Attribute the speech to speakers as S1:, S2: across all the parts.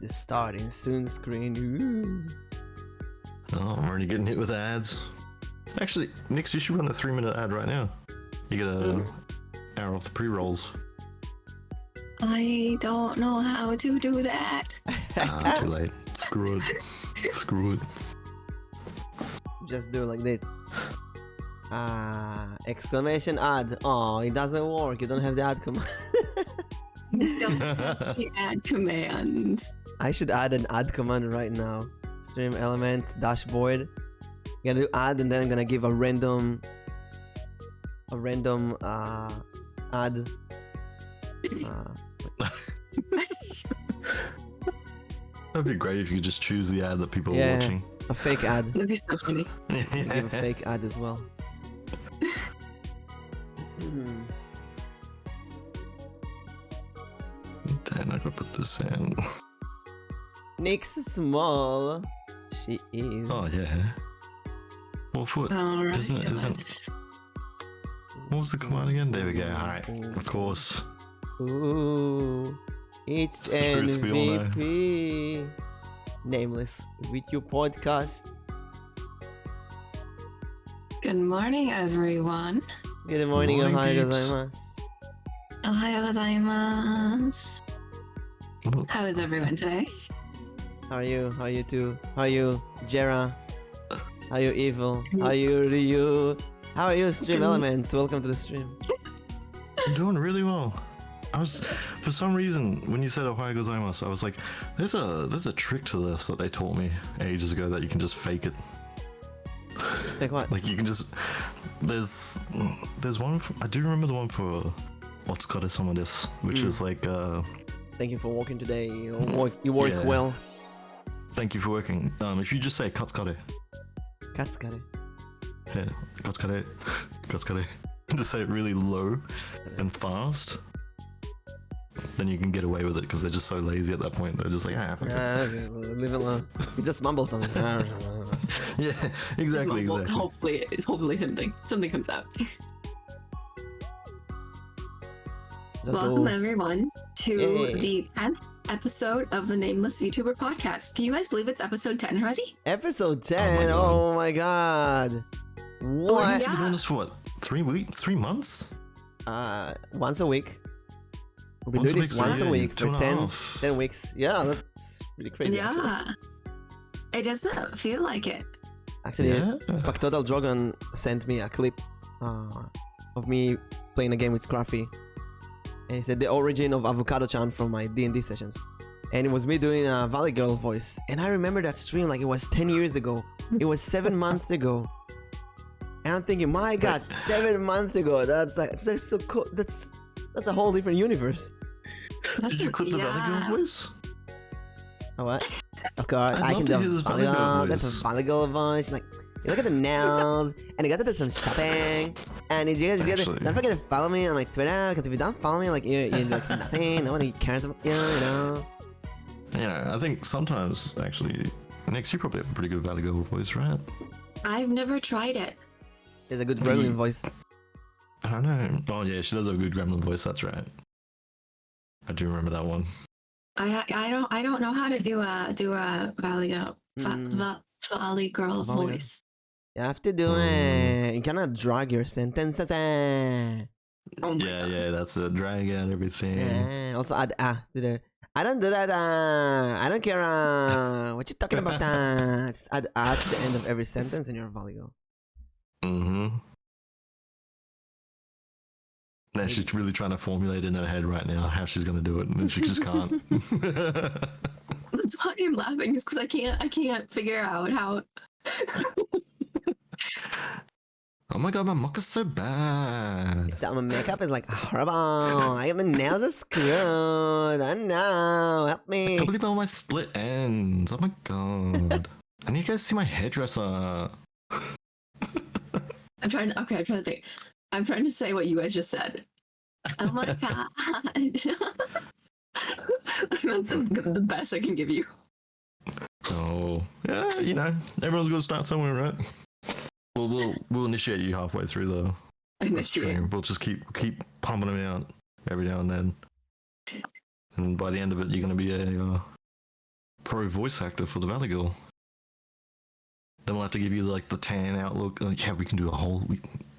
S1: the starting soon screen. Ooh.
S2: Oh, I'm already getting hit with ads. Actually, Nix, you should run a 3-minute ad right now. You get a hour off the pre-rolls.
S3: I don't know how to do that.
S2: Too late. Screw it. Screw it.
S1: Just do like this. Exclamation ad. Oh, it doesn't work. You don't have the ad command.
S3: Don't have the ad command.
S1: I should add an ad command right now. Stream elements dashboard. You gotta do ad, and then I'm gonna give a random ad.
S2: That'd be great if you could just choose the ad that people are watching.
S1: A fake ad.
S3: That'd be so funny.
S1: Give a fake ad as well.
S2: Damn, I gotta put this in.
S1: Nix small. She is.
S2: Oh yeah. Wolfwood.
S3: Alright,
S2: Isn't what was the command again? There we go. Alright. Of course.
S1: Ooh. It's
S2: Truth we all know.
S1: MVP. Nameless vTuber podcast.
S3: Good morning, everyone.
S1: Good morning,
S2: Morning,
S1: ohayou
S2: peeps.
S1: gozaimasu.
S3: Ohayou gozaimasu. How is everyone today?
S1: How are you? How are you too? How are you, Jera? How are you, Evil? How are you, Ryu? How are you, Stream Elements? Welcome to the stream.
S2: I'm doing really well. I was, for some reason, when you said ohayou gozaimasu, I was like, there's a trick to this that they taught me ages ago that you can just fake it.
S1: Like what?
S2: Like you can just, there's one, I do remember the one for Otsukare sama desu, which is like,
S1: Thank you for working today. You work
S2: Yeah.
S1: well.
S2: thank you for working. If you just say katsukare,
S1: Katsukare.
S2: yeah, katsukare, katsukare, just say it really low and fast, then you can get away with it because they're just so lazy at that point. They're just like, fuck it.
S1: Leave it alone. You just mumble something.
S2: Yeah, exactly,
S3: Well,
S2: exactly.
S3: hopefully something comes out.
S1: Just
S3: Welcome
S1: go.
S3: everyone to
S1: Yay.
S3: the 10th episode of the Nameless VTuber podcast. Can you guys believe it's episode 10 already?
S1: Episode 10.
S2: God.
S1: Oh my god. What?
S2: You've been doing this for what? 3 months?
S1: Once a week. We'll be
S2: Once a
S1: doing
S2: week,
S1: this
S2: so
S1: once a
S2: yeah,
S1: week for 10
S2: 2.5.
S1: weeks. Yeah, that's really crazy.
S3: Yeah. It doesn't feel like it.
S1: Actually,
S2: Yeah.
S1: Factotal Dragon sent me a clip of me playing a game with Scruffy. And he said the origin of Avocado-chan from my D&D sessions. And it was me doing a Valley Girl voice. And I remember that stream like it was 10 years ago. It was 7 months ago. And I'm thinking, my god, 7 months ago. That's so cool. That's a whole different universe.
S2: Did you clip the Valley Girl voice?
S1: Oh, what? Of course,
S2: I'd
S1: I
S2: love
S1: can
S2: to
S1: do
S2: hear this Valley Girl
S1: That's
S2: voice.
S1: a Valley Girl voice. Like, you look at the nails, and you got to do some shopping. And you guys,
S2: Actually.
S1: don't forget to follow me on my Twitter, because if you don't follow me, like, you're like nothing. Nobody cares about you, you know?
S2: Yeah, I think sometimes, actually, Nix, you probably have a pretty good Valley Girl voice, right?
S3: I've never tried it.
S1: There's a good gremlin voice.
S2: I don't know. Oh yeah, she does have a good gremlin voice, that's right. I do remember that one.
S3: I don't know how to do a Valley Girl Valley Girl
S1: Valley Girl.
S3: voice.
S1: You have to do it. You cannot drag your sentences.
S3: Oh my
S2: Yeah,
S3: god.
S2: yeah, that's a drag out everything.
S1: Yeah. Also add to the. I don't do that. I don't care. What you talking about? Just add to the end of every sentence in your Valley Girl.
S2: Mm-hmm. Now she's really trying to formulate in her head right now how she's gonna do it, and she just can't.
S3: That's why I'm laughing, is because I can't figure out how.
S2: Oh my god, my mocha's so bad.
S1: That my makeup is like horrible. I got my nails are screwed. I know. Help
S2: I
S1: me.
S2: can't believe all my split ends. Oh my god. And you guys see my hairdresser.
S3: I'm trying to think. I'm trying to say what you guys just said. Oh my god. That's the best I can give you.
S2: Oh, yeah, you know, everyone's got to start somewhere, right? We'll initiate you halfway through the stream. We'll just keep pumping them out every now and then, and by the end of it, you're gonna be pro voice actor for the Valley Girl. Then we'll have to give you like the tan outlook. Yeah, we can do a whole.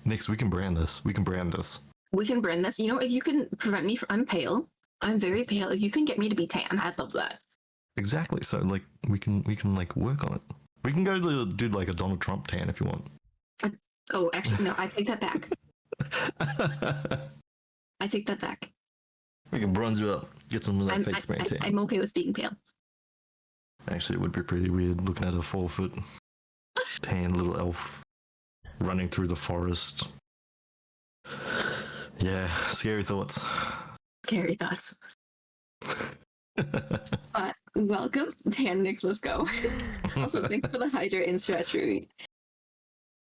S2: Next, we can brand this. We can brand this.
S3: We can brand this. You know, if you can prevent me from, I'm pale. I'm very pale. If you can get me to be tan, I'd love that.
S2: Exactly. So like we can like work on it. We can go do like a Donald Trump tan if you want.
S3: Oh, actually, no. I take that back. I take that back.
S2: We can bronze you up. Get some of that fake spray tan.
S3: I'm okay with being pale.
S2: Actually, it would be pretty weird looking at a 4-foot tan little elf running through the forest. Yeah, scary thoughts.
S3: Scary thoughts. But welcome, Tan Nix. Let's go. Also, thanks for the Hydra and Stretch Root.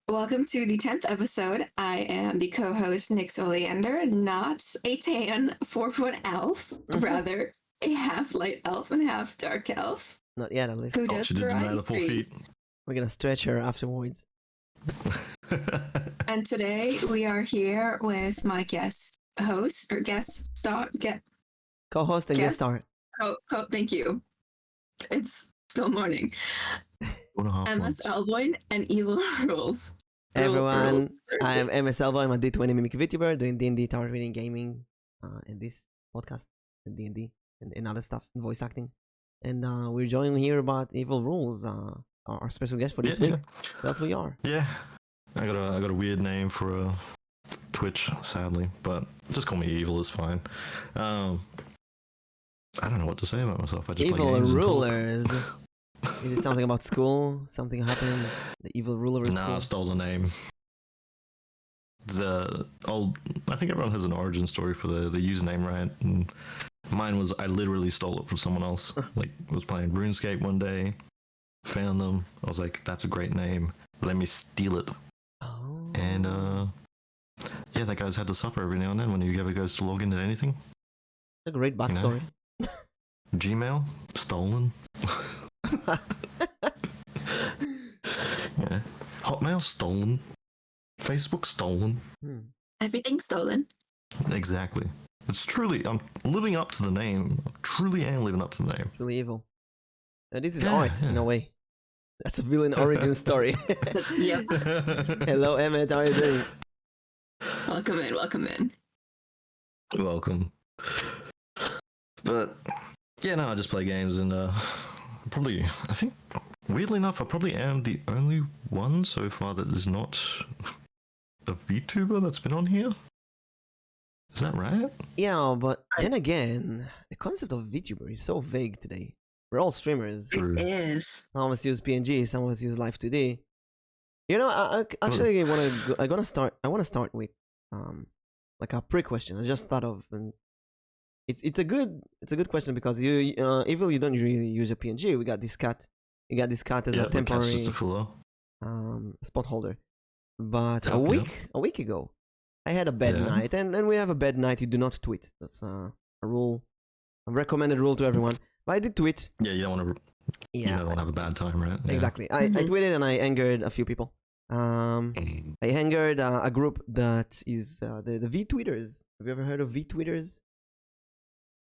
S3: Welcome to the 10th episode. I am the co-host Nix Oleander, not a tan 4-foot elf, rather a half light elf and half dark elf.
S1: Not yet, at least.
S3: Who does
S2: She didn't
S3: variety
S2: matter 4 feet.
S3: streams.
S1: We're gonna stretch her afterwards.
S3: And today we are here with my guest host or guest star.
S1: Co-host and guest star.
S3: Thank you. It's still morning.
S2: 1.5
S3: MS Elboim and Evil Rules.
S1: Everyone, I am MS Elboim, a D20 Mimic VTuber doing D&D, tower reading, gaming, and this podcast, and D&D, and other stuff, and voice acting. And we're joining here about Evil Rules, our special guest for this week. That's who we are.
S2: Yeah, I got a weird name for Twitch, sadly, but just call me Evil is fine. I don't know what to say about myself. I just play
S1: Evil
S2: games and talk.
S1: Rulers. Is it something about school? Something happened? The evil ruler of school?
S2: Nah, I stole the name. The old. I think everyone has an origin story for the username, right? And mine was I literally stole it from someone else. Like, I was playing RuneScape one day, found them. I was like, "That's a great name. Let me steal it."
S1: Oh.
S2: And yeah, that guy's had to suffer every now and then when he ever goes to log into anything.
S1: A great backstory.
S2: Gmail stolen. Yeah. Hotmail stolen. Facebook stolen.
S3: Everything stolen.
S2: Exactly. It's truly, I'm living up to the name. I truly am living up to the name.
S1: Really evil. This is art, in a way. That's a villain origin story.
S3: Yeah.
S1: Hello, Emmett. How are you doing?
S3: Welcome in. Welcome in.
S2: Welcome. But, yeah, no, I just play games and probably, I think, weirdly enough, I probably am the only one so far that is not a VTuber that's been on here. Is that right?
S1: Yeah, but then again, the concept of VTuber is so vague today. We're all streamers.
S2: True.
S3: It is.
S1: Some of us use PNG, some of us use Live 2D. You know, I actually I want to start with like a pre-question. I just thought of, and it's a good question because Evil, you don't usually use a PNG. We got this cat. You got this cat as a temporary spot holder. But a week ago, I had a bad night, and we have a bad night. You do not tweet. That's a rule, a recommended rule to everyone. But I did tweet.
S2: Yeah, you don't want to. You don't want to have a bad time, right? Yeah.
S1: Exactly. I tweeted and I angered a few people. I angered a group that is the vTweeters. Have you ever heard of vTweeters?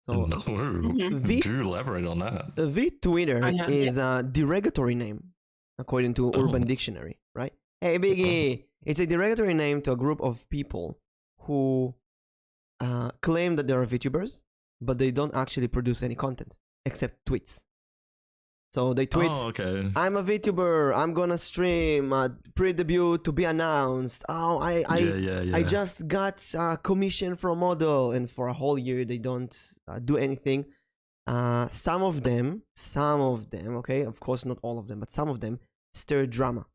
S1: So
S2: Do elaborate on that.
S1: The vTweeter is a derogatory name, according to Urban Dictionary, right? Hey, Biggie! It's a derogatory name to a group of people who claim that they are VTubers, but they don't actually produce any content, except tweets. So they tweet, I'm a VTuber, I'm gonna stream, pre-debut to be announced. Oh, I just got a commission for a model, and for a whole year they don't do anything. Some of them, okay, of course not all of them, but some of them stir drama.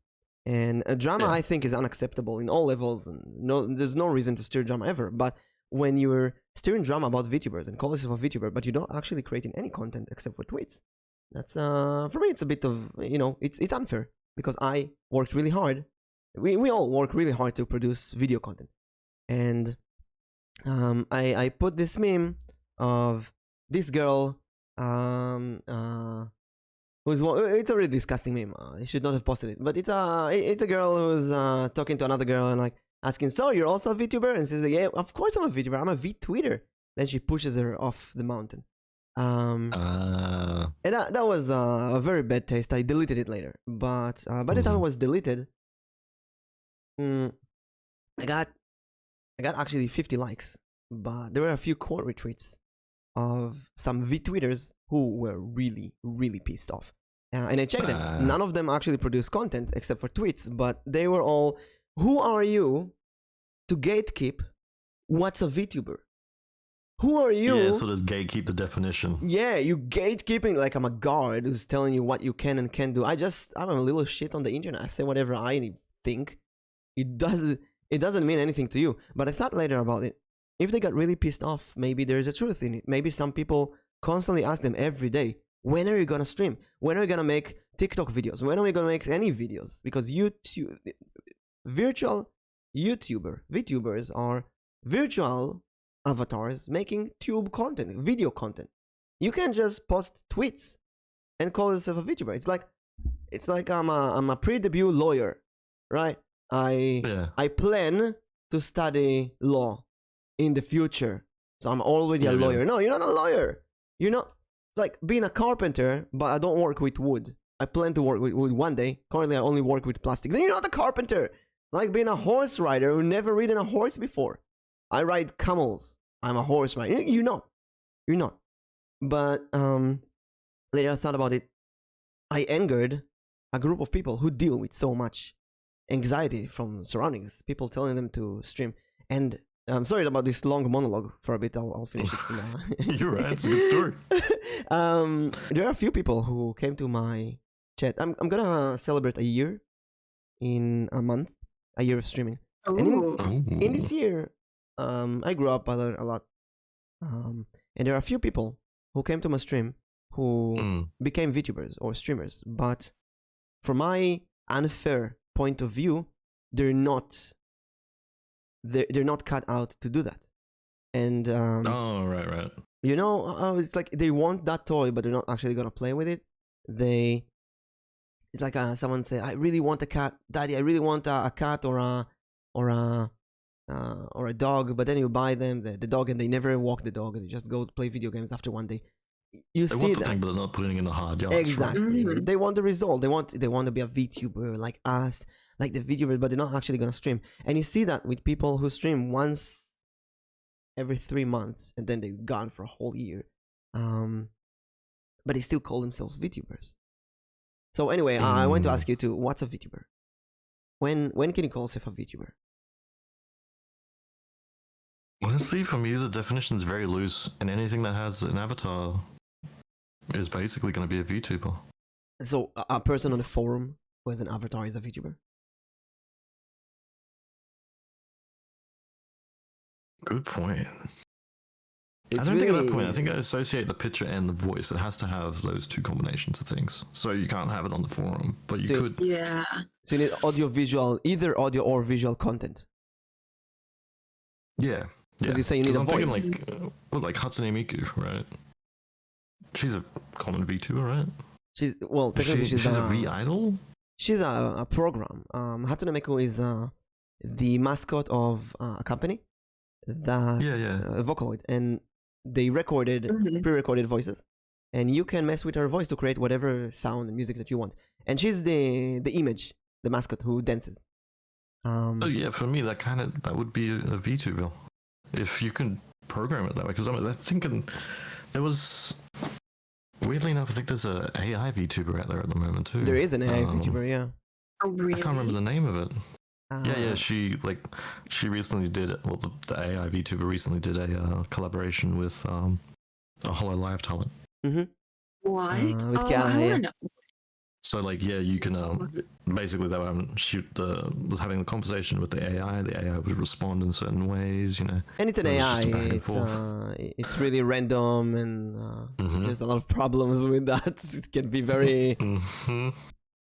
S1: And drama, I think, is unacceptable in all levels. And there's no reason to stir drama ever. But when you're stirring drama about VTubers and call yourself a VTuber, but you don't actually create any content except for tweets, that's for me it's a bit of, it's unfair, because I worked really hard. We all work really hard to produce video content, and I put this meme of this girl it's a really disgusting meme. I should not have posted it, but it's a girl who's talking to another girl and like asking, so you're also a VTuber? And she's like, yeah, of course I'm a VTuber, I'm a VTweeter. Then she pushes her off the mountain. And And that was a very bad taste. I deleted it later, but by the time it was deleted, I got actually 50 likes, but there were a few core retweets of some vTweeters who were really, really pissed off. And I checked them. None of them actually produced content except for tweets, but they were all, who are you to gatekeep what's a VTuber? Who are you?
S2: Yeah, sort of gatekeep the definition.
S1: Yeah, you gatekeeping like I'm a guard who's telling you what you can and can't do. I'm a little shit on the internet. I say whatever I think. It doesn't mean anything to you. But I thought later about it. If they got really pissed off, maybe there's a truth in it. Maybe some people constantly ask them every day, when are you gonna stream? When are you gonna make TikTok videos? When are we gonna make any videos? Because virtual VTubers are virtual avatars making tube content, video content. You can't just post tweets and call yourself a VTuber. It's like I'm a pre-debut lawyer, right? I plan to study law in the future, so I'm already a lawyer. No, you're not a lawyer. You're not. It's like being a carpenter, but I don't work with wood. I plan to work with wood one day. Currently, I only work with plastic. Then you're not a carpenter. Like being a horse rider who never ridden a horse before. I ride camels. I'm a horse rider. You're not. But later I thought about it. I angered a group of people who deal with so much anxiety from surroundings. People telling them to stream. And I'm sorry about this long monologue for a bit. I'll finish it now.
S2: You're right. It's a good story.
S1: There are a few people who came to my chat. I'm gonna celebrate a year in a month. A year of streaming. And in this year, I grew up a lot. And there are a few people who came to my stream who became VTubers or streamers. But from my unfair point of view, they're not cut out to do that. And
S2: right.
S1: You know, it's like they want that toy, but they're not actually gonna play with it. It's like someone say, "I really want a cat, Daddy. I really want a cat or a dog." But then you buy them the dog, and they never walk the dog, and they just go play video games after one day. They
S2: want the thing, but they're not putting it in the hard yards.
S1: Exactly. Right? They want the result. They want to be a VTuber like us, like the VTubers, but they're not actually gonna stream. And you see that with people who stream once every 3 months, and then they're gone for a whole year. But they still call themselves VTubers. So anyway, I want to ask you too, what's a VTuber? When can you call yourself a VTuber?
S2: Honestly, for me, the definition is very loose, and anything that has an avatar is basically going to be a VTuber.
S1: So a person on the forum who has an avatar is a VTuber?
S2: Good point.
S1: It's
S2: I don't think at that
S1: really-
S2: point. I think I associate the picture and the voice. It has to have those two combinations of things. So you can't have it on the forum, but you
S1: So-
S2: could.
S3: Yeah.
S1: So you need either audio or visual content.
S2: Yeah.
S1: Because you say you need a
S2: I'm
S1: voice.
S2: thinking like Hatsune Miku, right? She's a common VTuber, right?
S1: Technically she's
S2: a V idol.
S1: She's a program. Hatsune Miku is the mascot of a company that's Vocaloid, and they pre-recorded voices, and you can mess with her voice to create whatever sound and music that you want. And she's the image, the mascot who dances.
S2: So yeah, for me that would be a VTuber if you can program it that way. Because I'm thinking there was, weirdly enough, I think there's a AI VTuber out there at the moment too.
S1: There is an AI VTuber, yeah.
S3: Oh, really?
S2: I can't remember the name of it. Yeah. She recently did it. Well, the AI VTuber recently did a collaboration with a HoloLive talent.
S1: Mm-hmm.
S3: What?
S1: With
S3: I
S1: Kiara,
S3: wanna know.
S2: So you can basically they was having a conversation with the AI. The AI would respond in certain ways, And
S1: it's an
S2: it was
S1: AI.
S2: just a back and forth.
S1: It's really random, and there's a lot of problems with that. It can be very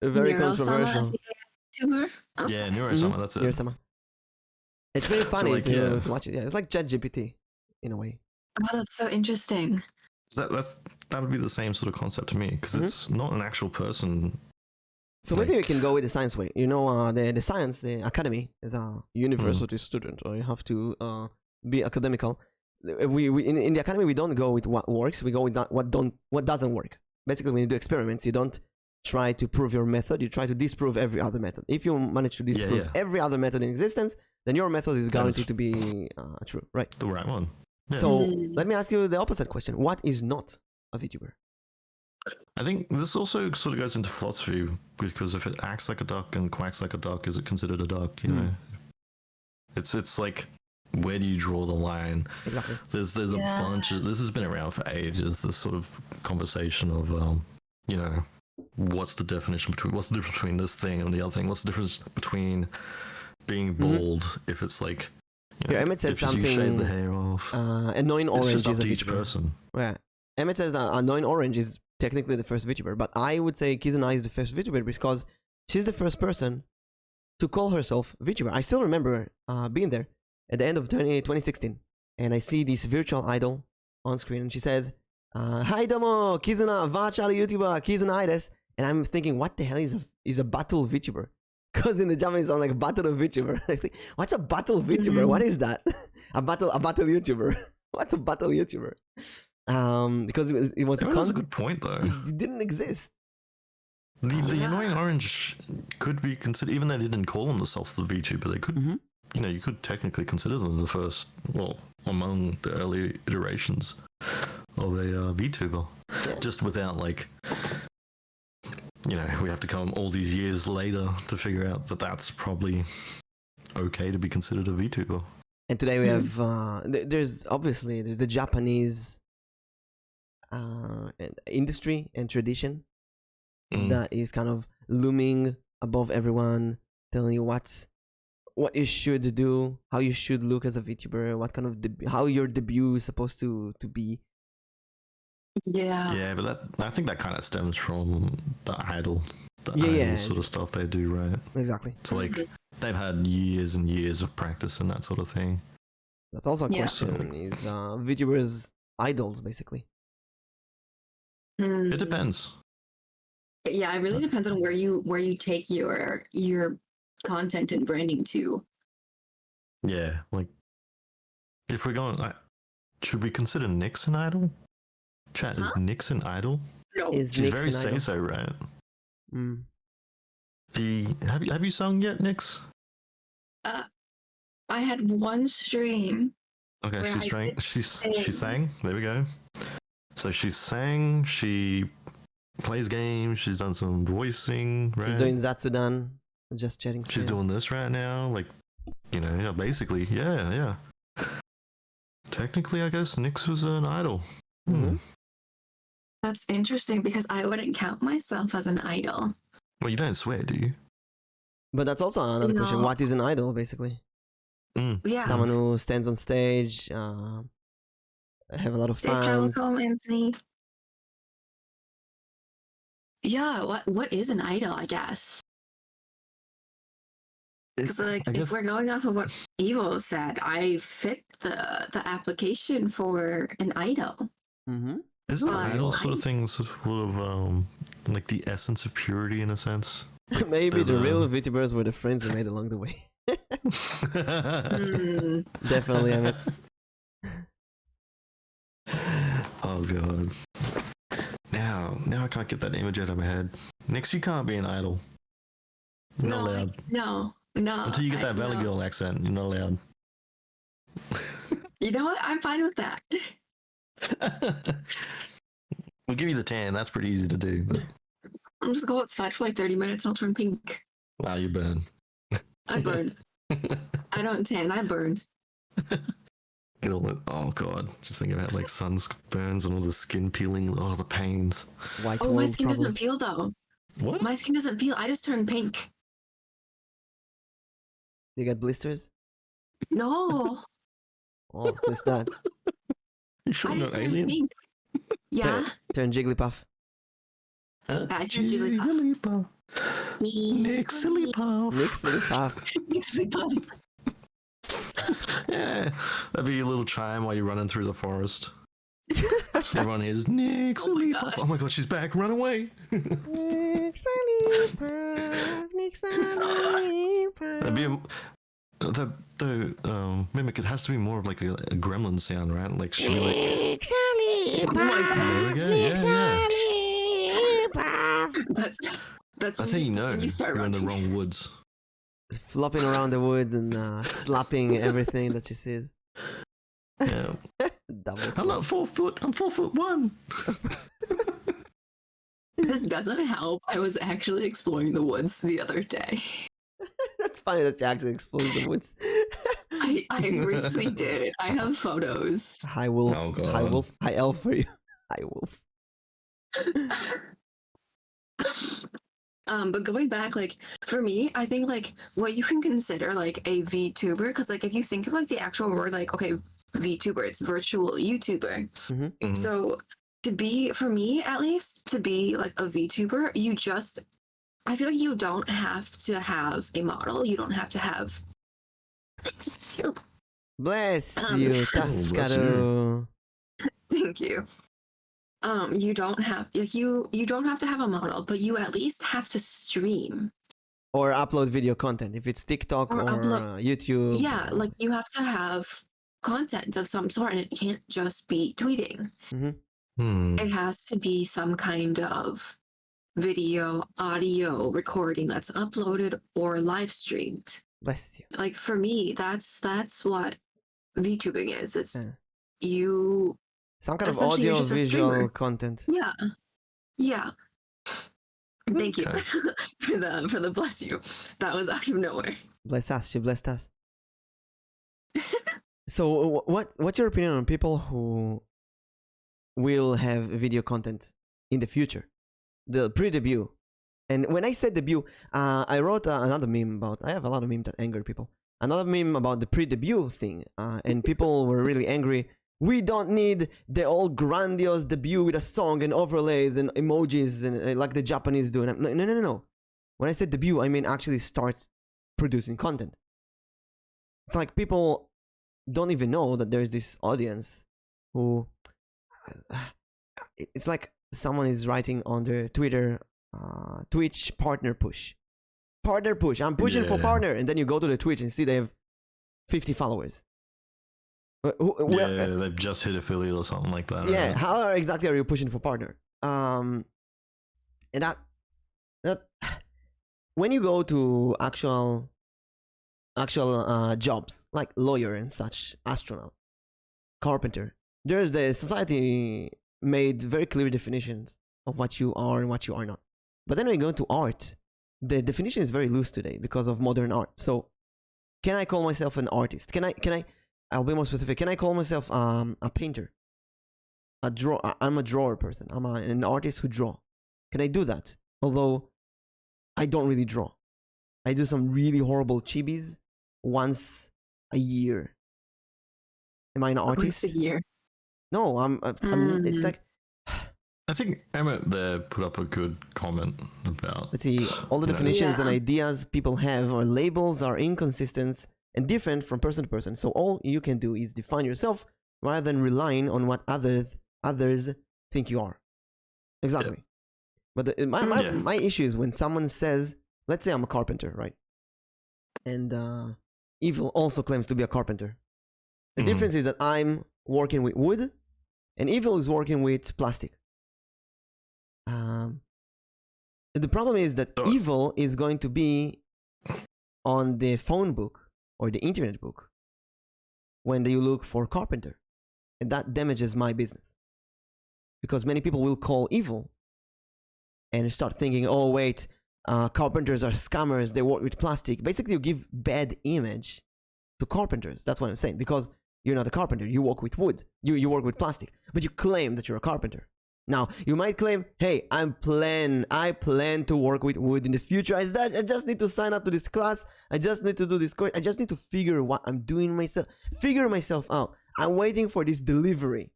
S1: very controversial.
S3: As a YouTuber? Okay.
S2: Yeah, Neurosama, that's it.
S1: Neurosama. It's very funny
S2: So,
S1: to watch it. Yeah, it's like ChatGPT in a way.
S3: Oh, that's so interesting.
S2: So that would be the same sort of concept to me, because it's not an actual person.
S1: So maybe we can go with the science way. The academy is a university student, or you have to be academical. We in the academy we don't go with what works. We go with what doesn't work. basically when you do experiments, you don't try to prove your method, you try to disprove every other method. If you manage to disprove every other method in existence, then your method is guaranteed to be true, right?
S2: The right one. Yeah.
S1: So let me ask you the opposite question. What is not a VTuber?
S2: I think this also sort of goes into philosophy, because if it acts like a duck and quacks like a duck, is it considered a duck? You know, it's like, where do you draw the line?
S1: Exactly.
S2: There's a bunch of, this has been around for ages, this sort of conversation of you know, what's the difference between this thing and the other thing? What's the difference between being bald if it's like, you know,
S1: Emmett says
S2: if
S1: something.
S2: you shave the hair off.
S1: Annoying orange
S2: it's just up
S1: is a
S2: to each
S1: VTuber.
S2: person.
S1: Yeah. Emmett says annoying orange is technically the first VTuber, but I would say Kizuna is the first VTuber because she's the first person to call herself VTuber. I still remember being there at the end of 2016, and I see this virtual idol on screen, and she says, "Hi domo, Kizuna, virtual YouTuber, Kizuna ides," and I'm thinking, what the hell is a battle VTuber? Because in the Japanese sound like battle of VTuber. I think, what's a battle VTuber? What is that? a battle YouTuber. What's a battle YouTuber? Because it was
S2: That's a good point though.
S1: It didn't exist.
S2: The annoying orange could be considered, even though they didn't call themselves the VTuber, they could, you know, you could technically consider them the first, well, among the early iterations of a VTuber. Just without, like, you know, we have to come all these years later to figure out that that's probably okay to be considered a VTuber.
S1: And today we have, there's the Japanese industry and tradition that is kind of looming above everyone, telling you what you should do, how you should look as a VTuber, what kind of how your debut is supposed to be.
S2: Yeah, but I think that kind of stems from the idol sort of stuff they do, right?
S1: Exactly.
S2: So like they've had years and years of practice and that sort of thing.
S1: That's also a question: is VTubers idols basically?
S2: It depends.
S3: Yeah, it really depends on where you take your content and branding to.
S2: Yeah, like if we're going, should we consider Nyx an idol? Chat, is Nyx an idol?
S3: No,
S2: she's very say-so, right? Have you sung yet, Nyx?
S3: I had one stream.
S2: Okay, she sang. There we go. So she sang. She plays games. She's done some voicing. Right.
S1: She's doing Zatsudan. Just chatting.
S2: She's doing this right now. Like, you know, basically, yeah. Technically, I guess Nyx was an idol.
S3: That's interesting because I wouldn't count myself as an idol.
S2: Well, you don't swear, do you?
S1: But that's also another question. What is an idol, basically?
S3: Yeah.
S1: Someone who stands on stage, have a lot of fans.
S3: Travels home, Anthony. Yeah, what is an idol, I guess? Because if we're going off of what Evo said, I fit the application for an idol.
S2: Isn't idol sort of thing full of like the essence of purity in a sense? Like
S1: maybe the real VTubers were the friends we made along the way. Definitely, I mean.
S2: Oh god. Now I can't get that image out of my head. Nyx, you can't be an idol. You're not allowed.
S3: No.
S2: Until you get that Valley Girl accent, you're not allowed.
S3: You know what? I'm fine with that.
S2: We'll give you the tan. That's pretty easy to do. But...
S3: I'll just go outside for like 30 minutes and I'll turn pink.
S2: Wow, you burn.
S3: I burn. I don't tan, I burn.
S2: You know, oh god, just thinking about like sunburns and all the skin peeling, all the pains.
S1: My
S3: skin doesn't peel though.
S2: What?
S3: My skin doesn't peel. I just turn pink.
S1: You got blisters?
S3: No.
S1: Oh, what's that?
S2: You sure not alien?
S3: Pink. Yeah.
S1: Turn Jigglypuff.
S3: I turn Jigglypuff.
S2: Nyxilipuff.
S3: Jigglypuff.
S2: Yeah, that'd be a little chime while you're running through the forest. Everyone hears Nyxilipuff. Oh my god, she's back! Run away!
S1: Nyxilipuff.
S2: That'd be the mimic. It has to be more of like a gremlin sound, right? Like she like.
S1: Nyxilipuff.
S2: Oh my god! Yeah.
S3: That's
S2: That's how you know
S3: when you start
S2: you're in
S3: running.
S2: the wrong woods.
S1: Flopping around the woods and slapping everything that she sees.
S2: Yeah.
S1: Double
S2: I'm
S1: slap.
S2: not 4 foot. I'm 4'1".
S3: This doesn't help. I was actually exploring the woods the other day.
S1: That's funny that she actually explores the woods.
S3: I really did. I have photos.
S1: Hi wolf.
S2: Oh, God.
S1: Hi wolf. Hi elf for you. Hi wolf.
S3: But going back, like for me, I think like what you can consider like a VTuber, because like if you think of like the actual word, like okay, VTuber, it's virtual YouTuber.
S2: Mhm.
S3: So to be, for me at least, to be like a VTuber, I feel like you don't have to have a model. You don't have to have.
S1: Bless
S3: Um,
S1: you,
S2: bless
S1: Tascaro.
S3: Thank you. You don't have like you don't have to have a model, but you at least have to stream
S1: Or upload video content. If it's TikTok
S3: or
S1: or
S3: upload.
S1: YouTube.
S3: Yeah, like you have to have content of some sort, and it can't just be tweeting. It has to be some kind of video, audio recording that's uploaded or live streamed.
S1: Bless you.
S3: Like for me, that's what VTubing is. It's
S1: Yeah.
S3: you
S1: Some kind of
S3: essentially you're
S1: audio
S3: just a
S1: visual
S3: streamer.
S1: content.
S3: Yeah. Yeah. Thank you
S2: Okay.
S3: for the bless you. That was out of nowhere.
S1: Bless us. She blessed us. So what's your opinion on people who will have video content in the future? The pre-debut. And when I said debut, I wrote another meme about. I have a lot of memes that anger people. Another meme about the pre-debut thing, and people were really angry. We don't need the old grandiose debut with a song and overlays and emojis and like the Japanese do. And no. When I said debut, I mean actually start producing content. It's like people don't even know that there's this audience who. It's like someone is writing on their Twitter, Twitch partner push. Partner push. I'm pushing for partner, and then you go to the Twitch and see they have 50 followers.
S2: They've just hit affiliate or something like that.
S1: Yeah,
S2: Right?
S1: how exactly are you pushing for partner? And that when you go to actual jobs like lawyer and such, astronaut, carpenter, there's the society made very clear definitions of what you are and what you are not. But then when you go to art, the definition is very loose today because of modern art. So, can I call myself an artist? Can I? I'll be more specific. Can I call myself a painter? I'm a drawer person. I'm an artist who draw. Can I do that? Although I don't really draw. I do some really horrible chibis once a year. Am I an artist?
S3: Once a year.
S1: No, I'm it's like.
S2: I think Emma there put up a good comment about.
S1: Let's see, all the
S2: you know,
S1: definitions and ideas people have or labels are inconsistent and different from person to person. So all you can do is define yourself rather than relying on what others think you are. Exactly. Yeah. But my issue is when someone says, let's say I'm a carpenter, right? And Evil also claims to be a carpenter. The difference is that I'm working with wood and Evil is working with plastic. The problem is that Evil is going to be on the phone book or the internet book when you look for carpenter. And that damages my business. Because many people will call Evil and start thinking, oh wait, carpenters are scammers, they work with plastic. Basically, you give bad image to carpenters. That's what I'm saying. Because you're not a carpenter, you work with wood. You work with plastic. But you claim that you're a carpenter. Now, you might claim, hey, I plan to work with wood in the future. I just need to sign up to this class. I just need to do this course. I just need to figure what I'm doing figure myself out. I'm waiting for this delivery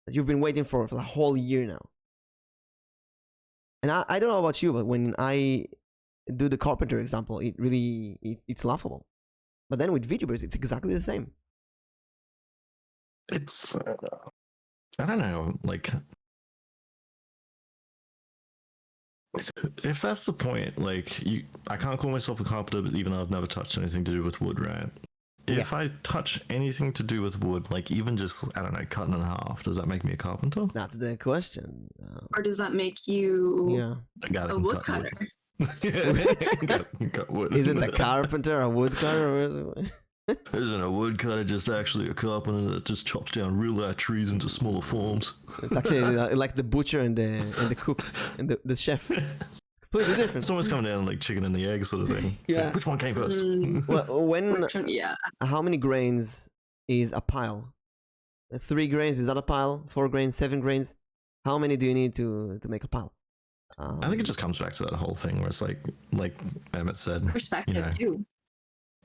S1: that you've been waiting for a whole year now. And I don't know about you, but when I do the carpenter example, it's laughable. But then with VTubers, it's exactly the same.
S2: It's, I don't know, like, if that's the point, like, I can't call myself a carpenter even though I've never touched anything to do with wood, right? if I touch anything to do with wood, like even just, I don't know, cutting in half, does that make me a carpenter?
S1: That's the question.
S3: Or does that make you
S1: Yeah.
S2: A guy that
S3: a
S2: can cut
S3: woodcutter?
S2: wood. Cut wood.
S1: Isn't a carpenter a woodcutter?
S2: Isn't a woodcutter just actually a carpenter that just chops down real life trees into smaller forms?
S1: It's actually like the butcher and the cook and the chef. Completely different.
S2: It's almost coming down like chicken and the egg sort of thing. It's
S1: Yeah.
S2: like, which one came first?
S1: Well,
S3: Yeah.
S1: how many grains is a pile? 3 grains, is that a pile? 4 grains, 7 grains? How many do you need to make a pile?
S2: I think it just comes back to that whole thing where it's like Emmett said,
S3: Perspective too.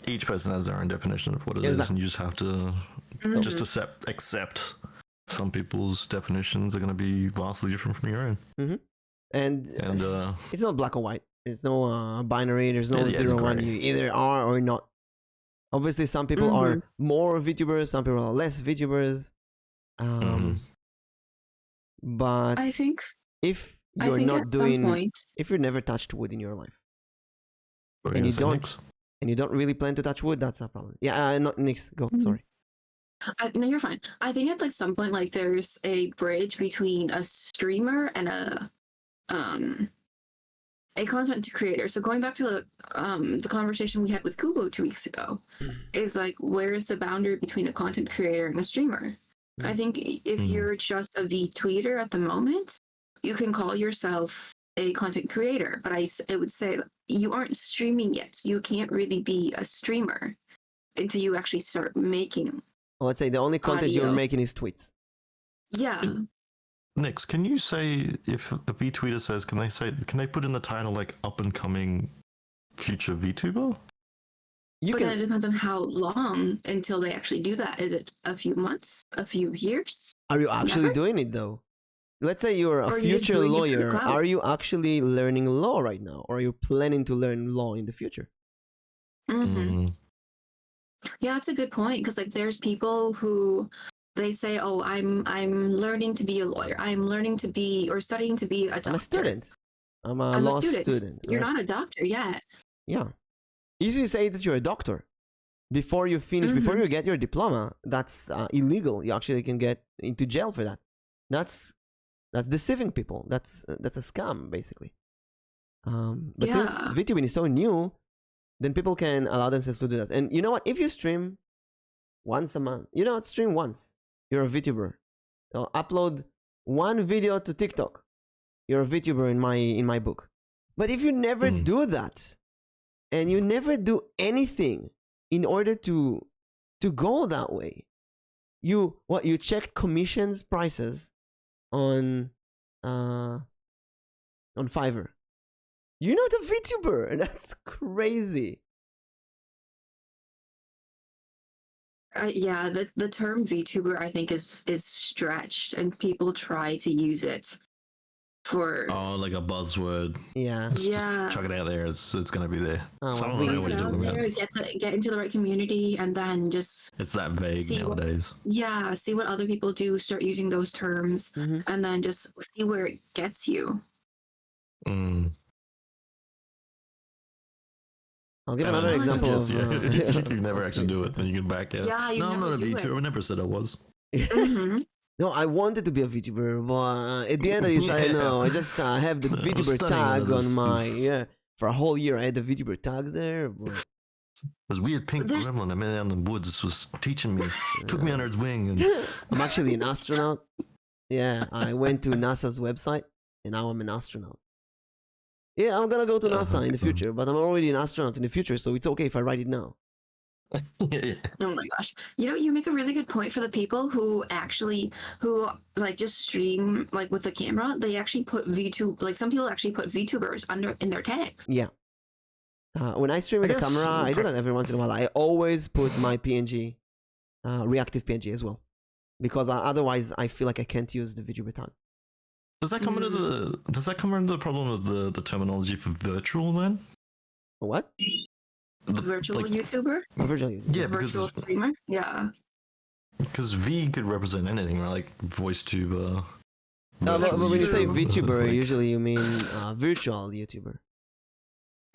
S2: each person has their own definition of what it is, and you just have to just accept some people's definitions are going to be vastly different from your own.
S1: Mm-hmm. And it's not black or white. There's no binary. There's no 0 1. You either are or not. Obviously, some people are more VTubers. Some people are less VTubers. But
S3: I think
S1: if you're not
S3: at
S1: doing,
S3: some point,
S1: if you've never touched wood in your life,
S2: What
S1: and
S2: are
S1: you
S2: gonna say
S1: don't,
S2: next?
S1: and you don't really plan to touch wood, that's a problem. Yeah, not Nix. Go. Sorry.
S3: no, you're fine. I think at like some point, like there's a bridge between a streamer and a content creator. So going back to the conversation we had with Kubo 2 weeks ago, is like, where is the boundary between a content creator and a streamer? I think if you're just a VTweeter at the moment, you can call yourself a content creator, but I would say you aren't streaming yet. You can't really be a streamer until you actually start making.
S1: Well, let's say the only content
S3: audio.
S1: you're making is tweets.
S3: Yeah.
S2: Nix, can you say if a VTweeter says, can they put in the title like up and coming future VTuber?
S3: But then it depends on how long until they actually do that. Is it a few months, a few years?
S1: Are you actually
S3: Never?
S1: doing it though? Let's say you're a
S3: Or are you just
S1: future
S3: doing it for the
S1: lawyer.
S3: clout?
S1: Are you actually learning law right now, or are you planning to learn law in the future?
S3: Yeah, that's a good point, because like there's people who they say, "Oh, I'm learning to be a lawyer. I'm learning to be or studying to be a doctor.
S1: I'm a student. I'm a
S3: I'm
S1: law
S3: a student.
S1: student.
S3: You're
S1: right?
S3: not a doctor yet."
S1: Yeah. Usually say that you're a doctor before you finish, before you get your diploma. That's illegal. You actually can get into jail for that. That's deceiving people. That's a scam basically. But since VTubing is so new, then people can allow themselves to do that. And you know what? If you stream once a month, you know what? Stream once. You're a VTuber. Upload one video to TikTok. You're a VTuber in my book. But if you never do that, and you never do anything in order to go that way, you checked commissions prices on Fiverr. You're not a VTuber. That's crazy.
S3: Yeah, the term VTuber I think is stretched, and people try to use it for
S2: like a buzzword.
S1: Yeah.
S2: Just chuck it out there. It's gonna be there.
S1: Oh,
S2: Someone
S1: well,
S2: will know what you're talking about.
S3: get into the right community, and then just
S2: It's that vague nowadays.
S3: see what other people do, start using those terms, and then just see where it gets you.
S1: I'll give another example of...
S2: if you never actually do it, then you can back out.
S3: Yeah,
S2: no, I'm not a VTuber. I never said I was.
S1: No, I wanted to be a VTuber, but at the end I decided no. I just have the VTuber tag on my for a whole year. I had the VTuber tags there. But...
S2: This weird pink gremlin I met out in the woods was teaching me, took me under his wing. And...
S1: I'm actually an astronaut. Yeah, I went to NASA's website, and now I'm an astronaut. Yeah, I'm gonna go to NASA in the future, but I'm already an astronaut in the future, so it's okay if I write it now.
S3: Oh my gosh. You make a really good point for the people who like just stream like with the camera. They actually put VTube, like some people actually put VTubers in their tags.
S1: Yeah. When I stream with the camera, I do that every once in a while. I always put my PNG, reactive PNG as well, because otherwise I feel like I can't use the VTuber tag.
S2: Does that come into the problem of the terminology for virtual then?
S1: What?
S3: Virtual YouTuber?
S1: Virtual YouTuber.
S2: Yeah,
S3: virtual streamer? Yeah.
S2: Because V could represent anything, right? Like voice tuber.
S1: But when you say VTuber, usually you mean virtual YouTuber.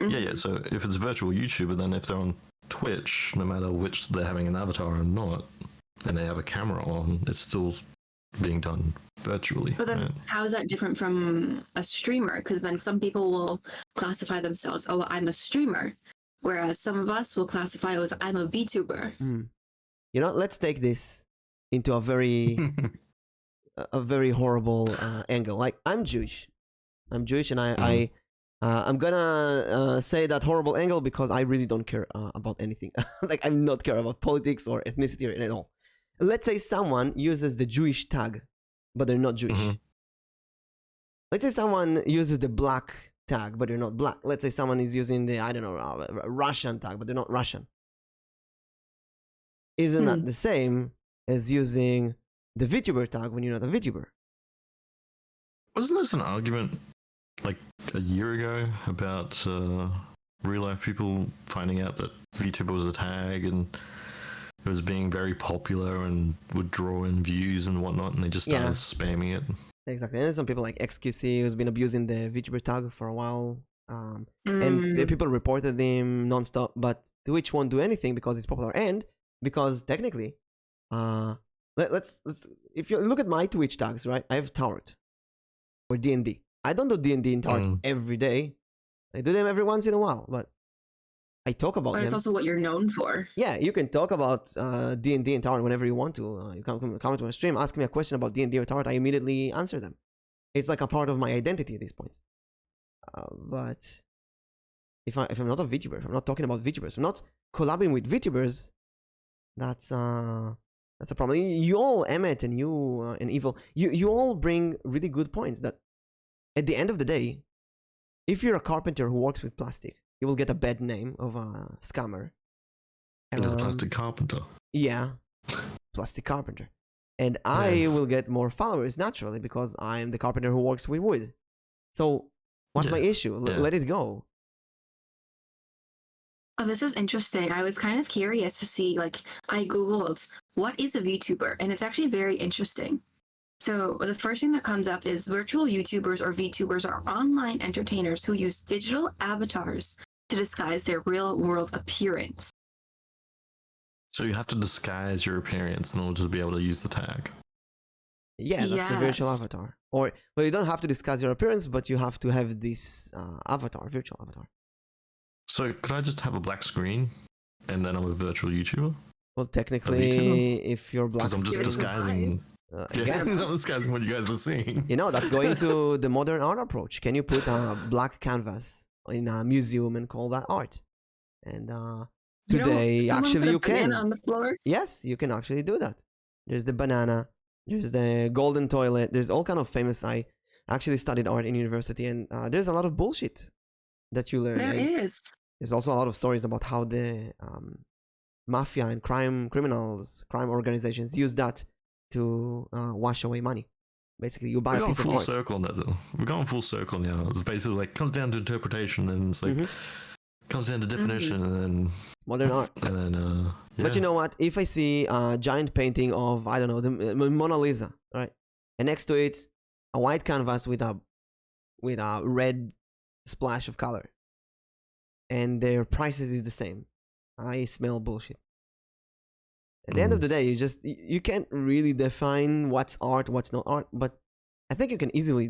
S2: Yeah. So if it's virtual YouTuber, then if they're on Twitch, no matter which they're having an avatar or not, and they have a camera on, it's still being done virtually.
S3: But then
S2: right?
S3: how is that different from a streamer? Because then some people will classify themselves, oh, I'm a streamer. Whereas some of us will classify as I'm a VTuber.
S1: You know, let's take this into a very horrible angle. Like, I'm Jewish, and I'm gonna say that horrible angle because I really don't care about anything. Like, I'm not care about politics or ethnicity or at all. Let's say someone uses the Jewish tag, but they're not Jewish. Let's say someone uses the black tag, but they're not black. Let's say someone is using the, I don't know, Russian tag, but they're not Russian. Isn't that the same as using the VTuber tag when you're not a VTuber?
S2: Wasn't this an argument like a year ago about real life people finding out that VTuber was a tag and it was being very popular and would draw in views and whatnot, and they just started spamming it?
S1: Exactly. And there's some people like XQC who's been abusing the VTuber tag for a while. And people reported him nonstop, but Twitch won't do anything because it's popular. And because technically, let's if you look at my Twitch tags, right? I have Tarot or D&D. I don't do D&D in Tarot every day. I do them every once in a while, but I talk about them.
S3: But it's also what you're known for.
S1: Yeah, you can talk about D&D and Tarot whenever you want to. You come to my stream, ask me a question about D&D or Tarot, I immediately answer them. It's like a part of my identity at this point. But if I'm not a VTuber, if I'm not talking about VTubers, I'm not collabing with VTubers, that's a problem. You all, Emmet and you and Evil, you all bring really good points that at the end of the day, if you're a carpenter who works with plastic, you will get a bad name of a scammer.
S2: A plastic carpenter.
S1: Yeah, plastic carpenter. And I will get more followers naturally because I'm the carpenter who works with wood. So what's my issue? Let it go.
S3: Oh, this is interesting. I was kind of curious to see, like, I Googled, what is a VTuber? And it's actually very interesting. So the first thing that comes up is virtual YouTubers or VTubers are online entertainers who use digital avatars to disguise their real-world appearance.
S2: So you have to disguise your appearance in order to be able to use the tag.
S1: Yeah, that's the virtual avatar. Or, well, you don't have to disguise your appearance, but you have to have this virtual avatar.
S2: So could I just have a black screen and then I'm a virtual YouTuber?
S1: Well, technically, if you're black
S2: screen... Because I'm just disguising... I'm disguising what you guys are seeing.
S1: You know, that's going to the modern art approach. Can you put a black canvas in a museum and call that art? And today, actually, you can.
S3: On the floor?
S1: Yes, you can actually do that. There's the banana. There's the golden toilet. There's all kind of famous. I actually studied art in university, and there's a lot of bullshit that you learn.
S3: There is.
S1: There's also a lot of stories about how the mafia and crime organizations use that to wash away money. Basically, you buy a piece of art.
S2: We're going full circle now. It's basically like comes down to interpretation, and it's like comes down to definition, and then
S1: modern art.
S2: And then,
S1: But you know what? If I see a giant painting of, I don't know, the Mona Lisa, right, and next to it a white canvas with a red splash of color, and their prices is the same, I smell bullshit. At the end of the day, you can't really define what's art, what's not art, but I think you can easily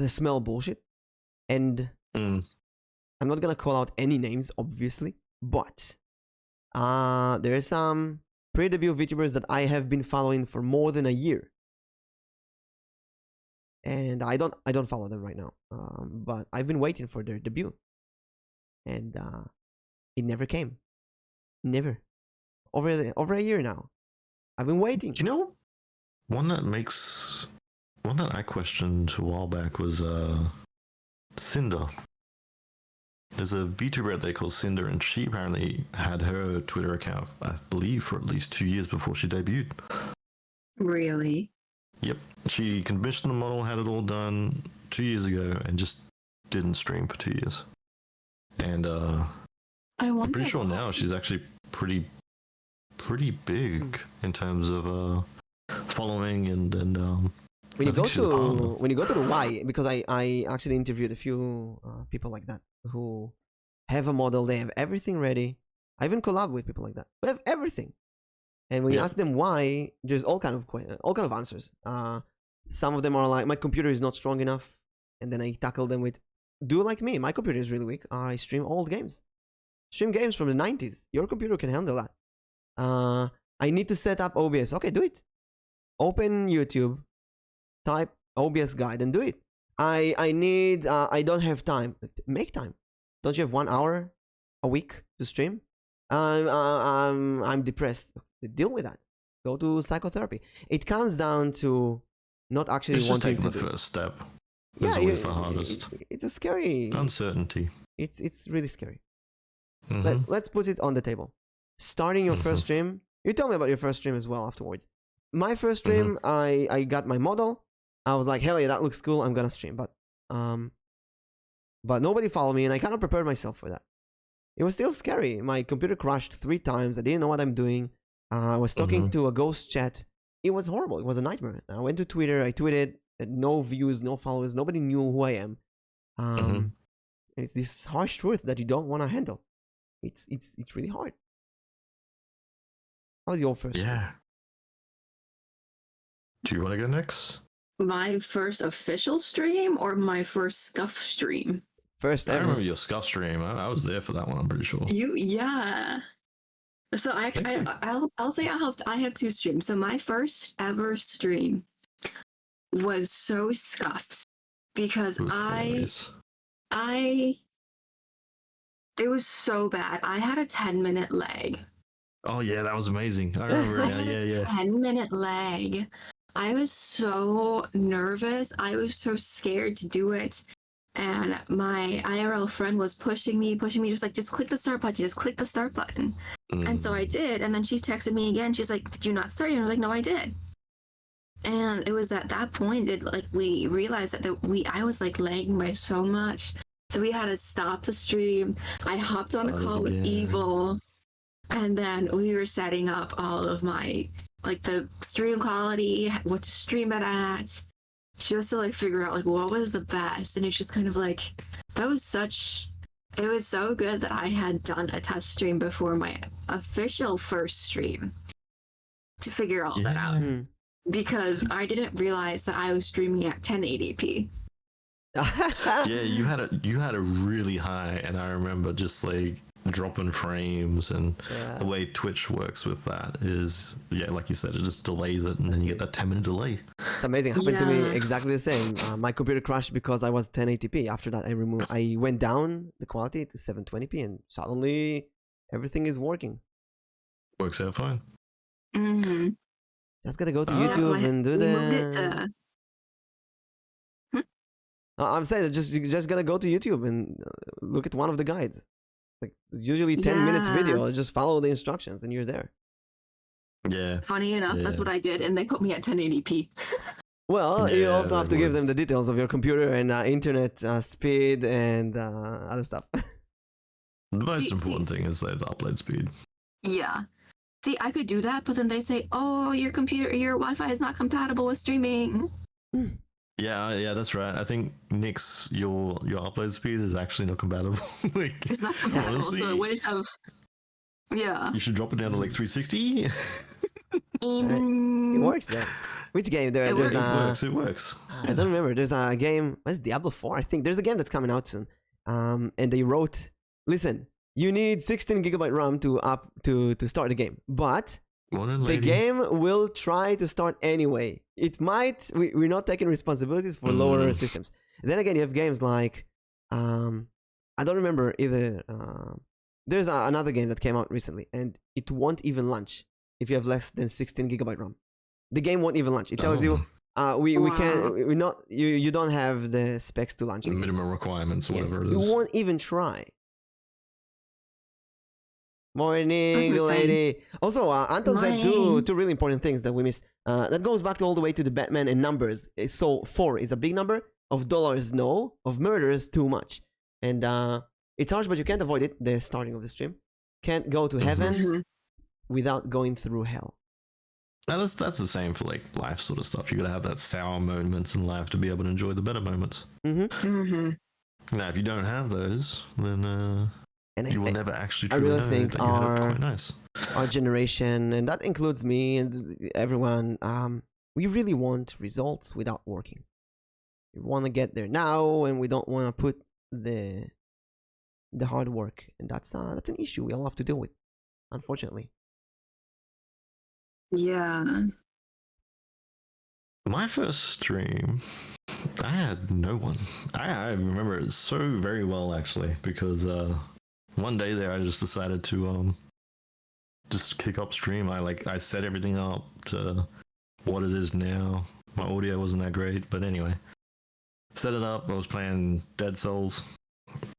S1: smell bullshit. And I'm not gonna call out any names, obviously, but there are some pre-debut VTubers that I have been following for more than a year, and I don't follow them right now. But I've been waiting for their debut, and it never came. Never. Over a year now. I've been waiting.
S2: You know, one that I questioned a while back was Cinder. There's a VTuber out there called Cinder, and she apparently had her Twitter account, I believe, for at least 2 years before she debuted.
S3: Really?
S2: Yep. She commissioned the model, had it all done 2 years ago, and just didn't stream for 2 years. And I'm pretty sure now she's actually pretty big in terms of following and
S1: when you go to the Y, because I actually interviewed a few people like that who have a model, they have everything ready, I even collab with people like that. We have everything. And when you ask them why, there's all kind of answers. Some of them are like, my computer is not strong enough, and then I tackle them with, do like me. My computer is really weak. I stream old games, stream games from the 90s. Your computer can handle that. I need to set up OBS. Okay, do it. Open YouTube, type OBS guide, and do it. I don't have time. Make time. Don't you have 1 hour a week to stream? I'm depressed. Deal with that. Go to psychotherapy. It comes down to not actually
S2: it's
S1: wanting
S2: just
S1: to
S2: taking
S1: do.
S2: the first step. It's always the hardest.
S1: It's a scary
S2: uncertainty.
S1: It's really scary.
S2: Mm-hmm.
S1: Let's put it on the table. Starting your first stream. You tell me about your first stream as well afterwards. My first stream, I got my model. I was like, hell yeah, that looks cool. I'm gonna stream, but nobody followed me, and I kind of prepared myself for that. It was still scary. My computer crashed 3 times. I didn't know what I'm doing. I was talking to a ghost chat. It was horrible. It was a nightmare. I went to Twitter. I tweeted. No views, no followers. Nobody knew who I am. It's this harsh truth that you don't want to handle. It's really hard. How was your first?
S2: Yeah. Do you want to go next?
S3: My first official stream or my first scuff stream?
S1: First
S2: I
S1: ever.
S2: remember your scuff stream. I was there for that one. I'm pretty sure.
S3: Yeah. So I'll say I have 2 streams. So my first ever stream was so scuffed because it was so bad. I had a 10-minute lag.
S2: Oh yeah, that was amazing. I remember. Yeah.
S3: 10-minute lag. I was so nervous. I was so scared to do it. And my IRL friend was pushing me, just click the start button, just click the start button. And so I did. And then she texted me again. She's like, did you not start? And I was like, no, I did. And it was at that point that we realized that I was like lagging by so much. So we had to stop the stream. I hopped on a call with Evil. And then we were setting up all of my, the stream quality, what to stream it at, just to figure out what was the best. And it's just kind of it was so good that I had done a test stream before my official first stream to figure all that out. Because I didn't realize that I was streaming at 1080p.
S2: Yeah, you had a really high, and I remember just dropping frames, and the way Twitch works with that is, like you said, it just delays it, and then you get that 10-minute delay.
S1: It's amazing. It happened to me exactly the same. My computer crashed because I was 1080p. After that, I went down the quality to 720p, and suddenly everything is working.
S2: Works out fine.
S1: Just gotta go to YouTube and do that. I'm saying that you just gotta go to YouTube and look at one of the guides. Usually 10 minutes video, just follow the instructions and you're there.
S2: Yeah.
S3: Funny enough, that's what I did, and they put me at 1080p.
S1: Well, you also have to give them the details of your computer and internet speed and other stuff.
S2: The most important thing is the upload speed.
S3: Yeah. See, I could do that, but then they say, "Oh, your Wi-Fi is not compatible with streaming."
S2: Yeah, that's right. I think Nick's your upload speed is actually not compatible.
S3: It's not compatible, honestly, so I wouldn't have. Yeah.
S2: You should drop it down to 360.
S1: It works then. Which game?
S2: It works.
S1: I don't remember. There's a game. What's Diablo 4? I think there's a game that's coming out soon. And they wrote, listen, you need 16 gigabyte RAM to start the game, but the game will try to start anyway. It might. We're not taking responsibilities for lower systems. And then again, you have games like I don't remember either. There's another game that came out recently, and it won't even launch if you have less than 16 gigabyte RAM. The game won't even launch. It tells you we can't. We're not. You don't have the specs to launch.
S2: The minimum requirements, whatever it is.
S1: You won't even try. Morning, lady. Also, Anton said two really important things that we missed. That goes back all the way to the Batman and numbers. So 4 is a big number. Of dollars, no. Of murders, too much. And it's harsh, but you can't avoid it. The starting of the stream. Can't go to heaven without going through hell.
S2: Now that's the same for life sort of stuff. You gotta have that sour moments in life to be able to enjoy the better moments. Now, if you don't have those, then
S1: And
S2: you will never actually
S1: I
S2: truly
S1: really
S2: know
S1: think
S2: that you had it quite nice.
S1: our generation, and that includes me and everyone, we really want results without working. We want to get there now, and we don't want to put the hard work, and that's an issue we all have to deal with, unfortunately.
S3: Yeah.
S2: My first stream, I had no one. I remember it so very well actually, because one day there I just decided to just kick up stream. I set everything up to what it is now. My audio wasn't that great, but anyway, set it up. I was playing Dead Cells,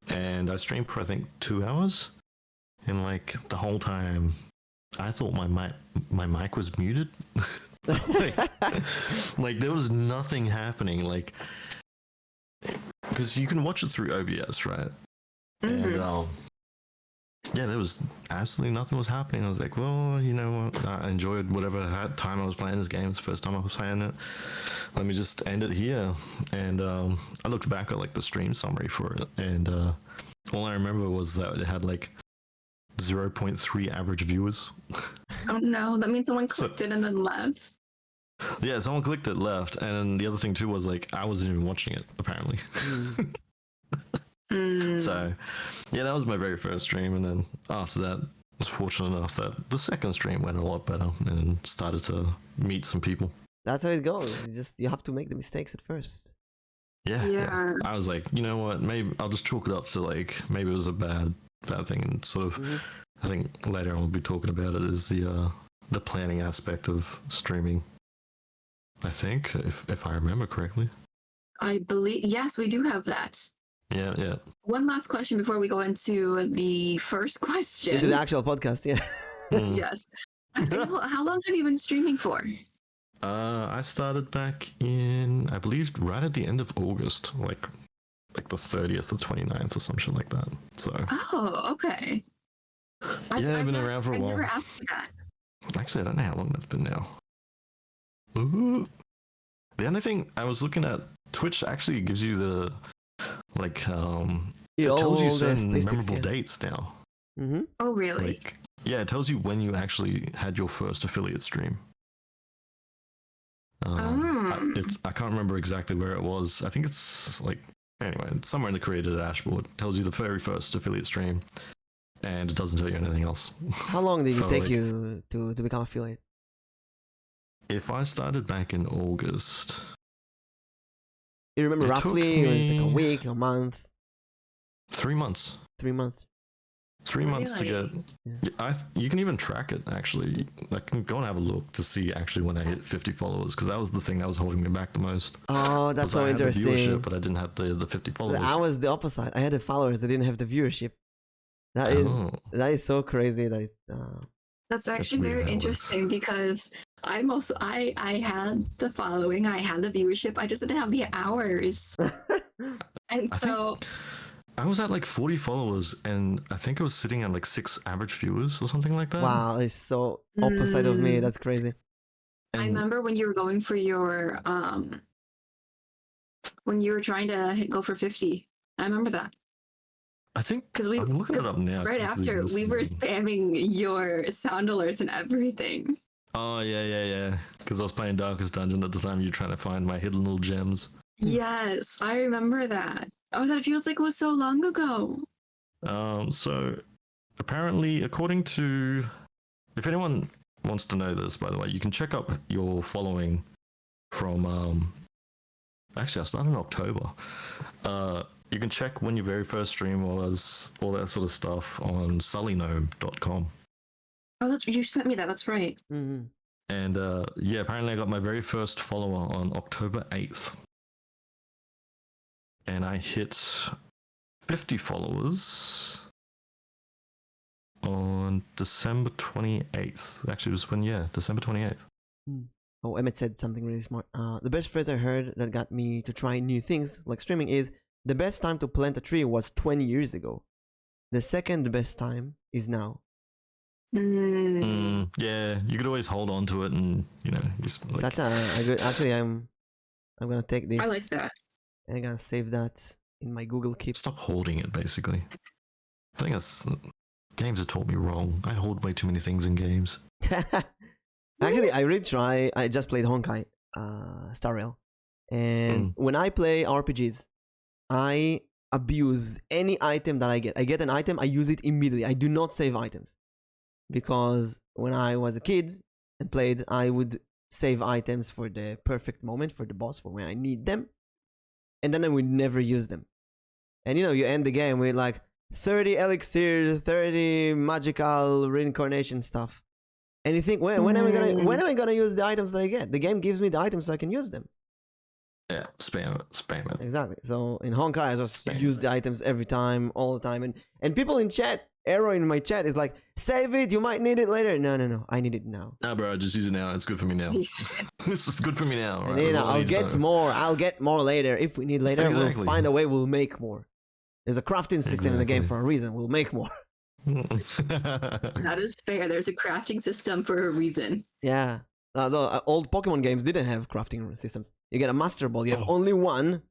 S2: and I streamed for I think 2 hours, and like the whole time, I thought my mic was muted. like there was nothing happening. Like, because you can watch it through OBS, right?
S3: Mm-hmm.
S2: And yeah, there was absolutely nothing was happening. I was like, well, you know what? I enjoyed whatever time I was playing this game. It's the first time I was playing it. Let me just end it here. And I looked back at like the stream summary for it, and all I remember was that it had like 0.3 average viewers.
S3: Oh no, that means someone clicked it and then left.
S2: Yeah, someone clicked it, left, and the other thing too was like I wasn't even watching it apparently. So, yeah, that was my very first stream, and then after that, I was fortunate enough that the second stream went a lot better and started to meet some people.
S1: That's how it goes. It's just you have to make the mistakes at first.
S2: Yeah. I was like, you know what? Maybe I'll just chalk it up to like maybe it was a bad thing, and sort of. I think later on we'll be talking about it is the planning aspect of streaming. I think if I remember correctly.
S3: I believe yes, we do have that.
S2: Yeah.
S3: One last question before we go into the first question.
S1: Into the actual podcast, yeah.
S3: Yes. How long have you been streaming for?
S2: I started back in, I believe, right at the end of August, like the 30th or 29th or some shit like that. So.
S3: Oh, okay.
S2: I've been around for a while.
S3: I've never asked you that.
S2: Actually, I don't know how long that's been now. Ooh. The only thing I was looking at, Twitch actually gives you the like it tells you certain memorable dates now.
S3: Oh, really?
S2: Like, yeah, it tells you when you actually had your first affiliate stream. I can't remember exactly where it was. I think it's like anyway, it's somewhere in the creator dashboard. It tells you the very first affiliate stream, and it doesn't tell you anything else.
S1: How long did it take you to become affiliate?
S2: If I started back in August.
S1: You remember roughly? Was it like a week, a month?
S2: 3 months.
S1: 3 months.
S2: 3 months to get. You can even track it actually. I can go and have a look to see actually when I hit 50 followers, because that was the thing that was holding me back the most.
S1: Oh, that's so interesting.
S2: I had the viewership, but I didn't have the 50 followers.
S1: I was the opposite. I had the followers. I didn't have the viewership. That is so crazy.
S3: That's actually very interesting because I'm also I had the following, I had the viewership, I just didn't have the hours. And so
S2: I was at like 40 followers, and I think I was sitting at like 6 average viewers or something like that.
S1: Wow, it's so opposite of me. That's crazy.
S3: And I remember when you were going for your when you were trying to go for 50. I remember that.
S2: I think because I'm looking it up now.
S3: Right after we were spamming your sound alerts and everything.
S2: Oh yeah. Because I was playing Darkest Dungeon at the time. You're trying to find my hidden little gems.
S3: Yes, I remember that. Oh, that feels like it was so long ago.
S2: So apparently, according to, if anyone wants to know this, by the way, you can check up your following from. Actually, I started in October. You can check when your very first stream was, all that sort of stuff on sullynome.com.
S3: Oh, you sent me that. That's right.
S2: And yeah, apparently I got my very first follower on October 8th. And I hit 50 followers on December 28th. Actually, it was December 28th.
S1: Oh, Emmett said something really smart. The best phrase I heard that got me to try new things like streaming is, the best time to plant a tree was 20 years ago. The second best time is now.
S2: Yeah, you could always hold on to it, and just like...
S1: Such a good. Actually, I'm gonna take this.
S3: I like that.
S1: I'm gonna save that in my Google Keep.
S2: Stop holding it, basically. I think that's games have taught me wrong. I hold way too many things in games.
S1: Actually, I really try. I just played Honkai Star Rail, and when I play RPGs, I abuse any item that I get. I get an item, I use it immediately. I do not save items because when I was a kid and played, I would save items for the perfect moment, for the boss, for when I need them, and then I would never use them. And you end the game with like 30 elixirs, 30 magical reincarnation stuff. And you think, when am I gonna use the items that I get? The game gives me the items so I can use them.
S2: Yeah, spam it.
S1: Exactly. So in Honkai, I just use the items every time, all the time. And people in chat, Arrow in my chat is like, save it, you might need it later. No, I need it now.
S2: Nah, bro, just use it now. It's good for me now. This is good for me now. Right?
S1: I'll get more later. If we need later, we'll find a way, we'll make more. There's a crafting system in the game for a reason. We'll make more.
S3: That is fair. There's a crafting system for a reason.
S1: Yeah. The old Pokemon games didn't have crafting systems. You get a Master Ball. You have only one.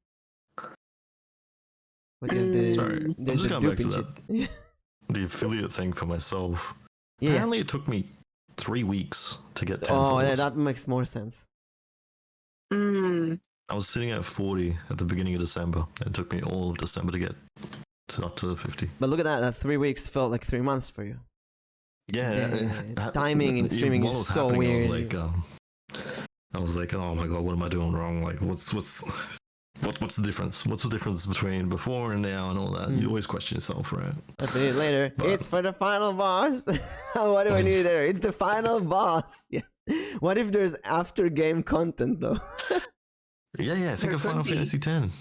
S1: But you have
S2: I'm just going back to that. The affiliate thing for myself. Yeah. Apparently it took me 3 weeks to get 10
S1: followers. Yeah, that makes more sense.
S2: I was sitting at 40 at the beginning of December. It took me all of December to get up to 50.
S1: But look at that. That 3 weeks felt like 3 months for you.
S2: Yeah.
S1: Timing in streaming is so weird.
S2: I was like, oh my god, what am I doing wrong? Like, what's the difference? What's the difference between before and now and all that? You always question yourself, right?
S1: A minute later, it's for the final boss. What do I need there? It's the final boss. Yeah. What if there's after game content though?
S2: Yeah. Think of Final Fantasy X.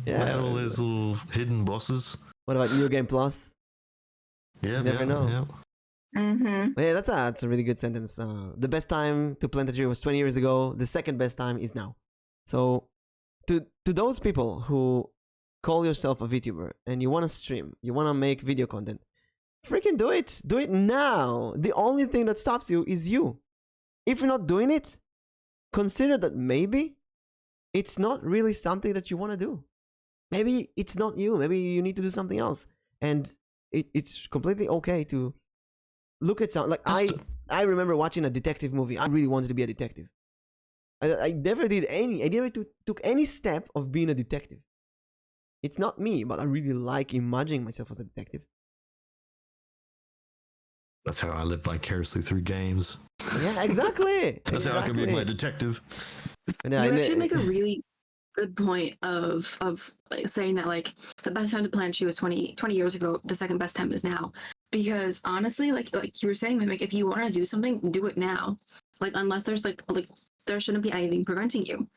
S1: Yeah.
S2: Had all those little hidden bosses.
S1: What about New Game Plus?
S2: Yeah,
S1: you never know.
S2: Yeah.
S1: Yeah, that's a really good sentence. The best time to plant a tree was 20 years ago. The second best time is now. So, to those people who call yourself a VTuber and you want to stream, you want to make video content, freaking do it. Do it now. The only thing that stops you is you. If you're not doing it, consider that maybe it's not really something that you want to do. Maybe it's not you. Maybe you need to do something else. And it's completely okay to look at something. Like I remember watching a detective movie. I really wanted to be a detective. I never took any step of being a detective. It's not me, but I really like imagining myself as a detective.
S2: That's how I live vicariously through games.
S1: Yeah, exactly.
S2: That's how I can be my detective.
S3: You actually make a really good point of like saying that like the best time to plant a tree was 20 years ago. The second best time is now. Because honestly, like you were saying, Mimic, if you want to do something, do it now. Like unless there's like there shouldn't be anything preventing you.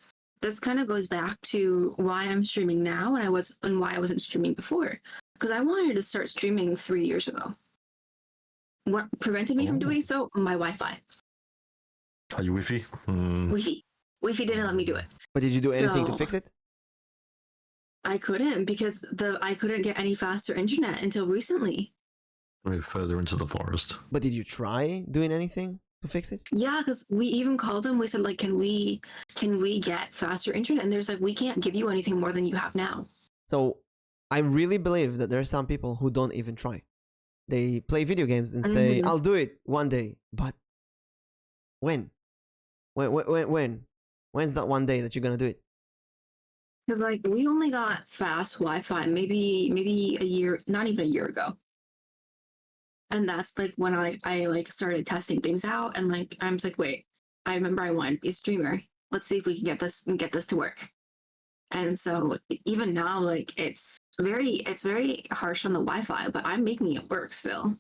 S3: This kind of goes back to why I'm streaming now and why I wasn't streaming before. Because I wanted to start streaming 3 years ago. What prevented me from doing so? My Wi-Fi.
S2: Are you Wi-Fi?
S3: Wi-Fi didn't let me do it.
S1: But did you do anything to fix it?
S3: I couldn't because I couldn't get any faster internet until recently.
S2: Move further into the forest.
S1: But did you try doing anything to fix it?
S3: Yeah, because we even called them. We said like, can we get faster internet? And there's like, we can't give you anything more than you have now.
S1: So I really believe that there are some people who don't even try. They play video games and say, I'll do it one day. But when? When's that one day that you're going to do it?
S3: Because like we only got fast Wi-Fi maybe a year, not even a year ago. And that's like when I like started testing things out and like I'm just like, wait, I remember I wanted to be a streamer. Let's see if we can get this to work. And so even now, like it's very harsh on the Wi-Fi, but I'm making it work still.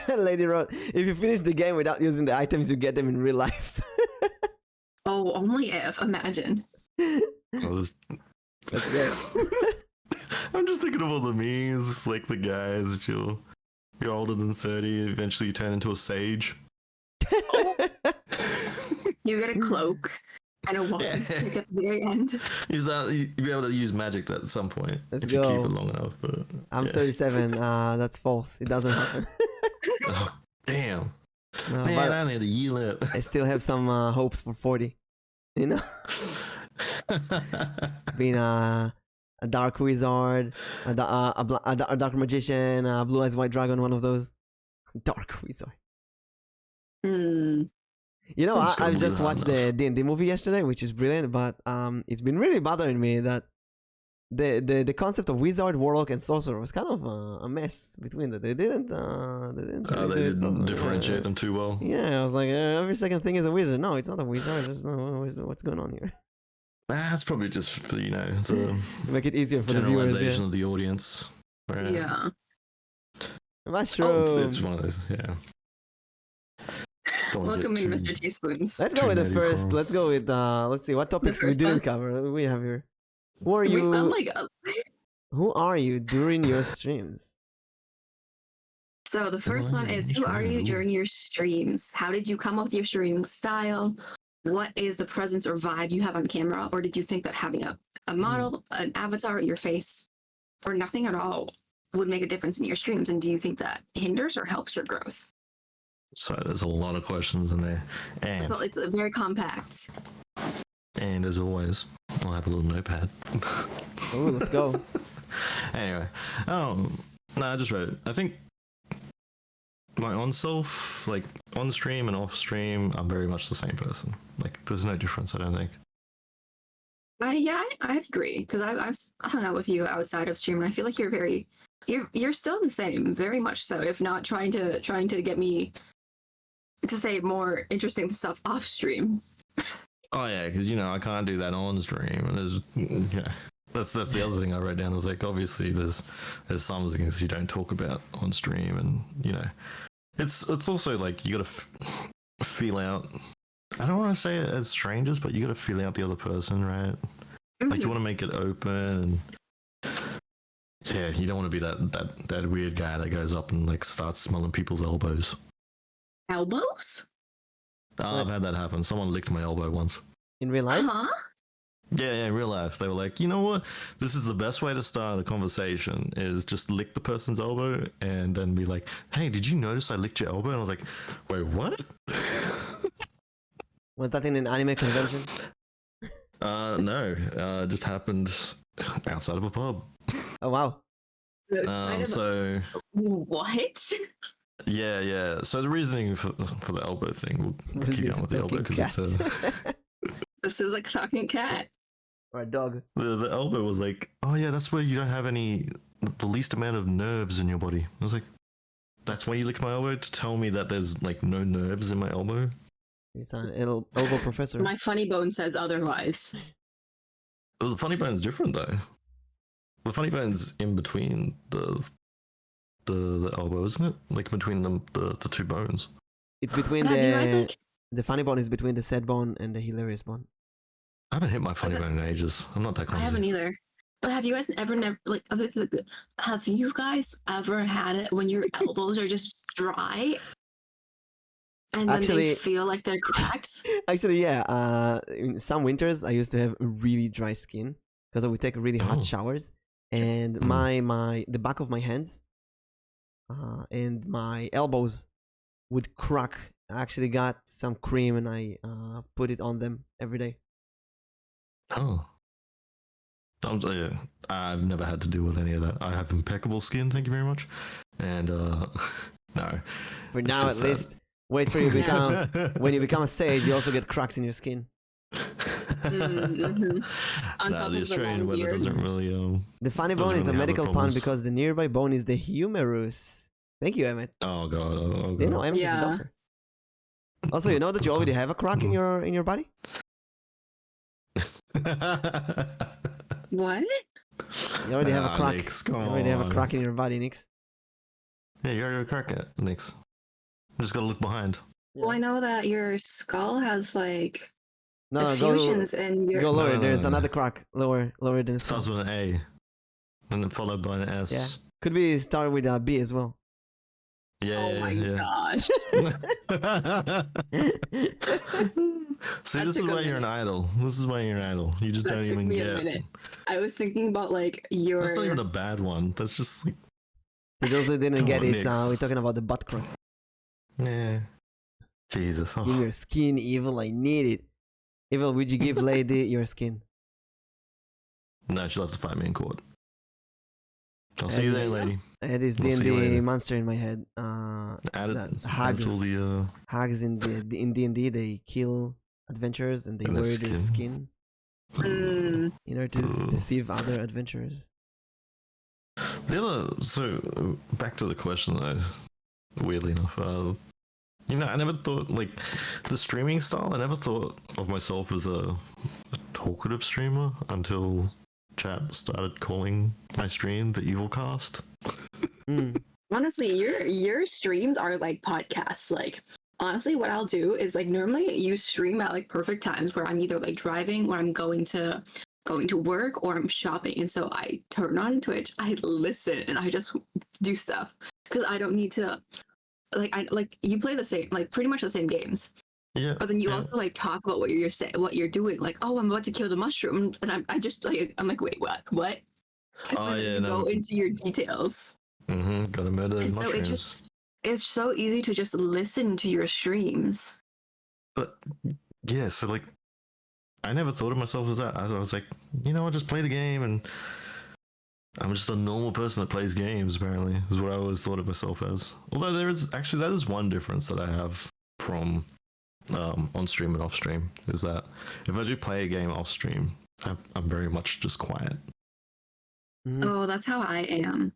S1: Lady Rod, if you finish the game without using the items, you get them in real life.
S3: Oh, only if. Imagine.
S2: Oh, that's good. I'm just thinking of all the memes, like the guys, if you're older than 30, eventually you turn into a sage.
S3: You get a cloak and a walking stick at the very end.
S2: You'll be able to use magic at some point.
S1: Let's
S2: if
S1: go.
S2: you keep it long enough. But,
S1: I'm 37. That's false. It doesn't happen.
S2: Oh, damn. Man, I need to yield up.
S1: I still have some hopes for 40. You know? Being a dark wizard, a dark magician, a blue eyes white dragon, one of those. Dark wizard.
S3: Hmm.
S1: You know,
S2: I'm just gonna
S1: I've just
S2: blue hard
S1: watched the D&D movie yesterday, which is brilliant, but it's been really bothering me that the concept of wizard, warlock, and sorcerer was kind of a mess between them. They didn't really
S2: They
S1: do it
S2: didn't
S1: properly.
S2: differentiate them too well.
S1: Yeah, I was like, every second thing is a wizard. No, it's not a wizard. There's what's going on here?
S2: That's probably just for, you know, the
S1: To make it easier for the viewers.
S2: generalization
S1: Yeah.
S2: of the audience. Right?
S3: Yeah.
S1: Mushroom.
S2: It's one of those, yeah. Don't
S3: Welcome in,
S2: get
S3: Mr. Teaspoons.
S1: Let's go with the
S2: nerdy
S1: first.
S2: for-
S1: Let's go with let's see what topics we
S3: first
S1: didn't
S3: one.
S1: cover. What do we have here? Who are
S3: We've done
S1: you?
S3: like
S1: Who are you during your streams?
S3: so. The first one is, who are you during your streams? How did you come up with your streaming style? What is the presence or vibe you have on camera? Or did you think that having a model, an avatar, your face, or nothing at all would make a difference in your streams? And do you think that hinders or helps your growth?
S2: So there's a lot of questions in there. And,
S3: So it's very compact.
S2: and as always, I'll have a little notepad.
S1: Oh, let's go.
S2: Anyway, no, I just wrote it. I think my on self, like on stream and off stream, I'm very much the same person. Like, there's no difference, I don't think.
S3: I agree, because I've hung out with you outside of stream, and I feel like you're still the same, very much so. If not trying to get me to say more interesting stuff off stream.
S2: Oh yeah, because you know I can't do that on stream, and there's yeah, that's the other thing I wrote down. I was like, obviously there's some things you don't talk about on stream, and you know, it's also like you got to feel out. I don't want to say it as strangers, but you got to feel out the other person, right? Like you want to make it open, and yeah, you don't want to be that weird guy that goes up and like starts smelling people's elbows.
S3: Elbows?
S2: Oh, I've had that happen. Someone licked my elbow once.
S1: In real life?
S3: Huh?
S2: Yeah, in real life. They were like, you know what? This is the best way to start a conversation is just lick the person's elbow and then be like, hey, did you notice I licked your elbow? And I was like, wait, what?
S1: Was that in an anime convention?
S2: No. It just happened outside of a pub.
S1: Oh wow.
S2: So,
S3: What?
S2: yeah. So the reasoning for the elbow thing, we'll
S1: Was
S2: keep
S1: this
S2: going with
S1: a
S2: the elbow
S1: talking
S2: because it's
S1: cat?
S3: This is like a talking cat.
S1: Or a dog?
S2: the elbow was like, oh yeah, that's where you don't have the least amount of nerves in your body. I was like, that's why you licked my elbow to tell me that there's like no nerves in my elbow.
S1: He's an elbow professor.
S3: My funny bone says otherwise.
S2: Well, the funny bone's different though. The funny bone's in between the elbow, isn't it? Like between the two bones.
S1: It's between
S3: Have you guys, like-
S1: the funny bone is between the sad bone and the hilarious bone.
S2: I haven't hit my funny bone in ages. I'm not that
S3: I
S2: clumsy.
S3: haven't either. But have you guys have you guys ever had it when your elbows are just dry and then
S1: Actually-
S3: they feel like they're cracked?
S1: Actually, yeah. In some winters, I used to have really dry skin because I would take really hot
S2: Oh.
S1: showers, and the back of my hands and my elbows would crack. I actually got some cream and I put it on them every day.
S2: Oh. Yeah, I've never had to deal with any of that. I have impeccable skin, thank you very much. And no.
S1: For
S2: It's
S1: now, at
S2: just
S1: least. Wait for you to become. When you become a sage, you also get cracks in your skin.
S3: Mhm. On top
S2: Nah,
S3: of
S2: the
S3: the
S2: Australian
S3: long
S2: weather
S3: beard.
S2: doesn't really
S1: The funny
S2: Doesn't
S1: bone is
S2: really
S1: a
S2: have the
S1: medical pun
S2: problems.
S1: because the nearby bone is the humerus. Thank you, Emmett.
S2: Oh god, oh
S1: Do you know
S2: god.
S1: Emmett is a
S3: Yeah.
S1: doctor? Also, you know that you already have a crack in your body?
S3: What?
S1: You already have a crack.
S2: Nix,
S1: You
S2: come
S1: already have a
S2: on.
S1: crack in your body, Nix.
S2: Yeah, you already have a crack at Nix. Just gotta look behind.
S3: Well, I know that your skull has like
S1: No, go,
S3: effusions in your.
S1: go lower.
S2: No.
S1: There's another crack. Lower than
S2: It starts
S1: skull.
S2: with an A. And then followed by an S.
S1: Could be start with a B as well.
S2: Yeah,
S3: Oh my gosh.
S2: See,
S3: That
S2: this is
S3: took a
S2: why you're an idol. This is why you're an idol. You just
S3: That
S2: don't
S3: took
S2: even
S3: me a
S2: get.
S3: minute. I was thinking about like your.
S2: That's not even a bad one. That's just like,
S1: For those who didn't
S2: Come
S1: get
S2: on,
S1: it,
S2: Nix.
S1: we're talking about the butt crack.
S2: yeah. Jesus.
S1: Give
S2: Oh.
S1: your skin, Evil. I need it. Evil, would you give Lady your skin?
S2: No, she'll have to fight me in court. I'll see you there, lady.
S1: I had this
S2: I'll see you
S1: D&D
S2: later.
S1: monster in my head.
S2: Add
S1: That
S2: add all the
S1: hags in D&D, they kill adventurers and they
S2: And the
S1: wear their skin
S3: Mm.
S1: in order to
S2: Ugh.
S1: deceive other adventurers.
S2: So back to the question though. Weirdly enough, you know, I never thought like the streaming style. I never thought of myself as a talkative streamer until chat started calling my stream the evil cast.
S1: Mm.
S3: Honestly, your streams are like podcasts. Like honestly, what I'll do is like normally you stream at like perfect times where I'm either like driving or I'm going to work or I'm shopping, and so I turn on Twitch, I listen, and I just do stuff because I don't need to like you play the same like pretty much the same games.
S2: Yeah,
S3: But then you
S2: yeah.
S3: also like talk about what you're doing. Like, oh, I'm about to kill the mushroom, and I'm like, wait, what?
S2: Oh
S3: And then
S2: yeah,
S3: you
S2: no.
S3: go into your details.
S2: Gotta murder those
S3: And so
S2: mushrooms.
S3: it's so easy to just listen to your streams.
S2: But yeah, so like, I never thought of myself as that. I was like, you know, I just play the game, and I'm just a normal person that plays games. Apparently, is what I always thought of myself as. Although that is one difference that I have from on stream and off stream, is that if I do play a game off stream, I'm very much just quiet.
S1: Mhm.
S3: Oh, that's how I am.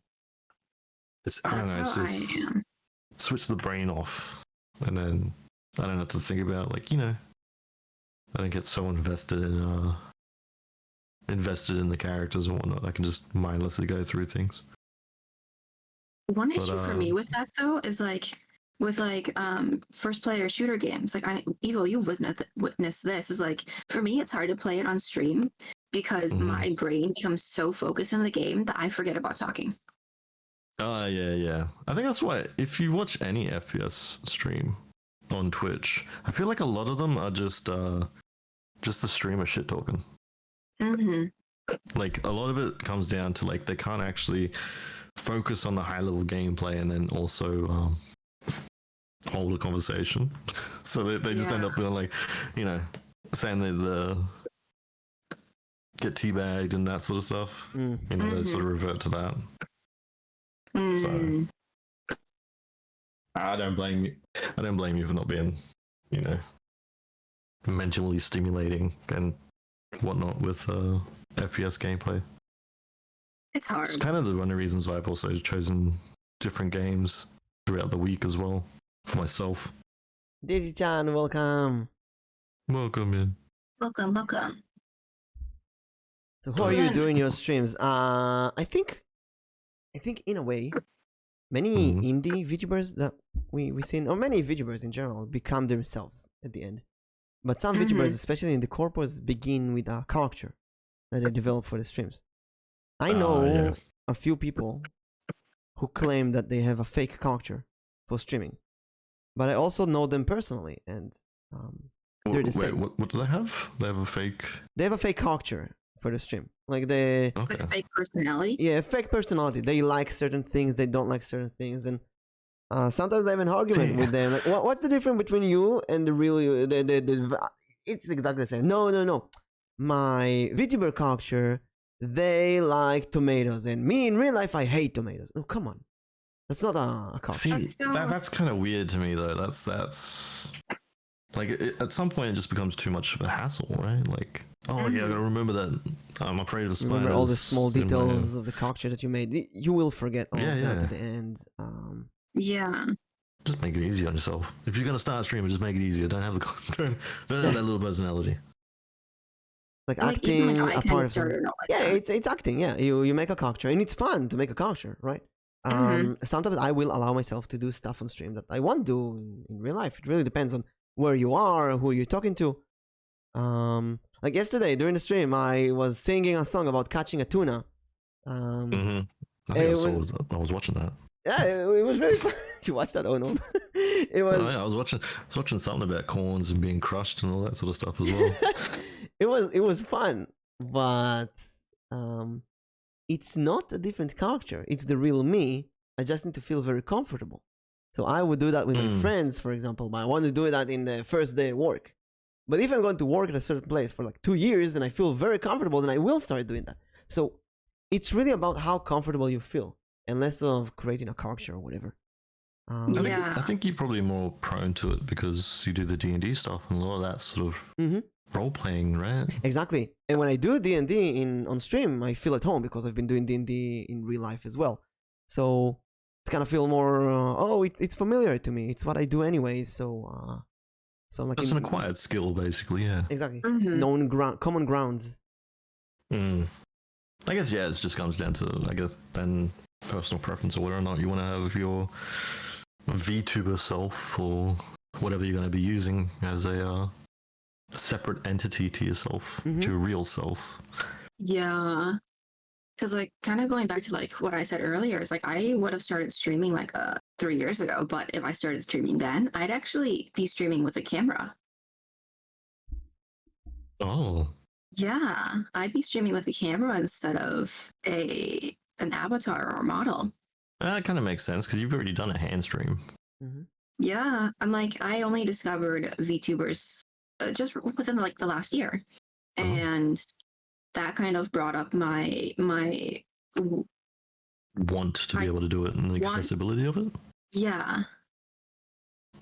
S2: I don't
S3: That's
S2: know. It's
S3: how
S2: just
S3: I am.
S2: switch the brain off, and then I don't have to think about, like, you know, I don't get so invested in the characters and whatnot. I can just mindlessly go through things.
S3: One
S2: But,
S3: issue for me with that though is like with like first player shooter games. Like Evil, you've witnessed this. Is like for me, it's hard to play it on stream because
S2: Mhm.
S3: my brain becomes so focused in the game that I forget about talking.
S2: Oh, yeah. I think that's why if you watch any FPS stream on Twitch, I feel like a lot of them are just the streamer shit talking.
S3: Mm-hmm.
S2: Like a lot of it comes down to like they can't actually focus on the high level gameplay and then also hold a conversation. So they just end up being like, you know, saying that the get teabagged and that sort of stuff.
S1: Mm.
S2: You know, they sort of revert to that.
S3: Mm.
S2: So I don't blame you. I don't blame you for not being, you know, mentally stimulating and whatnot with FPS gameplay.
S3: It's hard.
S2: It's kind of one of the reasons why I've also chosen different games throughout the week as well for myself.
S1: Daisy-chan, welcome.
S2: Welcome in.
S3: Welcome.
S1: So how are you doing your streams? I think in a way, many indie VTubers that we've seen, or many VTubers in general, become themselves at the end. But some VTubers, especially in the corpus, begin with a character that they develop for the streams. I know a few people who claim that they have a fake character for streaming, but I also know them personally, and they're the same.
S2: What do they have? They have a fake.
S1: They have a fake character for the stream, like they
S3: with fake personality.
S1: Yeah, fake personality. They like certain things, they don't like certain things, and sometimes I have an argument with them. Like, what's the difference between you and the real? It's exactly the same. No. My VTuber character, they like tomatoes, and me in real life, I hate tomatoes. Oh, come on, that's not a character.
S2: See, that's kind of weird to me, though. That's like at some point it just becomes too much of a hassle, right? Like, oh yeah, I gotta remember that. I'm afraid of spiders.
S1: Remember all the small details of the character that you made. You will forget all of that at the end.
S3: Yeah.
S2: Just make it easy on yourself. If you're gonna start streaming, just make it easier. Don't have the don't have that little personality.
S1: Like acting a part of something. Yeah,
S3: that.
S1: it's acting. Yeah, you make a character, and it's fun to make a character, right? Sometimes I will allow myself to do stuff on stream that I won't do in real life. It really depends on where you are, who you're talking to. Like yesterday during the stream, I was singing a song about catching a tuna.
S2: I think I was watching that.
S1: Yeah, it was really fun. Did you watch that? Oh no, it was.
S2: Oh, yeah, I was watching something about corns and being crushed and all that sort of stuff as well.
S1: It was fun, but it's not a different character. It's the real me. I just need to feel very comfortable. So I would do that with my friends, for example. But I want to do that in the first day at work. But if I'm going to work at a certain place for like 2 years and I feel very comfortable, then I will start doing that. So it's really about how comfortable you feel, and less of creating a character or whatever.
S2: I think you're probably more prone to it because you do the D&D stuff and a lot of that sort of role playing, right?
S1: Exactly. And when I do D&D on stream, I feel at home because I've been doing D&D in real life as well. So it's kind of feel more. It's familiar to me. It's what I do anyway. So like
S2: That's an acquired skill, basically. Yeah.
S1: Exactly.
S3: Mm-hmm.
S1: Common grounds.
S2: I guess it just comes down to then personal preference or whether or not you want to have your VTuber self or whatever you're going to be using as a separate entity to yourself, to your real self.
S3: Yeah. Because like kind of going back to like what I said earlier is like I would have started streaming like 3 years ago, but if I started streaming then, I'd actually be streaming with a camera.
S2: Oh.
S3: Yeah, I'd be streaming with a camera instead of an avatar or a model.
S2: That kind of makes sense because you've already done a hand stream.
S3: Yeah, I'm like I only discovered VTubers just within like the last year, and that kind of brought up my
S2: want to be able to do it and the accessibility of it.
S3: Yeah.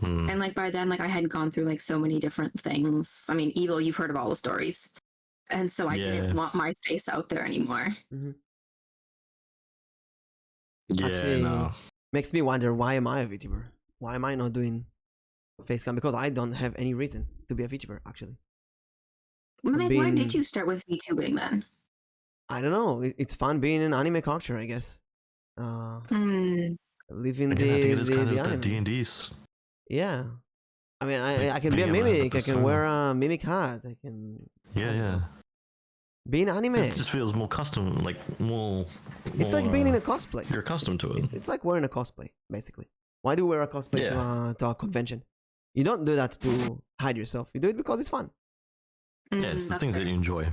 S3: And like by then, like I had gone through like so many different things. I mean, Evil, you've heard of all the stories, and so I didn't want my face out there anymore.
S2: Yeah,
S1: actually, makes me wonder, why am I a VTuber? Why am I not doing facecam? Because I don't have any reason to be a VTuber, actually.
S3: Why did you start with VTubing then?
S1: I don't know. It's fun being an anime character, I guess. Living
S2: I think it is kind of
S1: anime.
S2: the D&D's.
S1: Yeah. I mean, I can be a mimic. I can wear a mimic hat. I can.
S2: Yeah.
S1: Being anime.
S2: It just feels more custom, like more.
S1: It's like being in a cosplay.
S2: You're accustomed to it.
S1: It's like wearing a cosplay, basically. Why do you wear a cosplay to a convention? You don't do that to hide yourself. You do it because it's fun.
S2: Yeah, it's the things that you enjoy.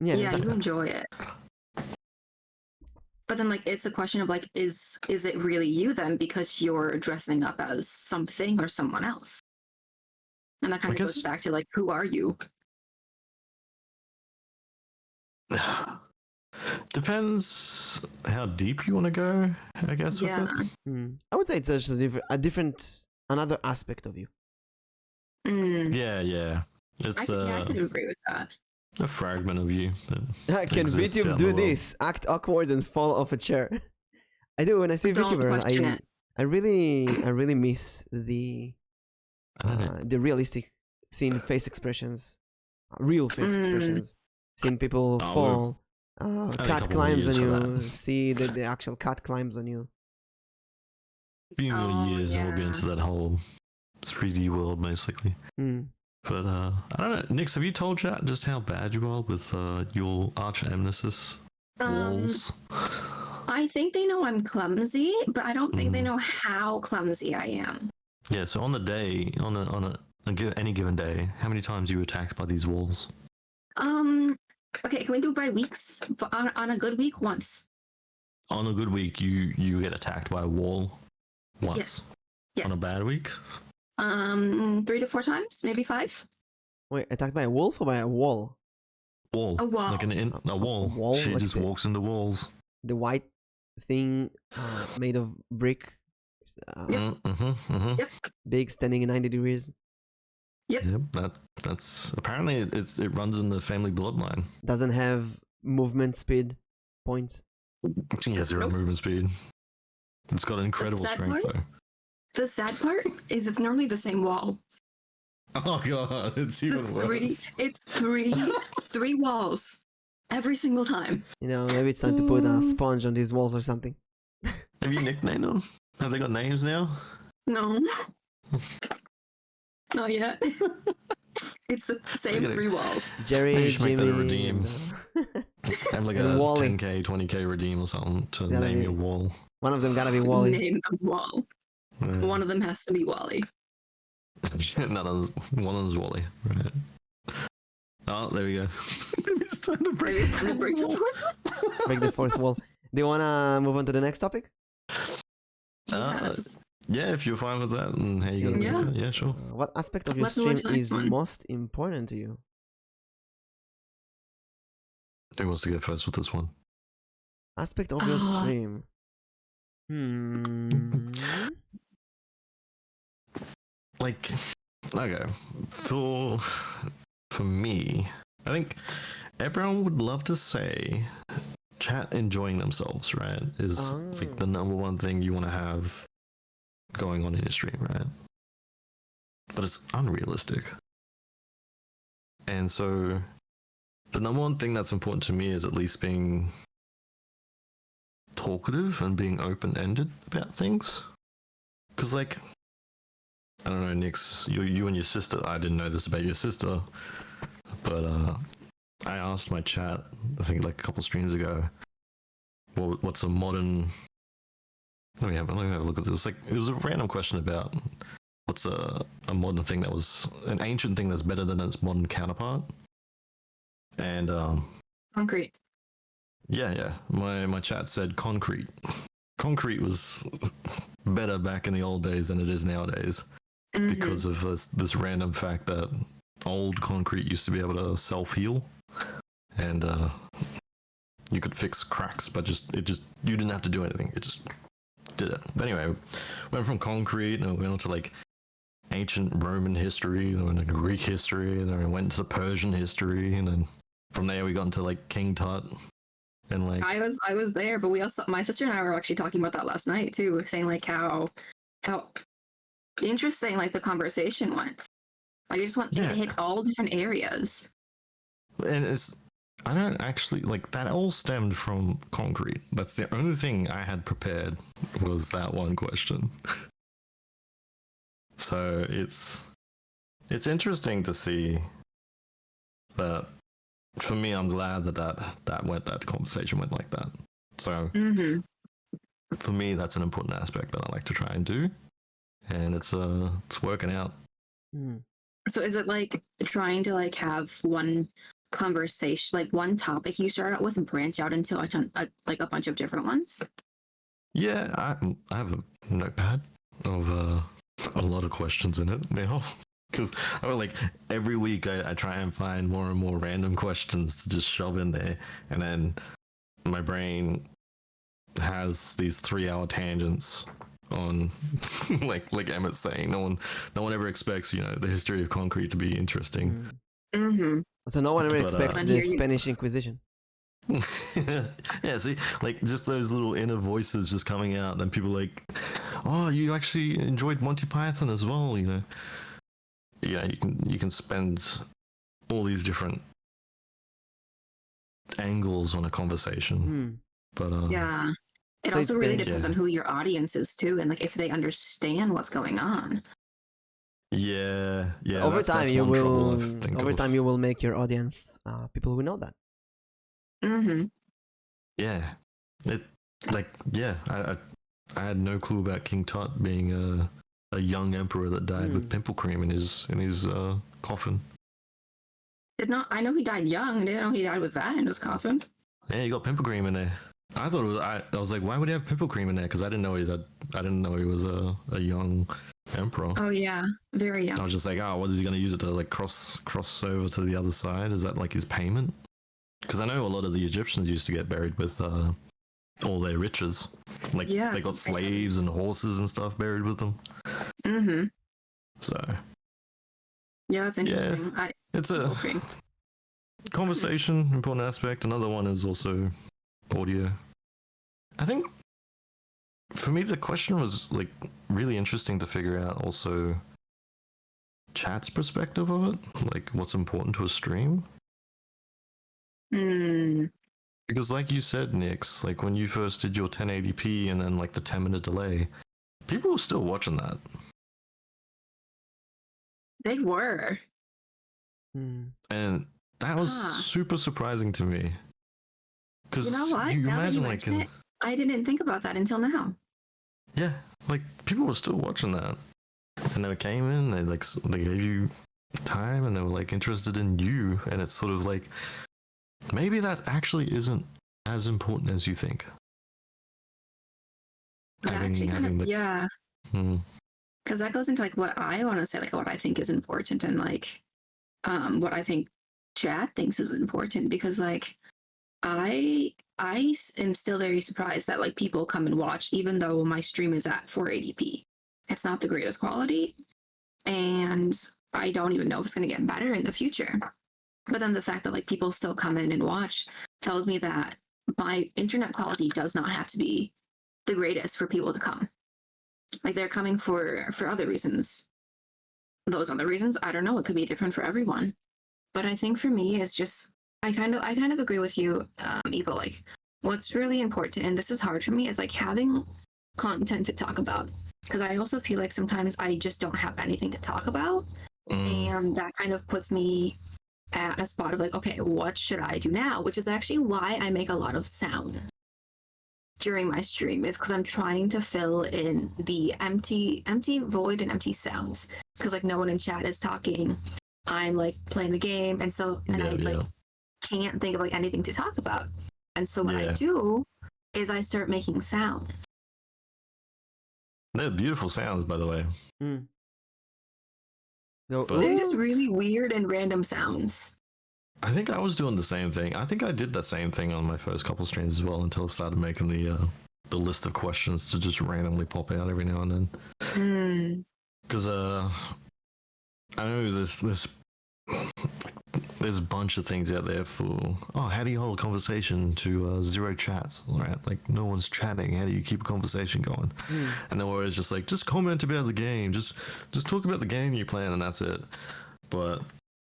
S3: Yeah, you enjoy it. But then, like, it's a question of like, is it really you then? Because you're dressing up as something or someone else, and that kind of goes back to like, who are you?
S2: Depends how deep you want to go, I guess. With it.
S1: I would say it's just another aspect of you.
S2: Yeah. It's
S3: I can agree with that.
S2: A fragment of you.
S1: Can VTube do this? Act awkward and fall off a chair. I do when I see VTuber. I really miss the realistic seeing face expressions, real face expressions, seeing people fall. Cat climbs on you. See the actual cat climbs on you.
S2: Few more years and we'll be into that whole 3D world, basically. But I don't know, Nix, have you told chat just how bad you are with your arch nemesis walls?
S3: I think they know I'm clumsy, but I don't think they know how clumsy I am.
S2: Yeah, so on the day, any given day, how many times are you attacked by these walls?
S3: Okay, can we do it by weeks? But on a good week, once.
S2: On a good week, you get attacked by a wall once.
S3: Yes.
S2: On a bad week?
S3: 3 to 4 times, maybe 5.
S1: Wait, attacked by a wolf or by a wall?
S2: Wall.
S3: A wall.
S2: Like a wall.
S1: A wall.
S2: She
S1: like
S2: just walks into walls.
S1: The white thing made of brick.
S3: Yep.
S1: Big, standing in 90 degrees.
S3: Yep.
S2: That's apparently it runs in the family bloodline.
S1: Doesn't have movement speed points.
S2: Yeah, 0 movement speed. It's got incredible strength though.
S3: The sad part is it's normally the same wall.
S2: Oh god, it's even worse.
S3: It's three walls every single time.
S1: You know, maybe it's time to put a sponge on these walls or something.
S2: Have you nicknamed them? Have they got names now?
S3: No. Not yet. It's the same 3 walls.
S1: Jerry, Jimmy,
S2: make that a redeem. Have like a 10k, 20k redeem or something to name your wall.
S1: One of them gotta be Wally.
S3: Name the wall. One of them has to be Wally.
S2: One of them's Wally. Right. Oh, there we go. It's time to break the wall.
S1: Break the 4th wall. Do you wanna move on to the next topic?
S2: Yeah, if you're fine with that, and how you gonna yeah, sure.
S1: What aspect of your stream is most important to you?
S2: Who wants to go first with this one?
S1: Aspect of your stream.
S2: Like, okay, for me, I think everyone would love to say chat enjoying themselves, right? Is like the number one thing you want to have going on in your stream, right? But it's unrealistic. And so the number one thing that's important to me is at least being talkative and being open-ended about things. Because, like, I don't know, Nix, you and your sister, I didn't know this about your sister, but I asked my chat, I think like a couple streams ago, what's a modern... Let me have a look at this. Like, it was a random question about what's a modern thing that was an ancient thing that's better than its modern counterpart. And
S3: concrete.
S2: Yeah. My chat said concrete. Concrete was better back in the old days than it is nowadays because of this random fact that old concrete used to be able to self-heal, and you could fix cracks, but you didn't have to do anything. It just did it. But anyway, went from concrete and went on to like ancient Roman history, then went into Greek history, and then we went to Persian history, and then from there we got into like King Tut, and like
S3: I was there, but we also, my sister and I were actually talking about that last night too, saying like how interesting like the conversation went. Like, it hit all different areas.
S2: And I don't actually like that all stemmed from concrete. That's the only thing I had prepared was that one question. So it's interesting to see that. For me, I'm glad that conversation went like that. So for me, that's an important aspect that I like to try and do, and it's working out.
S3: So is it like trying to like have one conversation, like one topic you start out with and branch out into like a bunch of different ones?
S2: Yeah, I have a notepad of a lot of questions in it now. Because like every week I try and find more and more random questions to just shove in there, and then my brain has these 3-hour tangents on like Emmett's saying, no one ever expects the history of concrete to be interesting.
S1: So no one ever expects the Spanish Inquisition.
S2: Yeah, see, like just those little inner voices just coming out, then people like, oh, you actually enjoyed Monty Python as well, Yeah, you can spend all these different angles on a conversation. But
S3: yeah, it also really depends on who your audience is too, and like if they understand what's going on.
S2: Yeah.
S1: Over time you will make your audience people who know that.
S2: Yeah, I had no clue about King Tut being a young emperor that died with pimple cream in his coffin.
S3: I know he died young. Didn't know he died with that in his coffin.
S2: Yeah, he got pimple cream in there. I thought it was. I was like, why would he have pimple cream in there? Because I didn't know he was a young emperor.
S3: Oh yeah, very young.
S2: I was just like, what is he going to use it to like cross over to the other side? Is that like his payment? Because I know a lot of the Egyptians used to get buried with all their riches. Like they got slaves and horses and stuff buried with them. So
S3: yeah, that's interesting.
S2: Yeah, it's a conversation, important aspect. Another one is also audio. I think for me the question was like really interesting to figure out also chat's perspective of it, like what's important to a stream. Because like you said, Nix, like when you first did your 1080p and then like the 10-minute delay, people were still watching that.
S3: They were.
S2: And that was super surprising to me. Because
S3: you know what?
S2: You imagine like
S3: I didn't think about that until now.
S2: Yeah, like people were still watching that. And they came in, they gave you time and they were like interested in you, and it's sort of like maybe that actually isn't as important as you think.
S3: Yeah. Because that goes into like what I want to say, like what I think is important, and like what I think chat thinks is important. Because like am still very surprised that like people come and watch, even though my stream is at 480p. It's not the greatest quality, and I don't even know if it's going to get better in the future. But then the fact that like people still come in and watch tells me that my internet quality does not have to be the greatest for people to come. Like they're coming for other reasons. Those other reasons, I don't know. It could be different for everyone. But I think for me, it's just I kind of agree with you, Eva. Like what's really important, and this is hard for me, is like having content to talk about. Because I also feel like sometimes I just don't have anything to talk about, and that kind of puts me at a spot of like, okay, what should I do now? Which is actually why I make a lot of sound during my stream, is because I'm trying to fill in the empty void and empty sounds, because like no one in chat is talking. I'm like playing the game, and I like can't think of like anything to talk about. And so what I do is I start making sound.
S2: They're beautiful sounds, by the way.
S1: No,
S3: they're just really weird and random sounds.
S2: I think I was doing the same thing. I think I did that same thing on my first couple streams as well, until I started making the list of questions to just randomly pop out every now and then. Because I know there's a bunch of things out there for, how do you hold a conversation to 0 chats, right? Like no one's chatting. How do you keep a conversation going? And then we're always just like, just comment about the game, just talk about the game you're playing, and that's it. But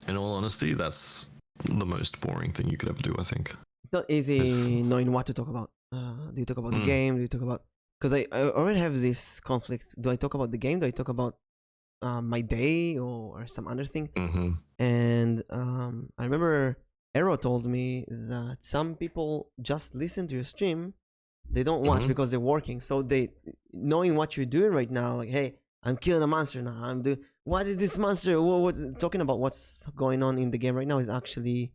S2: in all honesty, that's the most boring thing you could ever do, I think.
S1: It's not easy knowing what to talk about. Do you talk about the game? Do you talk about... Because I already have this conflict. Do I talk about the game? Do I talk about my day or some other thing? And I remember Arrow told me that some people just listen to your stream. They don't watch because they're working. So they, knowing what you're doing right now, like, hey, I'm killing a monster now. I'm doing... What is this monster? What's talking about what's going on in the game right now is actually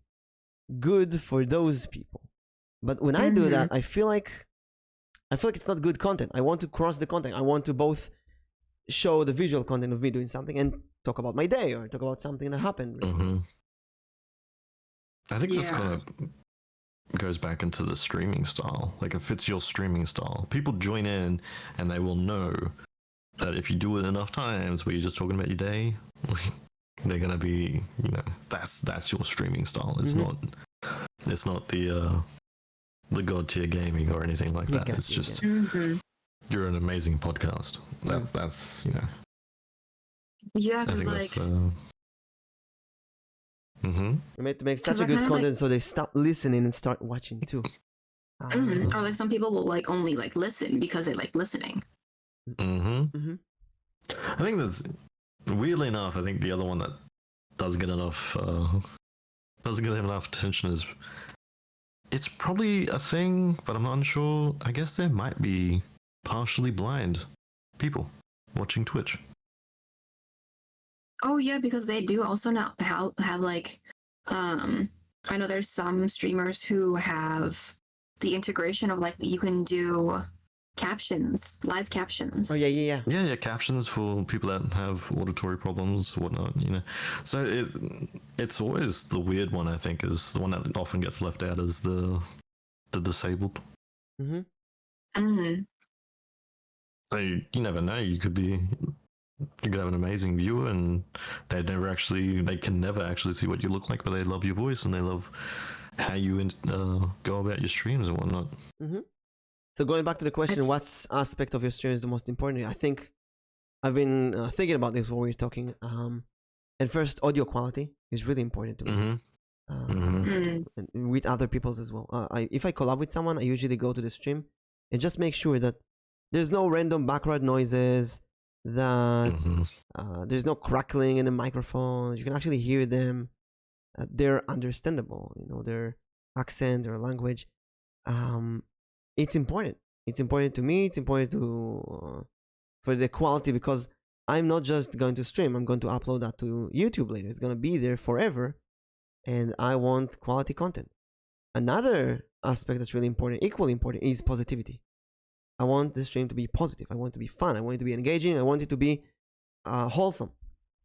S1: good for those people. But when I do that, I feel like it's not good content. I want to cross the content. I want to both show the visual content of me doing something and talk about my day or talk about something that happened recently.
S2: I think this kind of goes back into the streaming style. Like, it fits your streaming style. People join in and they will know that if you do it enough times where you're just talking about your day, they're gonna be, that's your streaming style. It's not the god tier gaming or anything like that. It's just you're an amazing podcast. That's
S3: Yeah, because like
S1: you made to make such a good content, like, so they stop listening and start watching too.
S3: Or like some people will like only like listen because they like listening.
S2: I think there's, weirdly enough, I think the other one that doesn't get enough attention is, it's probably a thing, but I'm unsure. I guess there might be partially blind people watching Twitch.
S3: Oh yeah, because they do also now have like, I know there's some streamers who have the integration of like you can do captions, live captions.
S1: Oh yeah.
S2: Captions for people that have auditory problems, whatnot. So it's always the weird one. I think is the one that often gets left out is the disabled. So you never know. You could have an amazing viewer, and they can never actually see what you look like, but they love your voice and they love how you go about your streams and whatnot.
S1: So going back to the question, what aspect of your stream is the most important? I think I've been thinking about this while we were talking. And first, audio quality is really important to me. And with other people's as well. If I collab with someone, I usually go to the stream and just make sure that there's no random background noises, that there's no crackling in the microphone. You can actually hear them. They're understandable, their accent or language. It's important. It's important to me. It's important for the quality, because I'm not just going to stream. I'm going to upload that to YouTube later. It's going to be there forever, and I want quality content. Another aspect that's really important, equally important, is positivity. I want the stream to be positive. I want it to be fun. I want it to be engaging. I want it to be wholesome.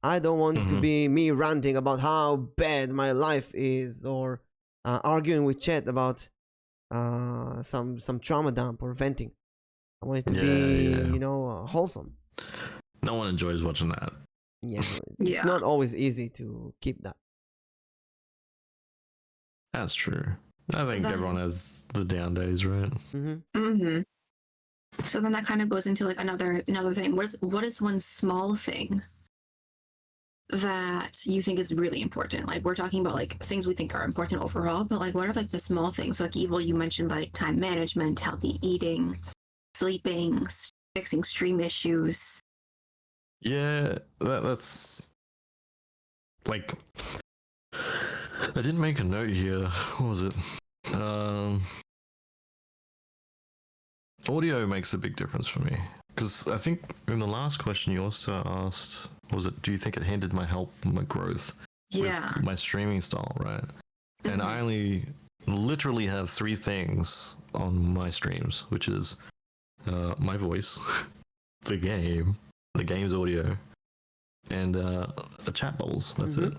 S1: I don't want it to be me ranting about how bad my life is, or arguing with chat about some trauma dump or venting. I want it to be wholesome.
S2: No one enjoys watching that.
S1: Yeah, it's not always easy to keep that.
S2: That's true. I think everyone has the down days, right?
S3: So then that kind of goes into like another thing. What is one small thing that you think is really important? Like, we're talking about like things we think are important overall, but like, what are like the small things? So, like, Evil, you mentioned like time management, healthy eating, sleeping, fixing stream issues.
S2: Yeah, that's like, I didn't make a note here. What was it? Audio makes a big difference for me, because I think in the last question you also asked, was it, do you think it hindered my growth with my streaming style, right? And I only literally have 3 things on my streams, which is my voice, the game's audio, and the chat bubbles. That's it.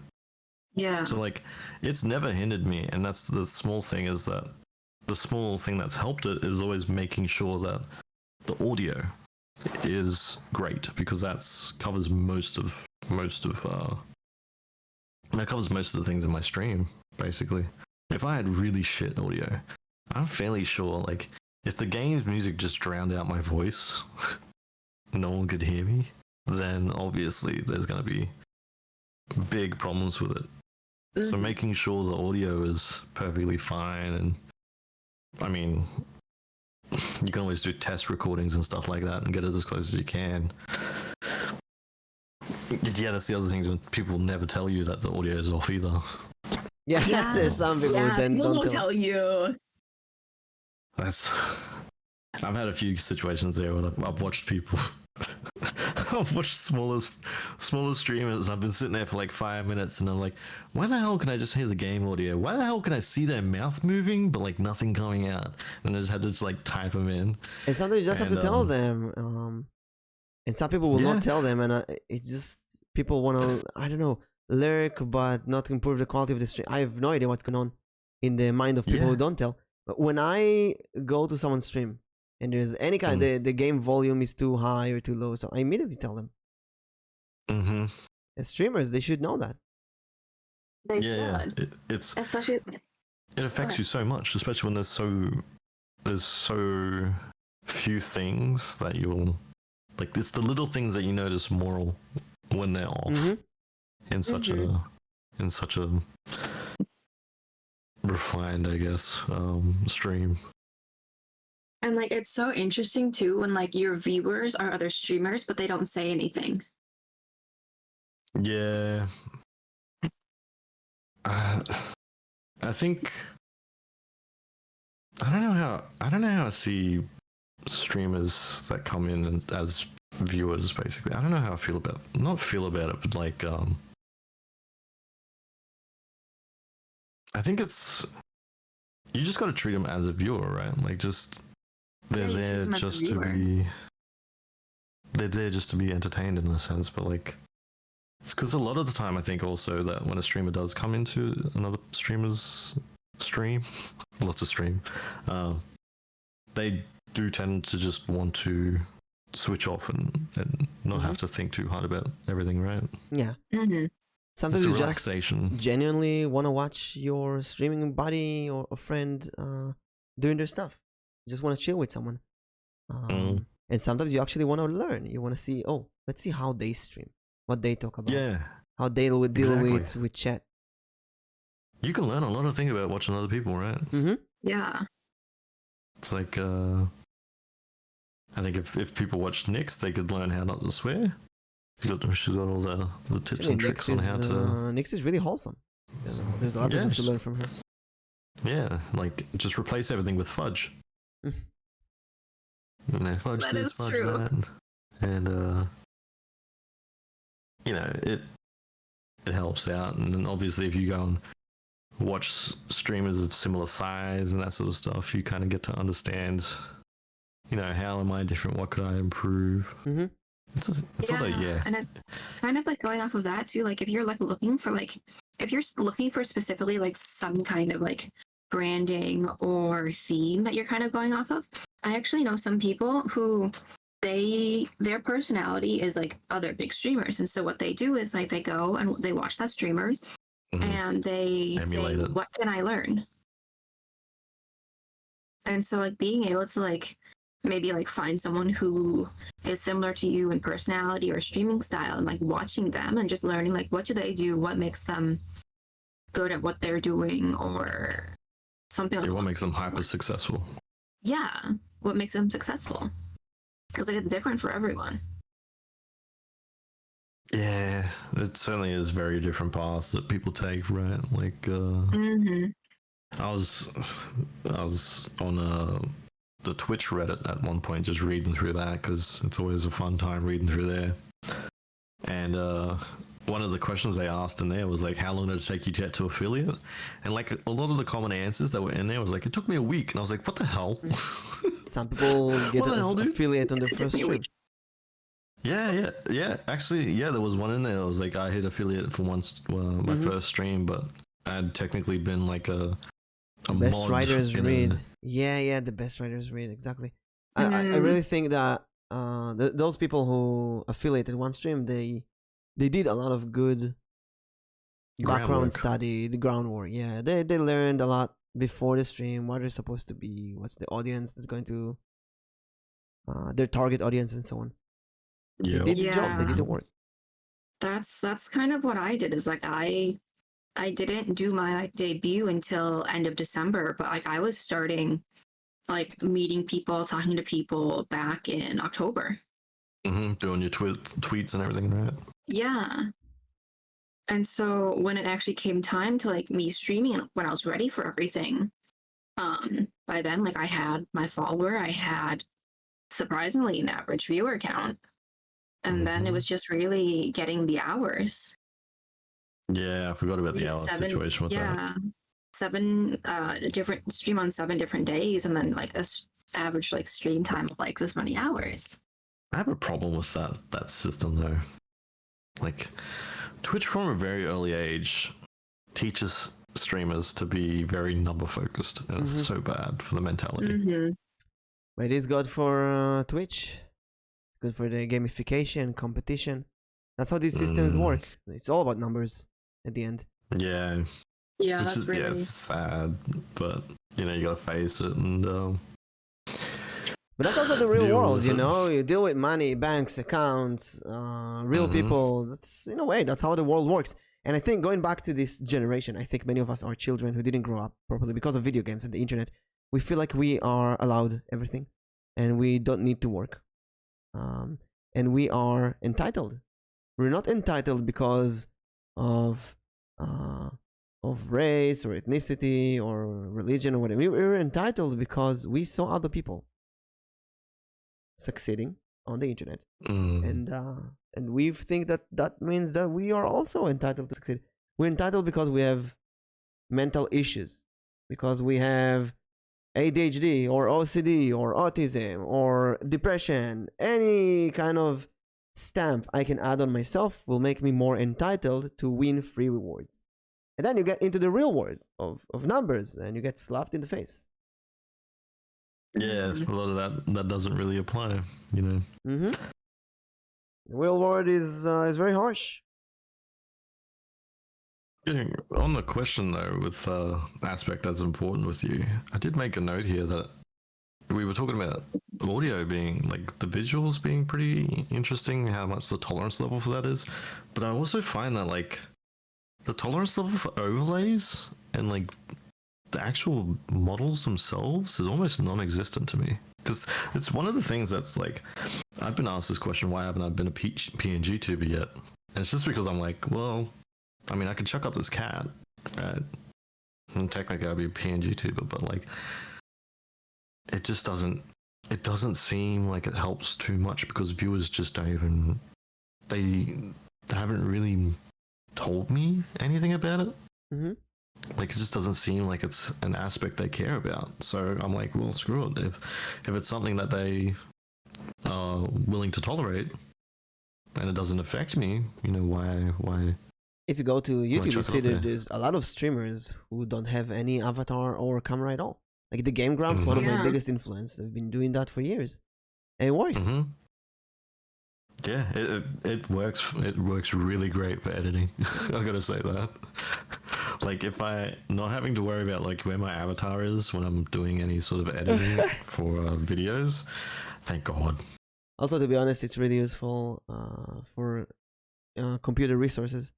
S3: Yeah.
S2: So like, it's never hindered me, and that's the small thing, is that the small thing that's helped it is always making sure that the audio is great, because that covers most of the things in my stream, basically. If I had really shit audio, I'm fairly sure, like, if the game's music just drowned out my voice, no one could hear me, then obviously there's going to be big problems with it. So making sure the audio is perfectly fine, and I mean, you can always do test recordings and stuff like that and get it as close as you can. Yeah, that's the other thing. People never tell you that the audio is off either.
S1: Yeah, there's some people who then
S3: people
S1: don't
S3: tell you.
S2: I've had a few situations there where I've watched people. I've watched smaller streamers. I've been sitting there for like 5 minutes, and I'm like, why the hell can I just hear the game audio? Why the hell can I see their mouth moving but like nothing coming out? And I just had to just like type them in.
S1: And sometimes you just have to tell them. And some people will not tell them, and it's just people want to, I don't know, lurk but not improve the quality of the stream. I have no idea what's going on in the mind of people who don't tell. But when I go to someone's stream and there's any kind, the game volume is too high or too low, so I immediately tell them. As streamers, they should know that.
S3: They should.
S2: It's
S3: especially,
S2: it affects you so much, especially when there's so few things that you'll like. It's the little things that you notice more when they're off in such a refined, I guess, stream.
S3: And like, it's so interesting too when like your viewers are other streamers but they don't say anything.
S2: Yeah. I think I don't know how I see streamers that come in as viewers, basically. I don't know how I feel about it, but like I think it's, you just got to treat them as a viewer, right? Like, just they're there just to be entertained in a sense. But like, it's because a lot of the time I think also that when a streamer does come into another streamer's stream, lots of stream, they do tend to just want to switch off and not have to think too hard about everything, right?
S1: Yeah. Sometimes you
S2: relaxation.
S1: Just genuinely want to watch your streaming buddy or a friend doing their stuff. You just want to chill with someone. And sometimes you actually want to learn. You want to see, let's see how they stream, what they talk about, how they would deal with chat.
S2: You can learn a lot of things about watching other people, right?
S3: Yeah.
S2: It's like, I think if people watch Nyx, they could learn how not to swear. She's got all the tips and tricks on how to...
S1: Nyx is really wholesome. There's a lot of things to learn from her.
S2: Yeah, like, just replace everything with fudge. Fudge
S3: that
S2: this,
S3: is
S2: fudge
S3: true.
S2: that. And, it helps out. And then obviously if you go and watch streamers of similar size and that sort of stuff, you kind of get to understand, how am I different? What could I improve? It's all that, yeah.
S3: And it's kind of like going off of that too. Like if you're like looking for like if you're looking for specifically like some kind of like branding or theme that you're kind of going off of, I actually know some people who their personality is like other big streamers, and so what they do is like they go and they watch that streamer and they
S2: Emulate
S3: say,
S2: it.
S3: what can I learn? And so like being able to like maybe like find someone who is similar to you in personality or streaming style and like watching them and just learning like what do they do, what makes them good at what they're doing, or something like
S2: Yeah, what makes them hyper successful?
S3: yeah, what makes them successful, because like it's different for everyone.
S2: Yeah, it certainly is very different paths that people take, right? Like, I was on the Twitch Reddit at one point, just reading through that because it's always a fun time reading through there. And one of the questions they asked in there was like, "How long did it take you to get to affiliate?" And like a lot of the common answers that were in there was like, "It took me a week," and I was like, "What the hell?"
S1: Some people get
S2: What the hell, dude?
S1: affiliate on the first stream.
S2: Yeah. Actually, yeah, there was one in there. It was like I hit affiliate for once my first stream, but I'd technically been like a
S1: Best
S2: mod
S1: writers
S2: in
S1: read.
S2: a-
S1: Yeah, the best writers read, exactly. I really think that those people who affiliated one stream, they did a lot of good background
S2: Groundwork.
S1: study, the groundwork. Yeah, they learned a lot before the stream, what they're supposed to be, what's the audience that's going to their target audience and so on.
S2: Yeah.
S1: They did the job, they did the work.
S3: That's kind of what I did, is like I didn't do my like debut until end of December, but like I was starting like meeting people, talking to people back in October.
S2: Doing your tweets and everything, right?
S3: Yeah. And so when it actually came time to like me streaming and when I was ready for everything, by then like I had my follower, I had surprisingly an average viewer count. And then it was just really getting the hours.
S2: Yeah, I forgot about the
S3: Did
S2: hour situation with that.
S3: 7 different stream on 7 different days, and then like average like stream time of like this many hours.
S2: I have a problem with that system though. Like, Twitch from a very early age teaches streamers to be very number focused, and it's so bad for the mentality.
S1: But it is good for Twitch. It's good for the gamification, competition. That's how these systems work. It's all about numbers at the end.
S2: Yeah.
S3: Yeah,
S2: Which
S3: that's
S2: is,
S3: really
S2: it's sad, but you know, you gotta face it and
S1: But that's also the real
S2: deal
S1: world,
S2: with
S1: you
S2: it.
S1: know? You deal with money, banks, accounts, real people. That's, in a way, that's how the world works. And I think going back to this generation, I think many of us are children who didn't grow up properly because of video games and the internet. We feel like we are allowed everything and we don't need to work. And we are entitled. We're not entitled because of race or ethnicity or religion or whatever. We're entitled because we saw other people succeeding on the internet, and we think that means that we are also entitled to succeed. We're entitled because we have mental issues, because we have ADHD or OCD or autism or depression. Any kind of stamp I can add on myself will make me more entitled to win free rewards. And then you get into the real world of numbers and you get slapped in the face.
S2: yeah, a lot of that doesn't really apply, you know.
S1: The real world is very harsh.
S2: On the question though, with aspect that's important with you, I did make a note here that we were talking about audio being like the visuals being pretty interesting, how much the tolerance level for that is, but I also find that like the tolerance level for overlays and like the actual models themselves is almost non-existent to me, because it's one of the things that's like, I've been asked this question, why haven't I been a PNG tuber yet? And it's just because I'm like, well, I mean, I could chuck up this cat, right? And technically I'd be a PNG tuber, but like, it just doesn't seem like it helps too much, because viewers just don't even, they haven't really told me anything about it. Like, it just doesn't seem like it's an aspect they care about. So I'm like, well, screw it. If it's something that they are willing to tolerate, and it doesn't affect me, you know, why
S1: If you go to YouTube, you
S2: chuck it
S1: see
S2: up
S1: that
S2: there?
S1: there's a lot of streamers who don't have any avatar or camera at all. Like the Game Grumps, one of my
S3: Yeah.
S1: biggest influence. They've been doing that for years, and it works.
S2: Mm-hmm. Yeah, it works. It works really great for editing. I gotta say that. Like, if I not having to worry about like where my avatar is when I'm doing any sort of editing for videos, thank God.
S1: Also, to be honest, it's really useful for computer resources.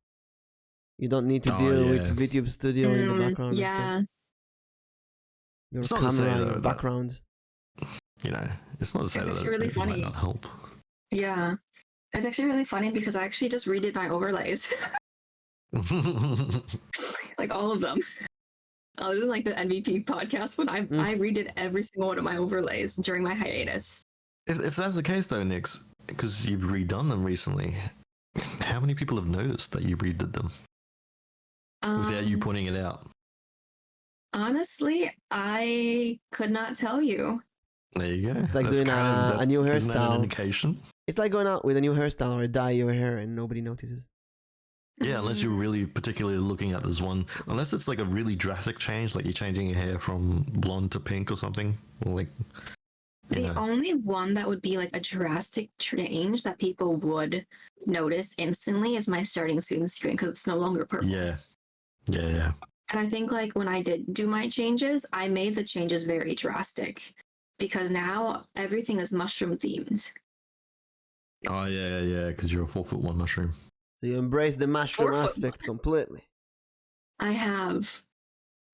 S1: You don't need to
S2: Oh,
S1: deal with
S2: yeah.
S1: VTube Studio in the background and stuff.
S3: Yeah.
S1: Your
S2: It's not to say,
S1: camera,
S2: though,
S1: your
S2: that-
S1: background.
S2: You know, it's not to say
S3: It's
S2: that
S3: actually really
S2: it might
S3: funny.
S2: not help.
S3: Yeah. It's actually really funny because I actually just redid my overlays. Like all of them. Other than like the MVP podcast, but I redid every single one of my overlays during my hiatus.
S2: If that's the case, though, Nix, because you've redone them recently, how many people have noticed that you redid them without you pointing it out?
S3: Honestly, I could not tell you.
S2: There you go.
S1: It's like doing a new
S2: Isn't that an
S1: hairstyle.
S2: indication?
S1: It's like going out with a new hairstyle or dye your hair and nobody notices.
S2: Yeah, unless you're really particularly looking at this one. Unless it's like a really drastic change, like you're changing your hair from blonde to pink or something. Or like, you
S3: The
S2: know.
S3: only one that would be like a drastic change that people would notice instantly is my starting soon screen because it's no longer purple.
S2: Yeah. Yeah.
S3: And I think like when I did do my changes, I made the changes very drastic because now everything is mushroom themed.
S2: Oh, yeah, because you're a 4'1" mushroom.
S1: So you embrace the mushroom
S3: 4 foot.
S1: aspect completely.
S3: I have.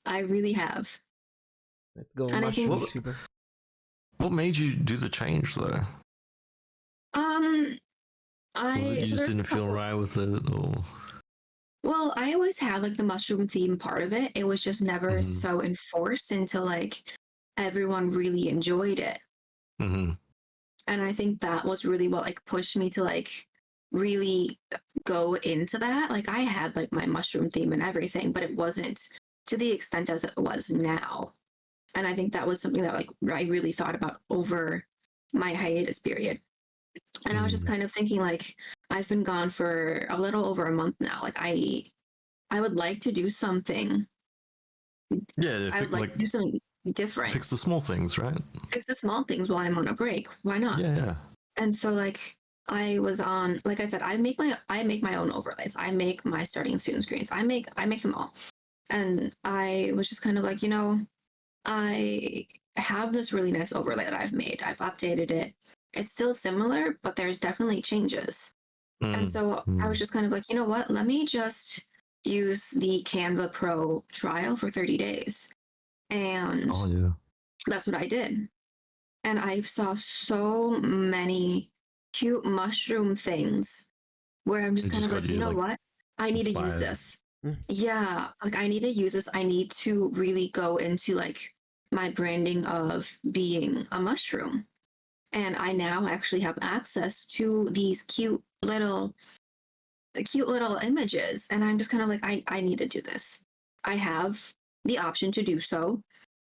S3: I really have.
S1: Let's go,
S3: And I think-
S1: mushroom YouTuber.
S2: What made you do the change, though? Was it you
S3: so
S2: just
S3: there's
S2: didn't
S3: a
S2: feel
S3: couple-
S2: right with it? Or...
S3: Well, I always had like the mushroom theme part of it. It was just never
S2: Mhm.
S3: so enforced until like everyone really enjoyed it.
S2: Mm-hmm.
S3: And I think that was really what like pushed me to like really go into that. Like I had like my mushroom theme and everything, but it wasn't to the extent as it was now. And I think that was something that like I really thought about over my hiatus period. And I was just kind of thinking like I've been gone for a little over a month now. Like I would like to do something.
S2: Yeah,
S3: I would like to do something different.
S2: fix the small things, right?
S3: Fix the small things while I'm on a break. Why not?
S2: Yeah.
S3: And so like I was on, like I said, I make my own overlays. I make my starting student screens. I make them all. And I was just kind of like, I have this really nice overlay that I've made. I've updated it. It's still similar, but there's definitely changes. And so I was just kind of like, you know what? Let me just use the Canva Pro trial for 30 days. And
S2: Oh, yeah.
S3: that's what I did. And I saw so many cute mushroom things where I'm just
S2: It
S3: kind
S2: just
S3: of
S2: got
S3: like,
S2: you,
S3: you know
S2: like,
S3: what? I need to use
S2: inspired.
S3: this.
S1: Mm.
S3: Yeah, like I need to use this. I need to really go into like my branding of being a mushroom. And I now actually have access to these cute little images. And I'm just kind of like, I need to do this. I have the option to do so.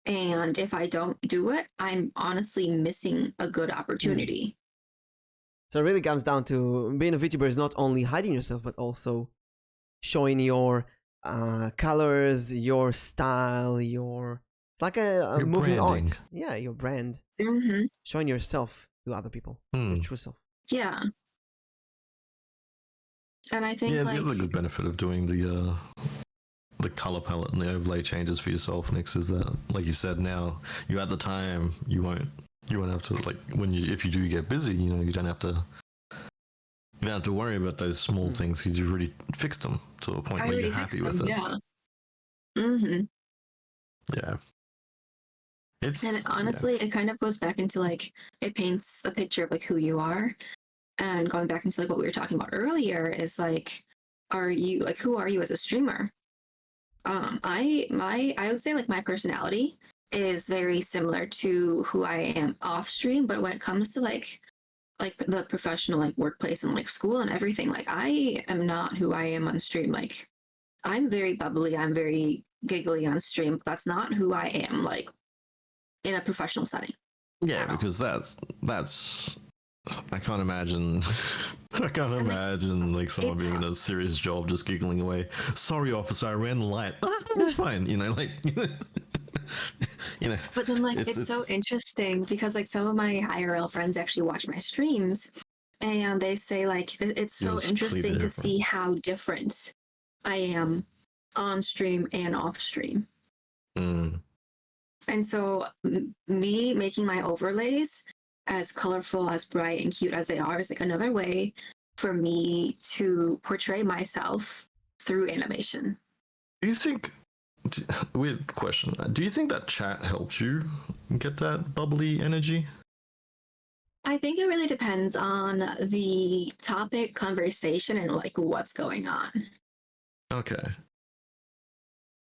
S3: And if I don't do it, I'm honestly missing a good opportunity.
S1: So it really comes down to being a VTuber is not only hiding yourself, but also showing your colors, your style, it's like a
S2: Your
S1: moving
S2: branding.
S1: art. Yeah, your brand.
S3: Mm-hmm.
S1: Showing yourself to other people, your true self.
S3: Yeah. And I think
S2: Yeah,
S3: like
S2: the other good benefit of doing the color palette and the overlay changes for yourself, Nix, is that, like you said, now you at the time you won't have to, like, if you do get busy, you don't have to worry about those small things because you've already fixed them to a point
S3: I
S2: where
S3: already
S2: you're happy
S3: fixed
S2: with
S3: them,
S2: it.
S3: yeah. Mm-hmm.
S2: Yeah. It's
S3: And honestly, it kind of goes back into like it paints a picture of like who you are. And going back into like what we were talking about earlier is like, who are you as a streamer? I would say like my personality is very similar to who I am off stream, but when it comes to like the professional like workplace and like school and everything, like I am not who I am on stream. Like I'm very bubbly, I'm very giggly on stream, but that's not who I am like in a professional setting.
S2: yeah, because that's I can't imagine I can't
S3: like,
S2: imagine like someone
S3: it's
S2: being in a serious job just giggling away. Sorry, officer, I ran the light. It's fine, you know, like you know.
S3: But then, like, it's so interesting because, like, some of my IRL friends actually watch my streams, and they say, like, it's so
S2: It's
S3: interesting
S2: completely
S3: to
S2: different.
S3: see how different I am on stream and off stream.
S2: Mm.
S3: And so, me making my overlays as colorful, as bright, and cute as they are is like another way for me to portray myself through animation.
S2: Do you think? Weird question. Do you think that chat helps you get that bubbly energy?
S3: I think it really depends on the topic, conversation, and like what's going on.
S2: Okay. It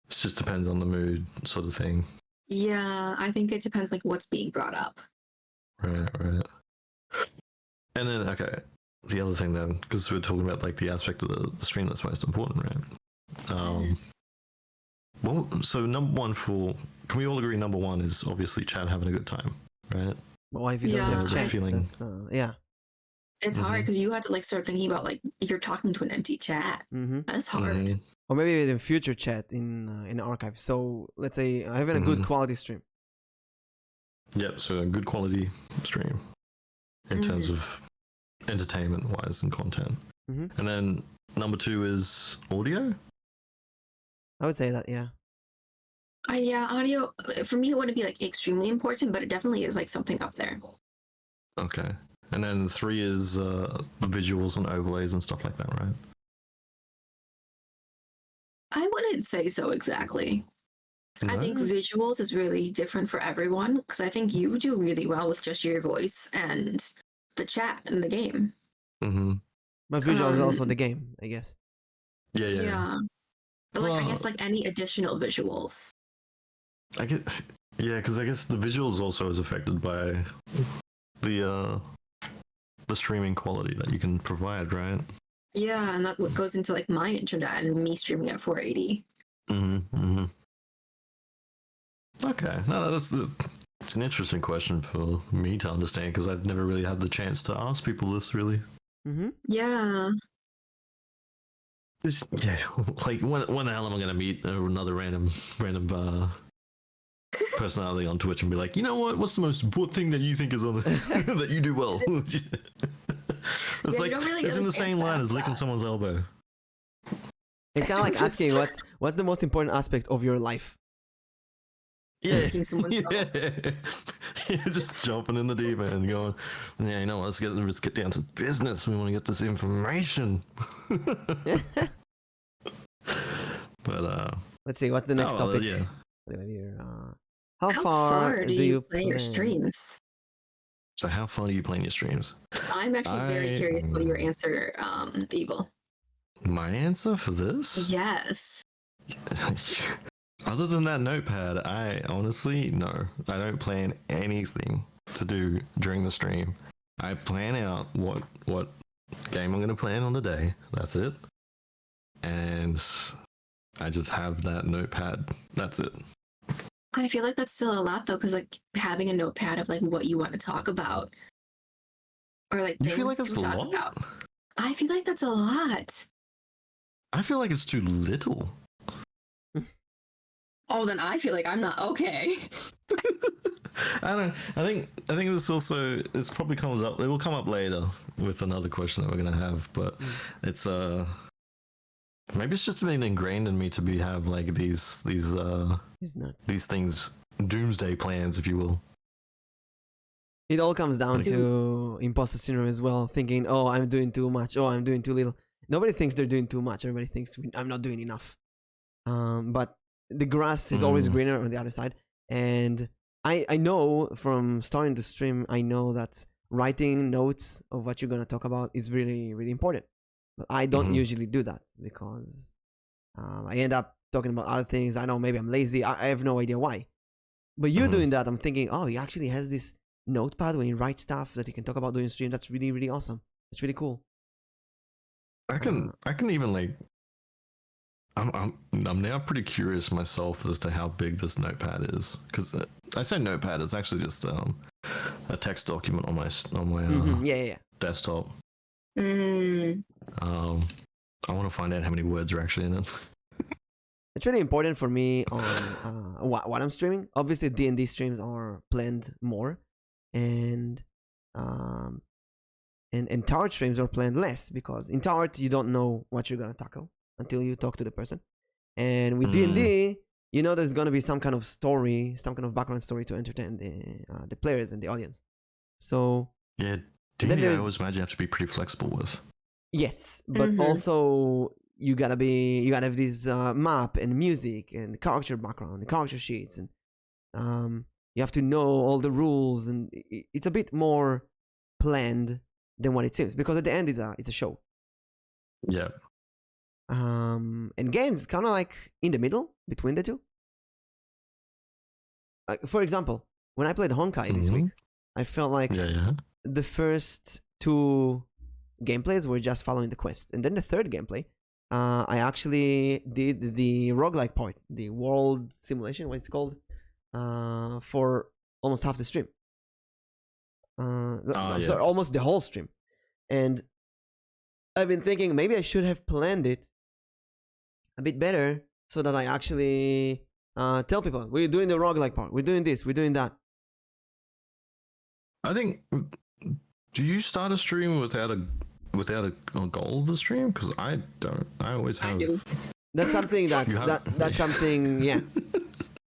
S2: just depends on the mood, sort of thing.
S3: Yeah, I think it depends like what's being brought up.
S2: Right, right. And then, okay, the other thing then, because we're talking about like the aspect of the stream that's most important, right? Well, so number one can we all agree number one is obviously Chad having a good time, right?
S1: Well, if you don't
S3: Yeah,
S1: have
S2: the
S1: chat,
S2: feeling.
S1: that's yeah.
S3: It's hard
S2: Mhm.
S3: because you have to like start thinking about like you're talking to an empty chat.
S1: Mm-hmm.
S3: That's hard.
S2: Mhm.
S1: Or maybe in future chat in archive. So let's say I have a good quality stream.
S2: Yep, so a good quality stream in terms of entertainment wise and content.
S1: Mhm.
S2: And then number two is audio.
S1: I would say that, yeah.
S3: Yeah, audio for me it wouldn't be like extremely important, but it definitely is like something up there.
S2: Okay. And then three is the visuals and overlays and stuff like that, right?
S3: I wouldn't say so exactly. I think
S2: No?
S3: visuals is really different for everyone because I think you do really well with just your voice and the chat in the game.
S2: Mm-hmm.
S1: But visual is also the game, I guess.
S2: Yeah.
S3: But like I
S2: Well,
S3: guess like any additional visuals.
S2: I guess, yeah, because I guess the visuals also is affected by the streaming quality that you can provide, right?
S3: Yeah, and that goes into like my internet and me streaming at 480.
S2: Mm-hmm. Okay, no, it's an interesting question for me to understand because I've never really had the chance to ask people this really.
S1: Mm-hmm.
S3: Yeah.
S2: Yeah, like when the hell am I gonna meet another random personality on Twitch and be like, you know what? What's the most important thing that you think is on that you do well? It's like
S3: really
S2: it's in the same line as licking someone's elbow.
S1: It's kind of like asking what's the most important aspect of your life.
S2: Yeah,
S3: Licking someone's elbow.
S2: You're just jumping in the deep end and going, yeah, you know what? Let's get down to business. We want to get this information. But
S1: let's see what's the next topic.
S2: Yeah.
S1: How far do you
S3: play your streams?
S2: So how far do you play in your streams?
S3: I'm actually very curious about your answer, Evil.
S2: My answer for this?
S3: Yes.
S2: Other than that notepad, I honestly, no. I don't plan anything to do during the stream. I plan out what game I'm going to play on the day. That's it. And I just have that notepad. That's it.
S3: I feel like that's still a lot though, because like having a notepad of like what you want to talk about, or like
S2: You
S3: things
S2: feel like
S3: to
S2: that's a
S3: talk
S2: lot?
S3: about. I feel like that's a lot.
S2: I feel like it's too little.
S3: Oh, then I feel like I'm not okay.
S2: I think this also probably comes up. It will come up later with another question that we're gonna have, but it's maybe it's just been ingrained in me to have like these things, doomsday plans, if you will.
S1: It all comes down to imposter syndrome as well, thinking, oh, I'm doing too much, oh, I'm doing too little. Nobody thinks they're doing too much. Everybody thinks I'm not doing enough. But the grass is always greener on the other side. And I know from starting to stream, I know that writing notes of what you're going to talk about is really, really important. But I don't usually do that because I end up talking about other things. I know maybe I'm lazy. I have no idea why. But you doing that, I'm thinking, oh, he actually has this notepad where he writes stuff that he can talk about during stream. That's really, really awesome. It's really cool.
S2: I can even like I'm now pretty curious myself as to how big this notepad is, because I say notepad, it's actually just a text document on my desktop.
S3: Mm.
S2: I want to find out how many words are actually in it.
S1: It's really important for me on what I'm streaming. Obviously, D&D streams are planned more, and um, and Tart streams are planned less because in Tart you don't know what you're gonna tackle until you talk to the person, and with D&D, you know there's gonna be some kind of story, some kind of background story to entertain the players and the audience. So
S2: Yeah,
S1: then
S2: D&D I
S1: there's
S2: always imagine you have to be pretty flexible with.
S1: yes, but also you gotta have this map and music and character background and character sheets and you have to know all the rules and it's a bit more planned than what it seems because at the end it's a show.
S2: Yeah.
S1: And games kind of like in the middle between the two. Like for example, when I played Honkai this week, I felt like the first two gameplays were just following the quest, and then the third gameplay, I actually did the roguelike part, the world simulation, what it's called, for almost half the stream. Sorry, almost the whole stream. And I've been thinking maybe I should have planned it a bit better so that I actually tell people we're doing the roguelike part, we're doing this, we're doing that.
S2: I think. Do you start a stream without a goal of the stream? Because I don't. I always have.
S1: That's something that's something. Yeah,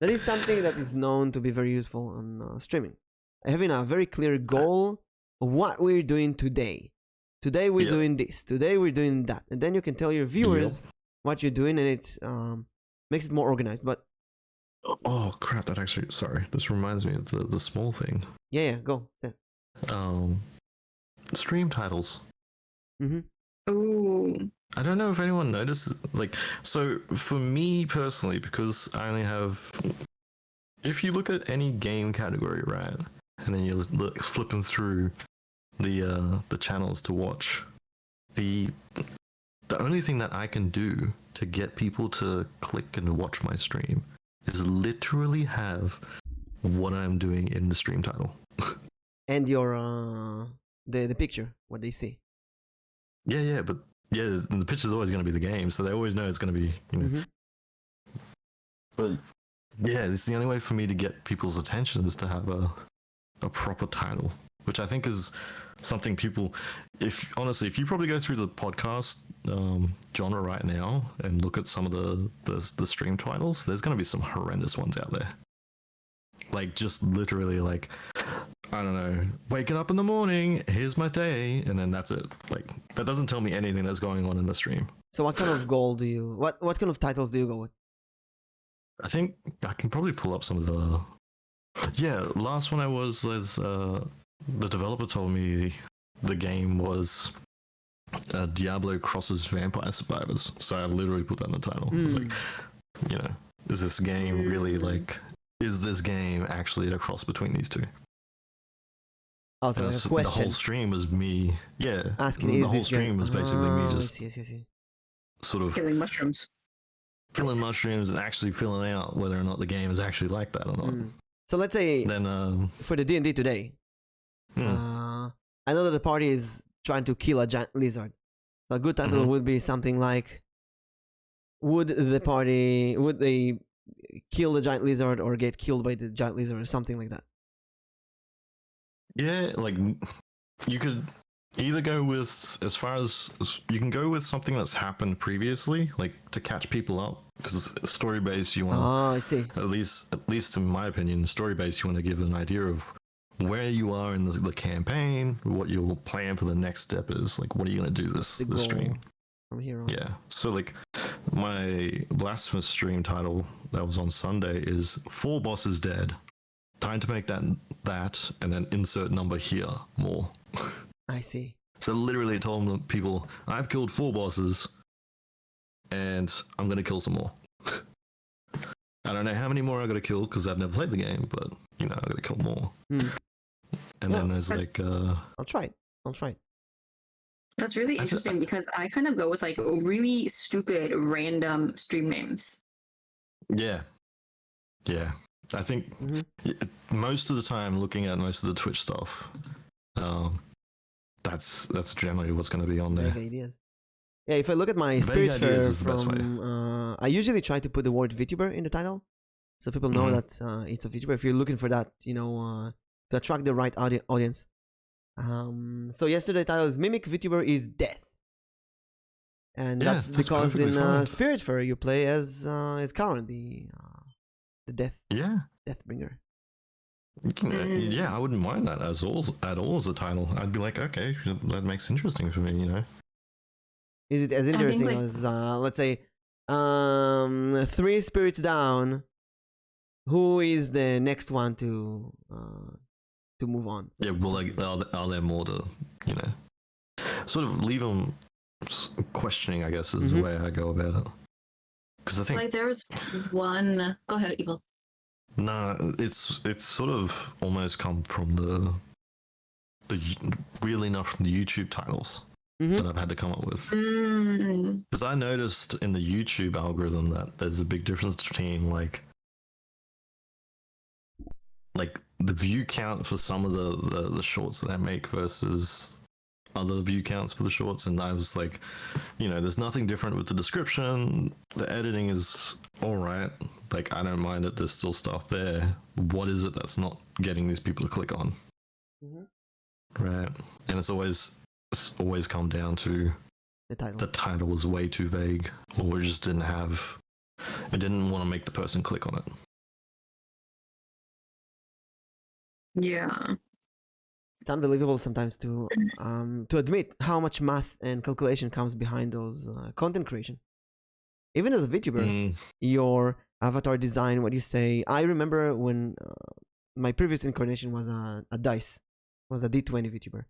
S1: that is something that is known to be very useful on streaming. Having a very clear goal of what we're doing today. Today we're doing this. Today we're doing that, and then you can tell your viewers what you're doing, and it makes it more organized. But
S2: oh crap! That actually, sorry, this reminds me of the small thing.
S1: Yeah, go.
S2: Stream titles.
S3: Ooh.
S2: I don't know if anyone notices. Like, so for me personally, because I only have. If you look at any game category, right, and then you're flipping through the channels to watch, the only thing that I can do to get people to click and watch my stream is literally have what I'm doing in the stream title.
S1: And your the picture, what they see.
S2: Yeah, but the picture's always going to be the game, so they always know it's going to be, you know. But yeah, this is the only way for me to get people's attention is to have a proper title, which I think is something people, if you probably go through the podcast genre right now and look at some of the stream titles, there's going to be some horrendous ones out there. Like just literally like, I don't know, waking up in the morning, here's my day, and then that's it. Like that doesn't tell me anything that's going on in the stream.
S1: So what kind of goal do you what kind of titles do you go with?
S2: I think I can probably pull up some of the last one I was the developer told me the game was Diablo crosses Vampire Survivors. So I literally put that in the title. It's like, you know, is this game really like, is this game actually a cross between these two?
S1: Oh, so a question.
S2: The whole stream was me,
S1: asking.
S2: The whole stream was basically me just sort of
S3: killing mushrooms
S2: and actually filling out whether or not the game is actually like that or not.
S1: So let's say
S2: then
S1: for the D&D today, I know that the party is trying to kill a giant lizard. So a good title would be something like, would they kill the giant lizard or get killed by the giant lizard or something like that?
S2: Yeah, like you could either go with, as far as you can go with something that's happened previously, like to catch people up, because story based you want.
S1: Oh, I see.
S2: At least in my opinion, story based you want to give an idea of where you are in the campaign, what your plan for the next step is. Like, what are you going to do this stream
S1: from here on?
S2: Yeah. So like my Blasphemous stream title that was on Sunday is 4 bosses dead. Time to make that and then insert number here more.
S1: I see.
S2: So literally told them people, I've killed 4 bosses and I'm going to kill some more. I don't know how many more I got to kill because I've never played the game, but you know, I got to kill more. And then there's like
S1: I'll try it.
S3: That's really interesting because I kind of go with like really stupid random stream names.
S2: Yeah. I think most of the time, looking at most of the Twitch stuff, that's generally what's going to be on there.
S1: Vague ideas. Yeah, if I look at my
S2: Vague
S1: Spirit
S2: ideas
S1: Fair
S2: is the best way.
S1: from, I usually try to put the word VTuber in the title, so people know that it's a VTuber. If you're looking for that, to attract the right audience. So yesterday title is Mimic VTuber is Death, and
S2: Yeah,
S1: that's
S2: that's
S1: because in
S2: perfectly fine.
S1: Spirit Fair you play as Karen, the Deathbringer.
S2: Yeah, I wouldn't mind that at all as a title. I'd be like, okay, that makes interesting for me.
S1: Is it as interesting as let's say 3 spirits down? Who is the next one to move on?
S2: Yeah, well, like, are there more to, sort of leave them questioning, I guess, is the way I go about it. Because I think
S3: like there was one. Go ahead, Evil.
S2: Nah, it's sort of almost come from the really not from the YouTube titles that I've had to come up with. Because I noticed in the YouTube algorithm that there's a big difference between like the view count for some of the shorts that I make versus other view counts for the shorts, and I was like, there's nothing different with the description. The editing is all right. Like, I don't mind it. There's still stuff there. What is it that's not getting these people to click on? Right. And it's always come down to the title was way too vague, or we just didn't want to make the person click on it.
S3: Yeah.
S1: It's unbelievable sometimes to admit how much math and calculation comes behind those content creation. Even as a VTuber, your avatar design, what you say. I remember when my previous incarnation was a dice, was a D20 VTuber,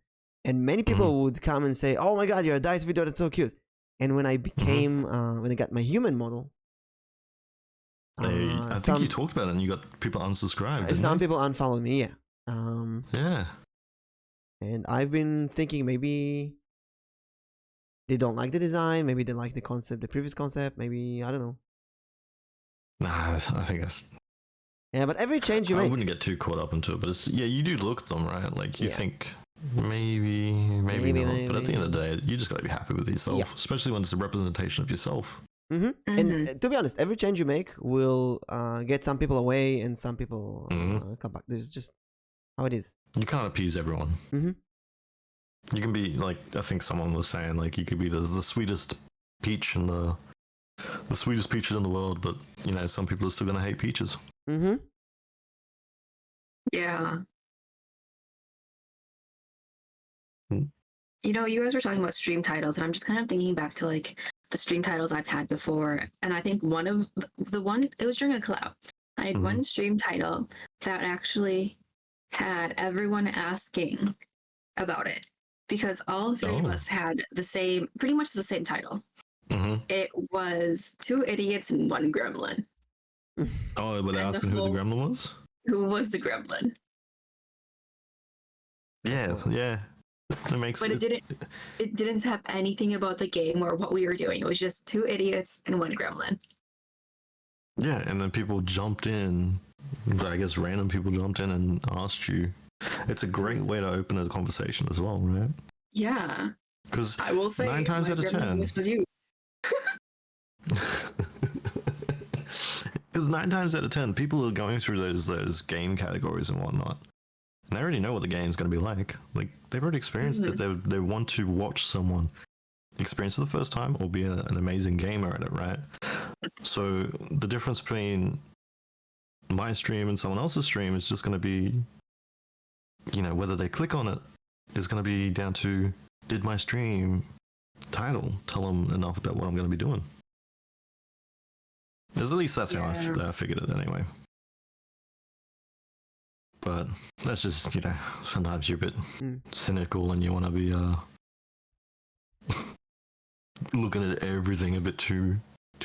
S1: and many people would come and say, "Oh my God, you're a dice VTuber, that's so cute." And when I became, when I got my human model,
S2: I think you talked about it, and you got people unsubscribed.
S1: Some people unfollowed me, yeah.
S2: Yeah.
S1: And I've been thinking maybe they don't like the design, maybe they like the concept, the previous concept, maybe, I don't know.
S2: Nah, I think that's...
S1: Yeah, but every change you make...
S2: I wouldn't get too caught up into it, but it's, you do look at them, right? Like, you think, maybe not. But at the end of the day, you just gotta be happy with yourself, especially when it's a representation of yourself.
S1: And to be honest, every change you make will get some people away and some people come back. There's just how it is.
S2: You can't appease everyone. You can be like, I think someone was saying, like, you could be the sweetest peach in the sweetest peaches in the world, but some people are still gonna hate peaches.
S3: Yeah. You guys were talking about stream titles, and I'm just kind of thinking back to like the stream titles I've had before, and I think one of it was during a collab. I had one stream title that actually had everyone asking about it because all three of us had pretty much the same title. It was 2 idiots and 1 gremlin.
S2: Oh, were they asking who the gremlin was?
S3: Who was the gremlin?
S2: Yes, yeah. It makes sense.
S3: But it didn't have anything about the game or what we were doing. It was just 2 idiots and 1 gremlin.
S2: Yeah, and then people jumped in. I guess random people jumped in and asked you. It's a great way to open a conversation as well, right?
S3: Yeah.
S2: Because
S3: I will say
S2: 9 times out of 10
S3: was used.
S2: Because 9 times out of 10, people are going through those game categories and whatnot. And they already know what the game's going to be like. Like, they've already experienced it. They want to watch someone experience it the first time or be an amazing gamer at it, right? So the difference between my stream and someone else's stream is just going to be, whether they click on it is going to be down to, did my stream title tell them enough about what I'm going to be doing? At least that's how I figured it anyway. But that's just, sometimes you're a bit cynical and you want to be looking at everything a bit too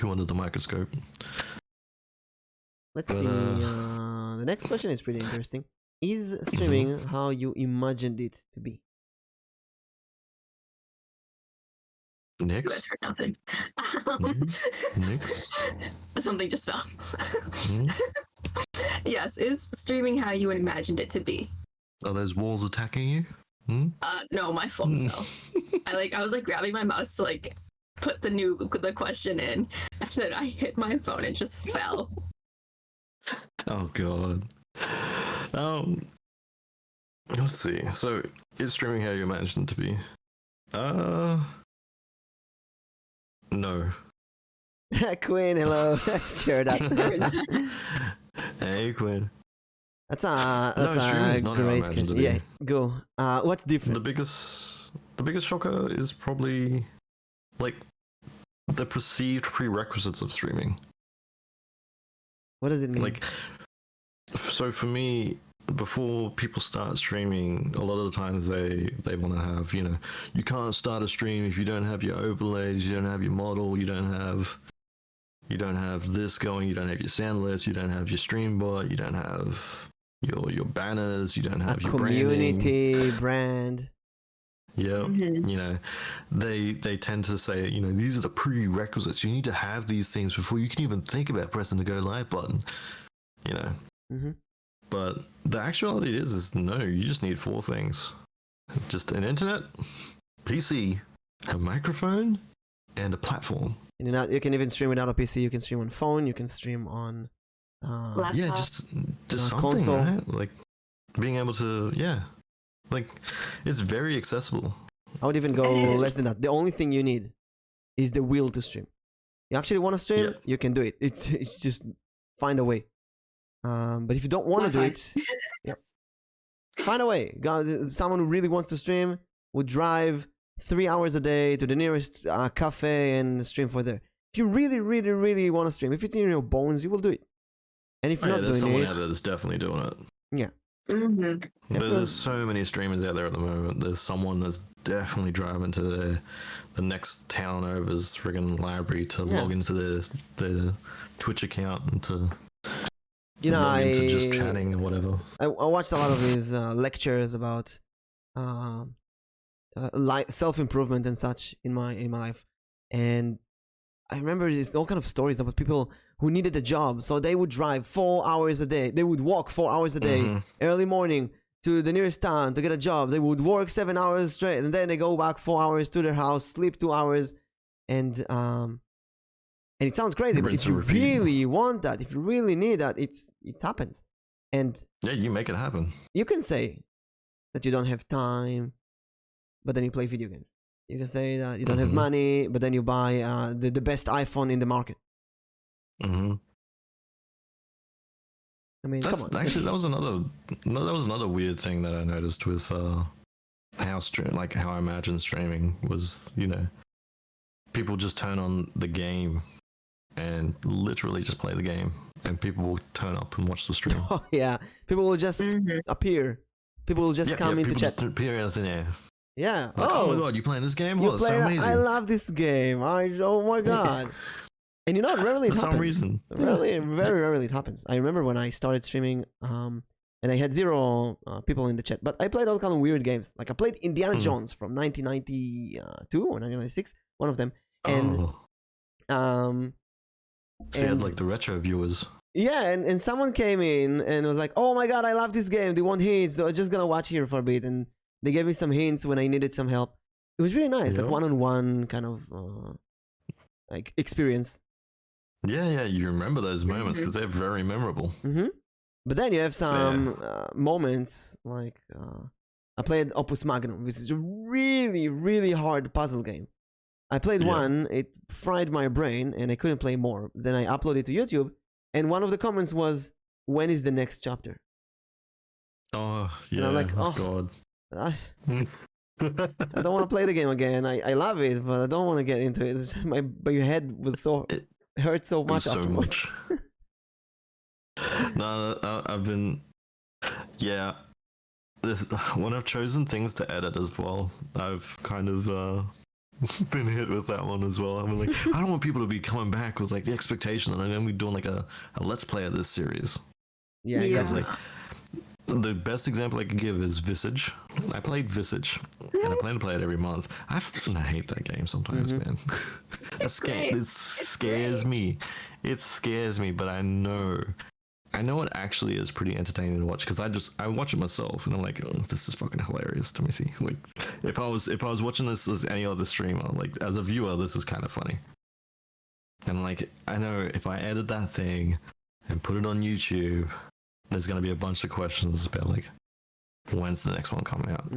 S2: under the microscope.
S1: Let's see. The next question is pretty interesting. Is streaming how you imagined it to be?
S2: Nix?
S3: You guys heard nothing.
S2: Nix?
S3: Something just fell. Yes, is streaming how you imagined it to be?
S2: Are those walls attacking you?
S3: No, my phone fell. I was like grabbing my mouse to like put the question in, and then I hit my phone and just fell.
S2: Oh god. Let's see. So, is streaming how you imagined it to be? No.
S1: Quinn, hello. Sure, that.
S2: Hey, Quinn.
S1: That's
S2: No, streaming
S1: a
S2: is not how I
S1: great
S2: imagined it to
S1: question.
S2: be.
S1: Yeah, go. What's different?
S2: The biggest shocker is probably like the perceived prerequisites of streaming.
S1: What does it mean?
S2: Like, so for me, before people start streaming, a lot of the times they want to have, you can't start a stream if you don't have your overlays, you don't have your model, you don't have this going, you don't have your sound list, you don't have your stream bot, you don't have your banners, you don't have your
S1: community
S2: branding.
S1: brand.
S2: Yeah, they tend to say, these are the prerequisites. You need to have these things before you can even think about pressing the go live button. But the actuality is no. You just need 4 things: just an internet, PC, a microphone, and a platform.
S1: And you can even stream without a PC. You can stream on phone. You can stream on
S2: just something,
S1: console.
S2: right? Like being able to, like it's very accessible.
S1: I would even go less than that. The only thing you need is the will to stream. You actually want to stream, you can do it. It's just find a way. But if you don't want to do it, find a way. Someone who really wants to stream would drive 3 hours a day to the nearest cafe and stream for there. If you really, really, really want to stream, if it's in your bones, you will do it. And if you're not doing
S2: someone
S1: it,
S2: out there that's definitely doing it.
S1: Yeah.
S2: There's so many streamers out there at the moment. There's someone that's definitely driving to the next town over's friggin' library to log into the Twitch account and to log into just chatting or whatever.
S1: I watched a lot of his lectures about self-improvement and such in my life, and I remember there's all kind of stories about people who needed a job, so they would drive 4 hours a day. They would walk 4 hours a day, early morning to the nearest town to get a job. They would work 7 hours straight, and then they go back 4 hours to their house, sleep 2 hours, and it sounds crazy, but if you really want that, if you really need that, it happens. And
S2: you make it happen.
S1: You can say that you don't have time, but then you play video games. You can say that you don't have money, but then you buy the best iPhone in the market. I mean, come on.
S2: Actually, that was another weird thing that I noticed with how I imagine streaming was, people just turn on the game and literally just play the game, and people will turn up and watch the stream.
S1: Oh yeah, people will just appear. People will just come into chat.
S2: Just appear out of thin air.
S1: Yeah.
S2: Like, oh my god, you playing this game? Oh, it's so amazing.
S1: I love this game. Oh my god. And rarely it happens. For some reason. Very rarely it happens. I remember when I started streaming, and I had 0 people in the chat, but I played all kind of weird games. Like I played Indiana Jones from 1992 or 1996, one of them. And
S2: so you had like the retro viewers.
S1: Yeah, and someone came in and was like, "Oh my god, I love this game. They want hints. So I'm just gonna watch here for a bit." And they gave me some hints when I needed some help. It was really nice, like one-on-one kind of like experience.
S2: Yeah, you remember those moments because they're very memorable.
S1: But then you have some moments like I played Opus Magnum, which is a really, really hard puzzle game. I played one, it fried my brain, and I couldn't play more. Then I uploaded it to YouTube, and one of the comments was, "When is the next chapter?"
S2: Oh, yeah.
S1: And I'm like,
S2: God.
S1: I don't want to play the game again. I love it, but I don't want to get into it. It's just my head was hurt so much afterwards.
S2: No, I've been, when I've chosen things to edit as well, I've kind of been hit with that one as well. I mean, like, I don't want people to be coming back with like the expectation that I'm going to be doing like a let's play of this series.
S1: Yeah.
S2: Like, the best example I could give is Visage. I played Visage, and I plan to play it every month. I hate that game sometimes, man. It scares me. It scares me, but I know I know it actually is pretty entertaining to watch because I watch it myself and I'm like, oh, this is fucking hilarious to me. See, like if I was watching this as any other streamer, like as a viewer, this is kind of funny. And like I know if I edit that thing and put it on YouTube, there's gonna be a bunch of questions about like, when's the next one coming out?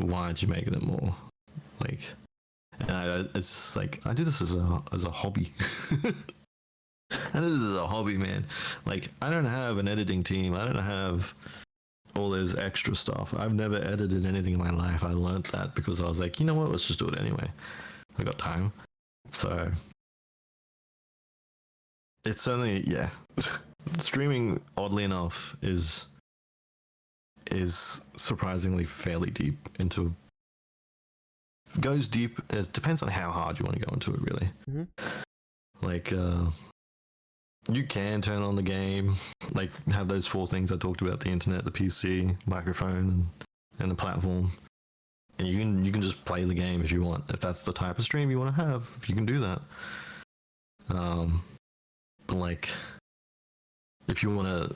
S2: Why aren't you making it more? Like, and it's just like I do this as a hobby. And this is a hobby, man. Like, I don't have an editing team. I don't have all this extra stuff. I've never edited anything in my life. I learned that because I was like, you know what? Let's just do it anyway. I got time. So, it's certainly, yeah. Streaming, oddly enough, is surprisingly fairly deep into... Goes deep. It depends on how hard you want to go into it, really. Like, you can turn on the game, like have those 4 things I talked about: the internet, the PC, microphone, and the platform. And you can just play the game if you want. If that's the type of stream you want to have, if you can do that. But like, if you want to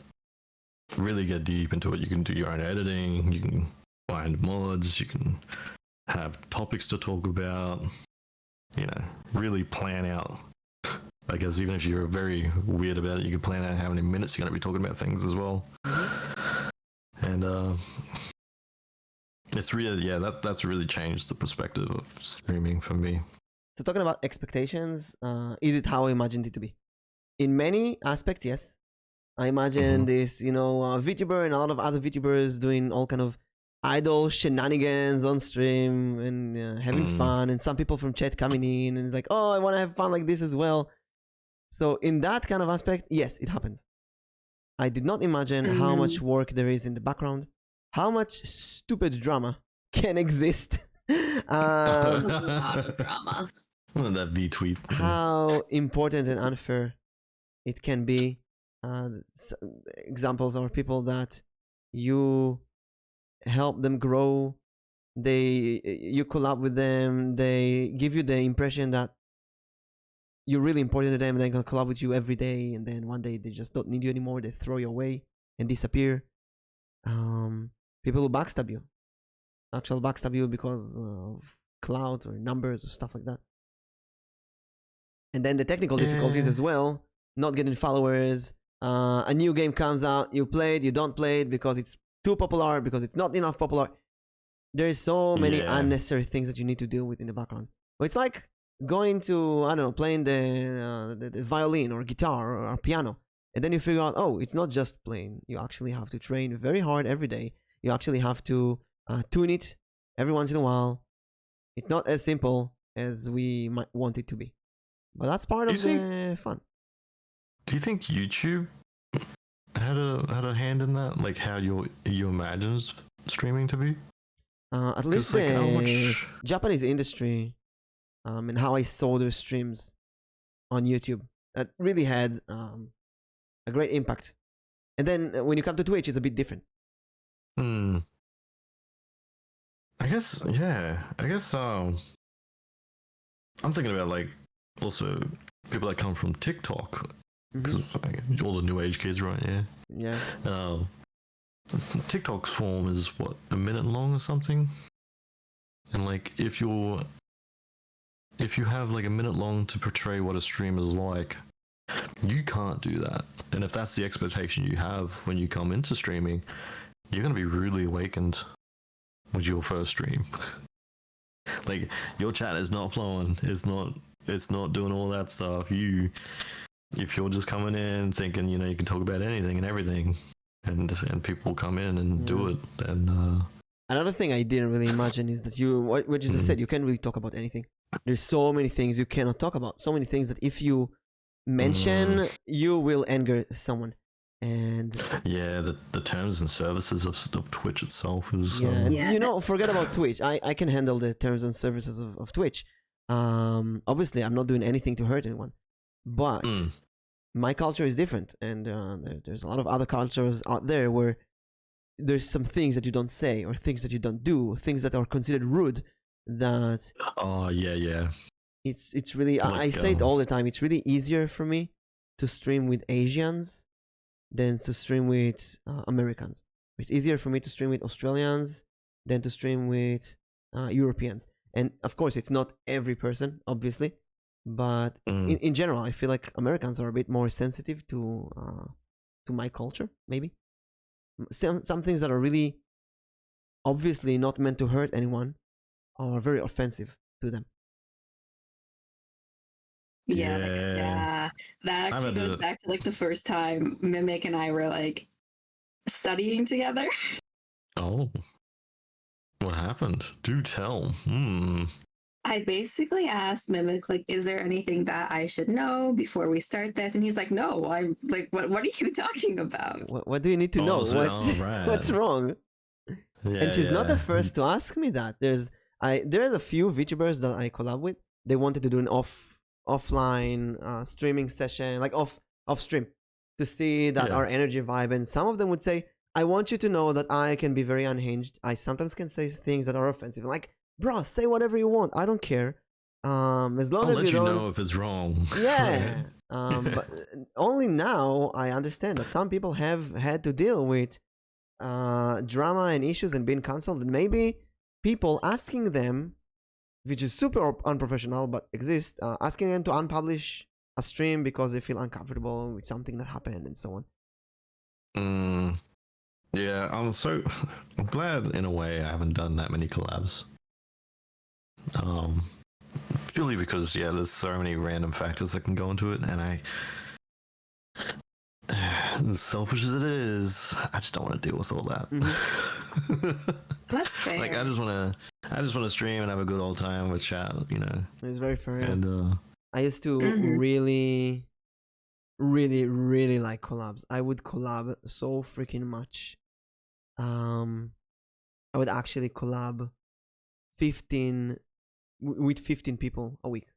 S2: really get deep into it, you can do your own editing. You can find mods. You can have topics to talk about. You know, really plan out. I guess even if you're very weird about it, you can plan out how many minutes you're going to be talking about things as well. And it's really, yeah, that's really changed the perspective of streaming for me.
S1: So talking about expectations, is it how I imagined it to be? In many aspects, yes. I imagine this, VTuber and a lot of other VTubers doing all kind of idle shenanigans on stream and having fun, and some people from chat coming in and like, oh, I want to have fun like this as well. So in that kind of aspect, yes, it happens. I did not imagine how much work there is in the background, how much stupid drama can exist.
S3: A lot of drama.
S2: That V-tweet.
S1: How important and unfair it can be. Examples are people that you help them grow, you collab with them, they give you the impression that you're really important to them, and they're gonna collab with you every day, and then one day they just don't need you anymore, they throw you away and disappear. People who backstab you, actual backstab you because of clout or numbers or stuff like that. And then the technical difficulties as well, not getting followers. A new game comes out, you play it, you don't play it because it's too popular, because it's not enough popular. There's so many unnecessary things that you need to deal with in the background. It's like going to, I don't know, playing the violin or guitar or piano, and then you figure out, oh, it's not just playing. You actually have to train very hard every day. You actually have to tune it every once in a while. It's not as simple as we might want it to be, but that's part of the fun.
S2: Do you think YouTube had a hand in that, like how you imagine streaming to be?
S1: At least the Japanese industry, and how I saw their streams on YouTube, that really had a great impact. And then when you come to Twitch, it's a bit different.
S2: I guess, yeah. I guess I'm thinking about like also people that come from TikTok, because it's like all the new age kids, right?
S1: Yeah.
S2: TikTok's form is what, a minute long or something, and like if you have like a minute long to portray what a stream is like, you can't do that. And if that's the expectation you have when you come into streaming, you're going to be really awakened with your first stream. Like your chat is not flowing, it's not doing all that stuff. If you're just coming in thinking, you can talk about anything and everything, and people come in and do it, then
S1: another thing I didn't really imagine is that what you just said, you can't really talk about anything. There's so many things you cannot talk about, so many things that if you mention, you will anger someone. And
S2: yeah, the terms and services of Twitch itself is
S1: forget about Twitch. I can handle the terms and services of Twitch. Obviously I'm not doing anything to hurt anyone, but my culture is different, and there's a lot of other cultures out there where there's some things that you don't say, or things that you don't do, things that are considered rude, that it's really, like, I say it all the time, it's really easier for me to stream with Asians than to stream with Americans. It's easier for me to stream with Australians than to stream with Europeans. And of course, it's not every person, obviously, but in general, I feel like Americans are a bit more sensitive to my culture. Maybe some things that are really obviously not meant to hurt anyone are very offensive to them.
S3: Yeah. That actually goes back to like the first time Mimic and I were like studying together.
S2: Oh, what happened? Do tell.
S3: I basically asked Mimic, like, is there anything that I should know before we start this? And he's like, no. I'm like, what are you talking about?
S1: What do you need to know? What's wrong?
S2: Yeah,
S1: and she's not the first to ask me that. There's a few VTubers that I collab with. They wanted to do an offline streaming session, like off stream, to see that our energy vibe. And some of them would say, I want you to know that I can be very unhinged. I sometimes can say things that are offensive. Like, bro, say whatever you want. I don't care. As long as
S2: let
S1: you
S2: you
S1: don't
S2: know if it's wrong.
S1: Yeah. But only now I understand that some people have had to deal with drama and issues and being cancelled, and maybe people asking them, which is super unprofessional but exists, asking them to unpublish a stream because they feel uncomfortable with something that happened and so on.
S2: Yeah, I'm glad in a way I haven't done that many collabs. Purely because there's so many random factors that can go into it, and as selfish as it is, I just don't want to deal with all that.
S3: That's fair.
S2: Like I just want to stream and have a good old time with chat,
S1: It's very fair.
S2: And
S1: I used to really, really, really like collabs. I would collab so freaking much. I would actually collab 15 people a week.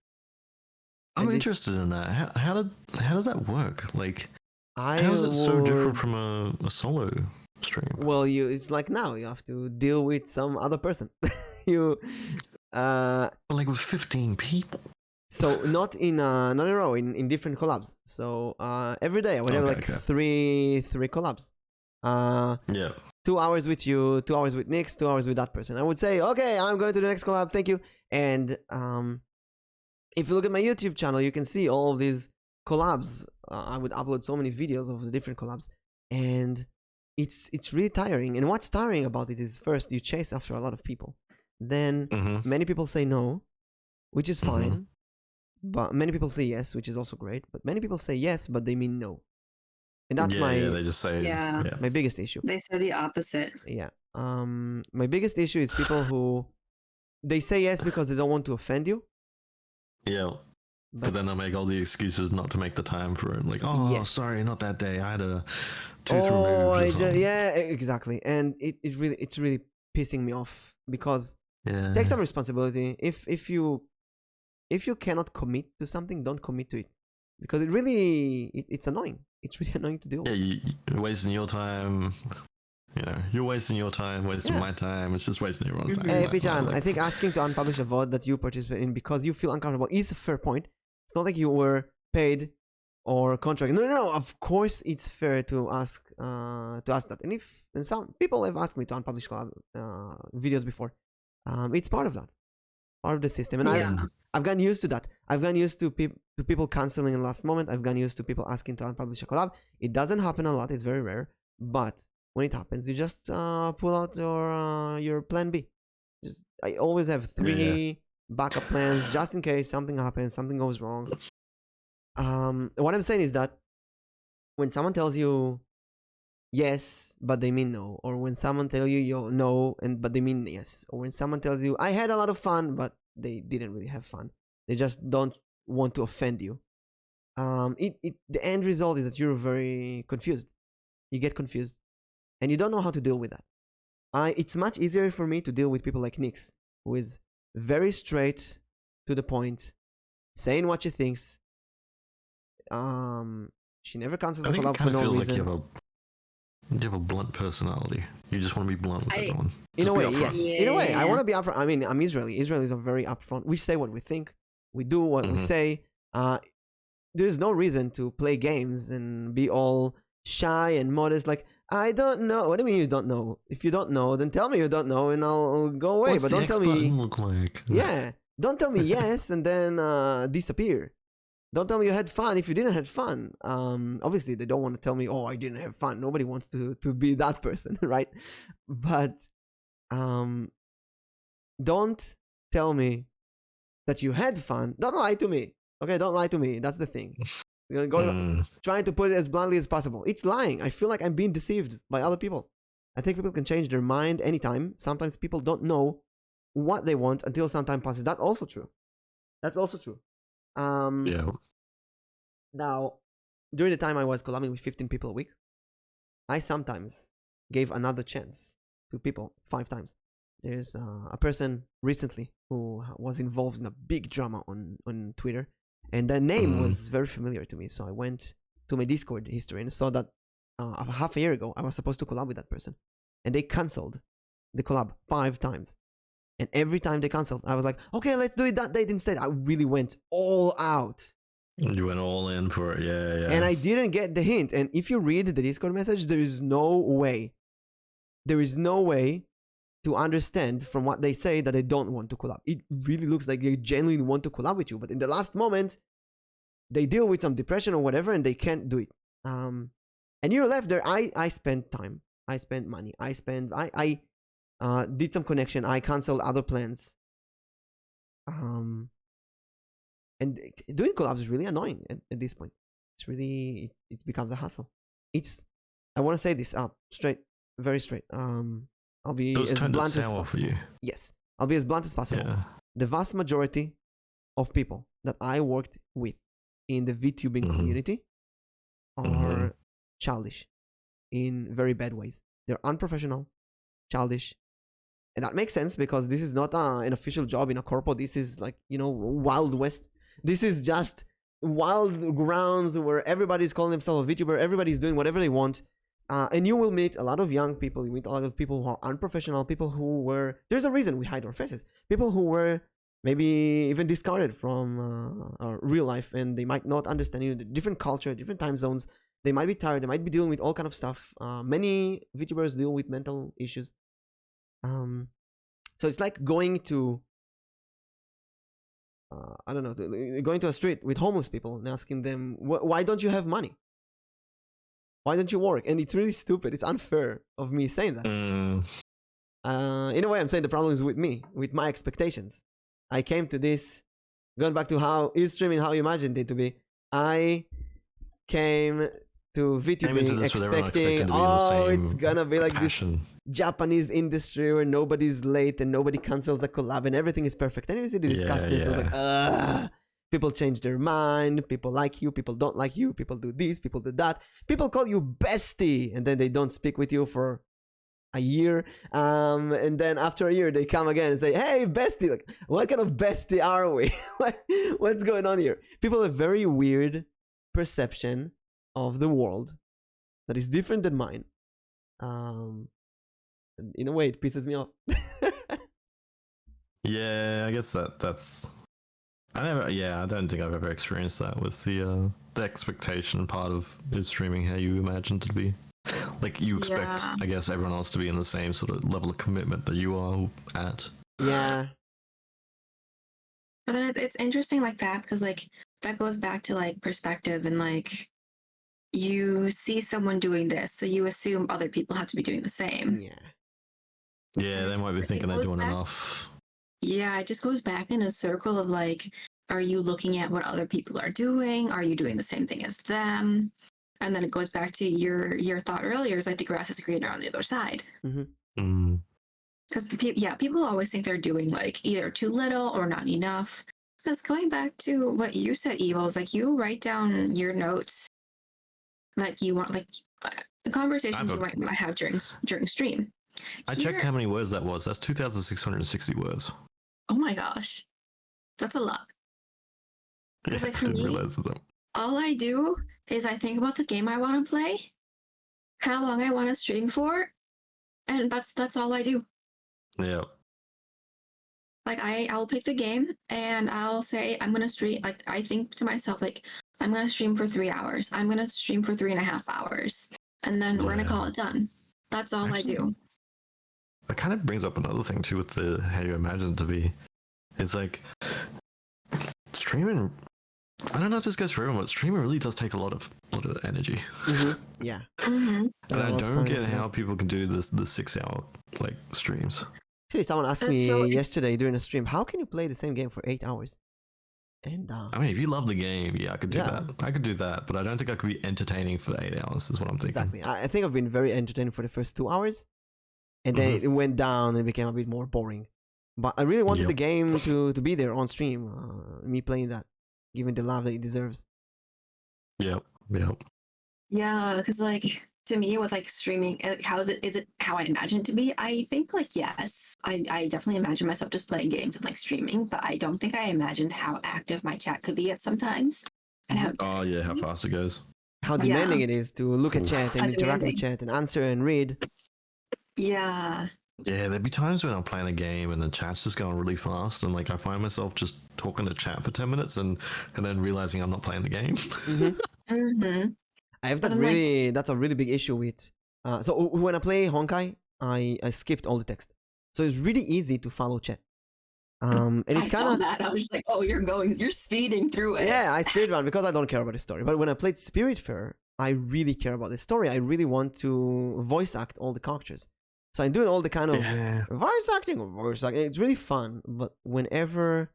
S2: I'm interested in that. How does that work? Like, how is it so different from a solo stream?
S1: Well, it's like now you have to deal with some other person.
S2: Like with 15 people.
S1: So not in a row, in different collabs. So every day I would have three collabs. 2 hours with you, 2 hours with Nix, 2 hours with that person. I would say, okay, I'm going to the next collab, thank you. And if you look at my YouTube channel, you can see all of these collabs. I would upload so many videos of the different collabs, and it's really tiring. And what's tiring about it is, first, you chase after a lot of people. Then many people say no, which is fine. But many people say yes, which is also great. But many people say yes, but they mean no. And that's
S2: they just say
S1: my biggest issue.
S3: They say the opposite.
S1: Yeah. My biggest issue is people who they say yes because they don't want to offend you.
S2: Yeah. But then they'll make all the excuses not to make the time for it. Like, sorry, not that day. I had a tooth removed.
S1: Exactly. And it's really pissing me off because take some responsibility. If you cannot commit to something, don't commit to it, because it's annoying. It's really annoying to deal with.
S2: Yeah, you're wasting your time. You're wasting your time, wasting my time. It's just wasting everyone's time.
S1: Hey, Pichan, I think asking to unpublish a VOD that you participate in because you feel uncomfortable is a fair point. It's not like you were paid or contracted. No. Of course, it's fair to ask that. And some people have asked me to unpublish videos before. It's part of that, part of the system, and I've gotten used to that. I've gotten used to people canceling in the last moment. I've gotten used to people asking to unpublish a collab. It doesn't happen a lot. It's very rare. But when it happens, you just pull out your plan B. I always have 3 backup plans just in case something happens, something goes wrong. What I'm saying is that when someone tells you yes, but they mean no, or when someone tells you no, but they mean yes, or when someone tells you I had a lot of fun, but they didn't really have fun, they just don't want to offend you. The end result is that you're very confused. You get confused, and you don't know how to deal with that. It's much easier for me to deal with people like Nix, who is very straight to the point, saying what she thinks. She never cancels a collab for no reason.
S2: Like you have a blunt personality. You just want to be blunt with everyone.
S1: In a way, yes. In a way, I want to be upfront. I mean, I'm Israeli. Israelis are very upfront. We say what we think. We do what we say. There's no reason to play games and be all shy and modest. Like, I don't know. What do you mean you don't know? If you don't know, then tell me you don't know, and I'll go away.
S2: What's
S1: but
S2: the
S1: don't
S2: X
S1: tell me.
S2: button look like?
S1: Yeah, don't tell me yes and then disappear. Don't tell me you had fun if you didn't have fun. Obviously, they don't want to tell me, oh, I didn't have fun. Nobody wants to be that person, right? But don't tell me that you had fun. Don't lie to me. Okay, don't lie to me. That's the thing. You're going trying to put it as bluntly as possible. It's lying. I feel like I'm being deceived by other people. I think people can change their mind anytime. Sometimes people don't know what they want until some time passes. That's also true.
S2: Yeah.
S1: Now, during the time I was collabing with 15 people a week, I sometimes gave another chance to people 5 times. There's a person recently who was involved in a big drama on Twitter, and that name was very familiar to me. So I went to my Discord history and saw that half a year ago I was supposed to collab with that person, and they canceled the collab 5 times. And every time they canceled, I was like, okay, let's do it that date instead. I really went all out.
S2: You went all in for it, yeah.
S1: And I didn't get the hint. And if you read the Discord message, there is no way to understand from what they say that they don't want to collab. It really looks like they genuinely want to collab with you, but in the last moment, they deal with some depression or whatever, and they can't do it. And you're left there. I spent time. I spent money. I did some connection. I canceled other plans. And doing collabs is really annoying at this point. It's really, it becomes a hassle. I want to say this up straight, very straight. I'll be
S2: so it's
S1: as blunt as
S2: sour
S1: possible.
S2: for you.
S1: Yes, I'll be as blunt as possible.
S2: Yeah.
S1: The vast majority of people that I worked with in the VTubing community are childish in very bad ways. They're unprofessional, childish. And that makes sense because this is not an official job in a corpo. This is like, Wild West. This is just wild grounds where everybody's calling themselves a VTuber. Everybody's doing whatever they want. And you will meet a lot of young people. You meet a lot of people who are unprofessional, people who were... There's a reason we hide our faces. People who were maybe even discarded from our real life, and they might not understand the different culture, different time zones. They might be tired. They might be dealing with all kind of stuff. Many VTubers deal with mental issues. So it's like going to... I don't know, going to a street with homeless people and asking them, why don't you have money? Why don't you work? And it's really stupid. It's unfair of me saying that. In a way, I'm saying the problem is with me, with my expectations. I came to this, going back to how is streaming, how you imagined it to be. I came to VTubing expecting, it's gonna be like passion. This Japanese industry where nobody's late and nobody cancels a collab and everything is perfect. And you see, they discuss this, like, people change their mind, people like you, people don't like you, people do this, people do that, people call you bestie, and then they don't speak with you for a year, and then after a year they come again and say, hey, bestie, like, what kind of bestie are we? What's going on here? People have very weird perception of the world that is different than mine. In a way, it pisses me off.
S2: Yeah, I guess that's... I don't think I've ever experienced that with the expectation part of is streaming how you imagine it to be. Like, you expect, I guess, everyone else to be in the same sort of level of commitment that you are at.
S1: Yeah.
S3: But then it's interesting like that, because, like, that goes back to, like, perspective, and, like, you see someone doing this, so you assume other people have to be doing the same.
S2: Yeah, they might be thinking they're doing enough.
S3: Yeah, it just goes back in a circle of, like, are you looking at what other people are doing? Are you doing the same thing as them? And then it goes back to your thought earlier, is like the grass is greener on the other side. Because people always think they're doing like either too little or not enough. Because going back to what you said, Evil, is like you write down your notes, like you want, like the conversations you might want to have during stream.
S2: I checked how many words that was. That's 2,660 words.
S3: Oh my gosh, that's a lot. Because like for me, all I do is I think about the game I want to play, how long I want to stream for, and that's all I do.
S2: Yeah.
S3: Like I'll pick the game and I'll say I'm gonna stream. Like I think to myself, like, I'm gonna stream for 3 hours. I'm gonna stream for 3.5 hours, and then we're gonna call it done. That's all I do.
S2: That kind of brings up another thing too with the how you imagine it to be. It's like streaming. I don't know if this goes for everyone, but streaming really does take a lot of energy.
S1: Mm-hmm. Yeah.
S3: Mm-hmm.
S2: And I don't get how people can do the 6 hour like streams.
S1: Actually, someone asked me yesterday during a stream, how can you play the same game for 8 hours? And
S2: I mean, if you love the game, yeah, I could do that. I could do that, but I don't think I could be entertaining for 8 hours. Is what I'm thinking.
S1: Exactly. I think I've been very entertaining for the first 2 hours, and then it went down and became a bit more boring. But I really wanted the game to be there on stream. Me playing that, giving the love that it deserves.
S2: Yep.
S3: Yeah, because like to me with like streaming, how is it how I imagine it to be? I think like yes, I definitely imagine myself just playing games and like streaming, but I don't think I imagined how active my chat could be at sometimes, and how
S2: how fast it goes.
S1: How demanding it is to look at chat and interact with chat and answer and read.
S3: Yeah.
S2: Yeah, there'd be times when I'm playing a game and the chat's just going really fast, and like I find myself just talking to chat for 10 minutes and then realizing I'm not playing the game.
S1: I have that really. That's a really big issue with. So when I play Honkai, I skipped all the text, so it's really easy to follow chat. And it's
S3: I saw that. I was just like, oh, you're speeding through it.
S1: Yeah, I speed run because I don't care about the story. But when I played Spiritfarer, I really care about the story. I really want to voice act all the characters. So I'm doing all the kind of voice acting. It's really fun. But whenever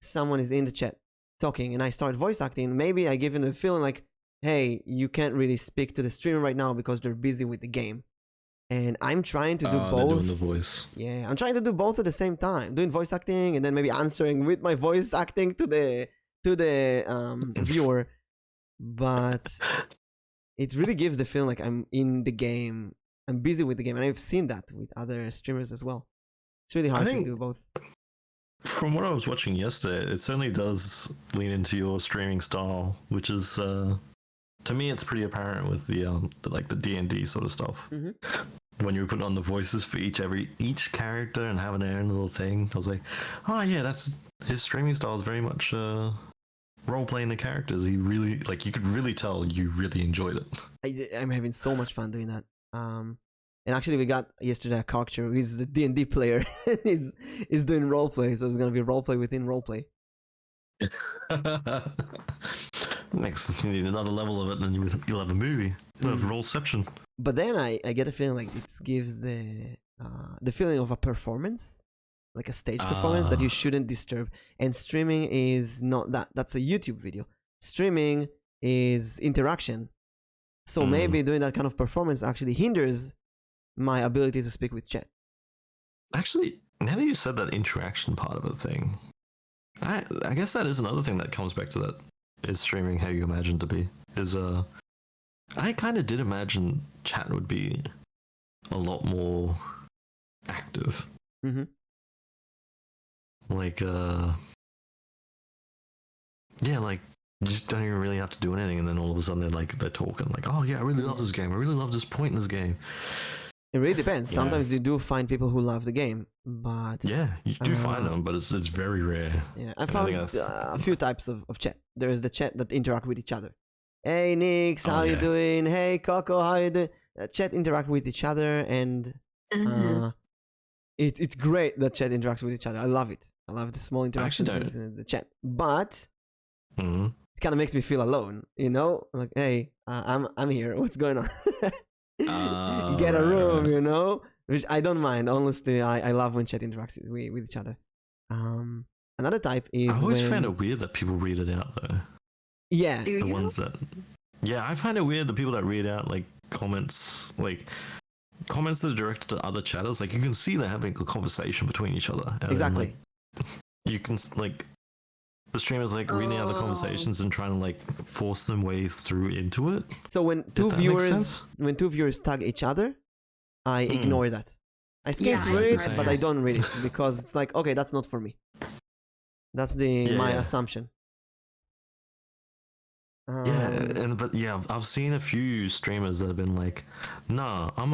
S1: someone is in the chat talking and I start voice acting, maybe I give them the feeling like, hey, you can't really speak to the streamer right now because they're busy with the game. And I'm trying to do both.
S2: Doing the voice.
S1: Yeah, I'm trying to do both at the same time, doing voice acting and then maybe answering with my voice acting to the viewer. But it really gives the feeling like I'm in the game. I'm busy with the game, and I've seen that with other streamers as well. It's really hard to do both.
S2: From what I was watching yesterday, it certainly does lean into your streaming style, which is to me it's pretty apparent with the like the D&D sort of stuff. When you were putting on the voices for each character and having their own little thing, I was like, oh yeah, that's his streaming style is very much role playing the characters. He really you could really tell you really enjoyed it.
S1: I'm having so much fun doing that. And actually we got yesterday a character who's the D&D player. He's doing roleplay, so it's gonna be roleplay within roleplay.
S2: Next, you need another level of it, and then you'll have a movie. You'll have roleception.
S1: But then I get a feeling like it gives the feeling of a performance, like a stage performance that you shouldn't disturb. And streaming is not that. That's a YouTube video. Streaming is interaction. So maybe doing that kind of performance actually hinders my ability to speak with chat.
S2: Actually, now that you said that interaction part of the thing, I guess that is another thing that comes back to that is streaming how you imagine to be. I kind of did imagine chat would be a lot more active. Like, you just don't even really have to do anything, and then all of a sudden they're talking like, oh yeah, I really love this game. I really love this point in this game.
S1: It really depends. Sometimes you do find people who love the game, but
S2: yeah, you do find them, but it's very rare.
S1: Yeah, I found a few types of chat. There is the chat that interact with each other. Hey Nix, how you doing? Hey Coco, how you doing? Chat interact with each other, and it's great that chat interacts with each other. I love it. I love the small interactions in the chat, but it kind of makes me feel alone. You know, like, hey, I'm here. What's going on? Get a room, you know, which I don't mind. Honestly, I love when chat interacts with each other. Another type is
S2: I always find it weird that people read it out though.
S1: Yeah,
S2: ones that. Yeah, I find it weird the people that read out comments that are directed to other chatters. Like you can see they're having a conversation between each other.
S1: Exactly.
S2: Then, you can the streamers reading out the conversations and trying to force them ways through into it.
S1: So when two viewers tag each other, I ignore that. I skip through it, but I don't read it because it's like, okay, that's not for me. That's my assumption.
S2: I've seen a few streamers that have been like, nah, I'm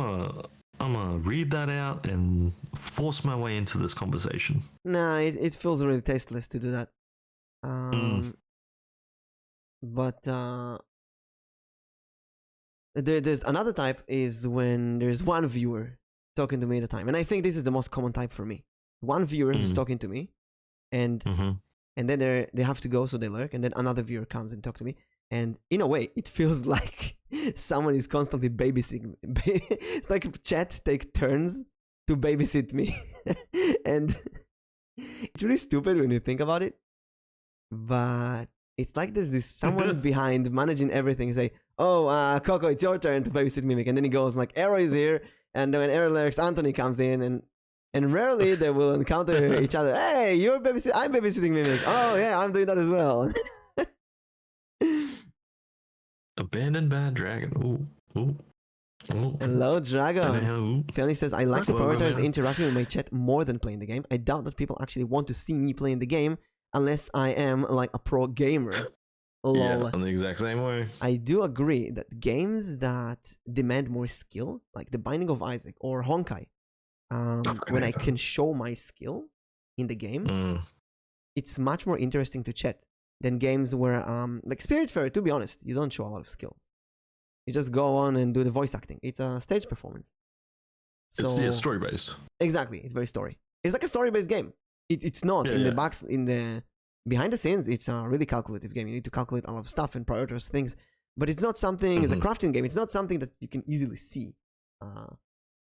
S2: gonna read that out and force my way into this conversation. Nah,
S1: it feels really tasteless to do that. But there's another type is when there's one viewer talking to me at a time, and I think this is the most common type for me. One viewer who's talking to me, and then they have to go, so they lurk, and then another viewer comes and talk to me, and in a way, it feels like someone is constantly babysitting. It's like chat take turns to babysit me, and it's really stupid when you think about it, but it's like there's this someone behind managing everything. Say, oh, Coco, it's your turn to babysit Mimic, and then he goes like, Arrow is here, and then when Arrow lurks, Anthony comes in, and rarely they will encounter each other. Hey, you're babysitting, I'm babysitting Mimic. Oh yeah, I'm doing that as well.
S2: Abandoned bad dragon. Ooh, ooh. Ooh.
S1: Hello, Dragon. Peony says, I like the prioritized interacting with my chat more than playing the game. I doubt that people actually want to see me playing the game unless I am like a pro gamer. Lol.
S2: Yeah, I'm the exact same way.
S1: I do agree that games that demand more skill, like The Binding of Isaac or Honkai, when I can show my skill in the game, it's much more interesting to chat than games where, like Spiritfarer, to be honest, you don't show a lot of skills. You just go on and do the voice acting. It's a stage performance. So,
S2: it's story based.
S1: Exactly, it's very story. It's like a story based game. It's not behind the scenes. It's a really calculative game. You need to calculate a lot of stuff and prioritize things. But it's not something. It's a crafting game. It's not something that you can easily see,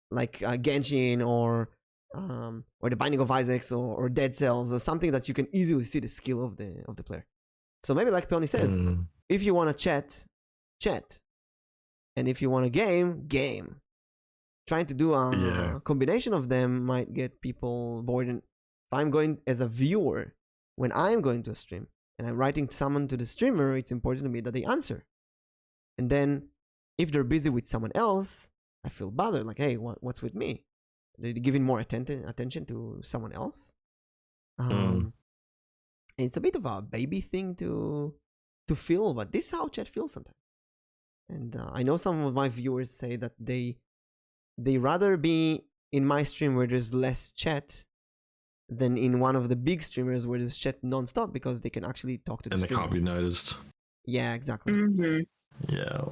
S1: like Genshin or The Binding of Isaac or Dead Cells, or something that you can easily see the skill of the player. So maybe like Peony says, if you want to chat. And if you want a game. Trying to do a combination of them might get people bored. And if I'm going as a viewer, when I'm going to a stream and I'm writing someone to the streamer, it's important to me that they answer. And then if they're busy with someone else, I feel bothered. Like, hey, what's with me? They're giving more attention to someone else. It's a bit of a baby thing to feel, but this is how chat feels sometimes. And I know some of my viewers say that they rather be in my stream where there's less chat than in one of the big streamers where there's chat non-stop, because they can actually talk to the streamer.
S2: And they can't be noticed.
S1: Yeah, exactly.
S2: Yeah.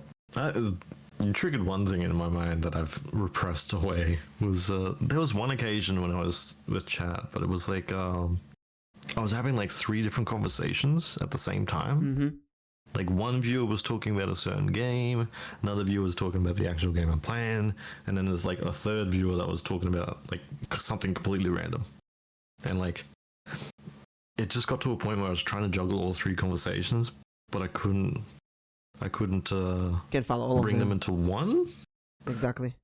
S2: You triggered one thing in my mind that I've repressed away. Was there was one occasion when I was with chat, but it was like I was having like 3 different conversations at the same time. Like one viewer was talking about a certain game, another viewer was talking about the actual game I'm playing, and then there's like a third viewer that was talking about like something completely random. And like it just got to a point where I was trying to juggle all 3 conversations, but I couldn't
S1: Can't follow all
S2: bring
S1: of
S2: them into one.
S1: Exactly.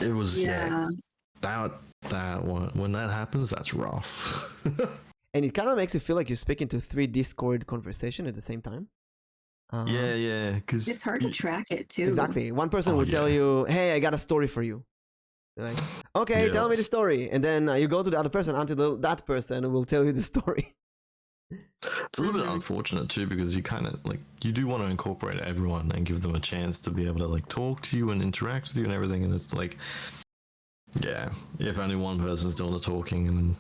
S2: It was that one, when that happens, that's rough.
S1: And it kind of makes you feel like you're speaking to 3 Discord conversation at the same time.
S2: Yeah, because
S3: it's hard to track it too.
S1: Exactly. One person will tell you, "Hey, I got a story for you." You're like, "Okay, tell me the story," and then you go to the other person until that person will tell you the story.
S2: It's a little bit unfortunate too, because you kind of like you do want to incorporate everyone and give them a chance to be able to like talk to you and interact with you and everything, and it's like, yeah, if only one person's doing the talking, and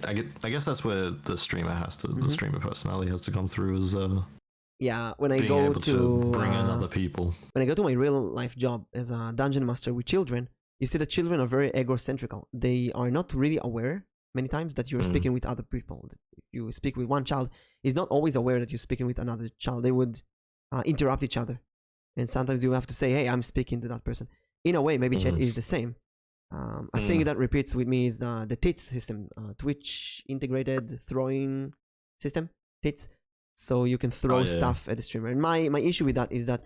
S2: I guess that's where the streamer the streamer personality has to come through, as
S1: when I
S2: being
S1: go
S2: able to bring in other people.
S1: When I go to my real life job as a dungeon master with children, you see the children are very egocentrical. They are not really aware many times that you're speaking with other people. If you speak with one child, he's not always aware that you're speaking with another child. They would interrupt each other, and sometimes you have to say, "Hey, I'm speaking to that person." In a way, maybe chat is the same. A thing that repeats with me is the TITS system, Twitch integrated throwing system, TITS. So you can throw stuff at the streamer. And my issue with that is that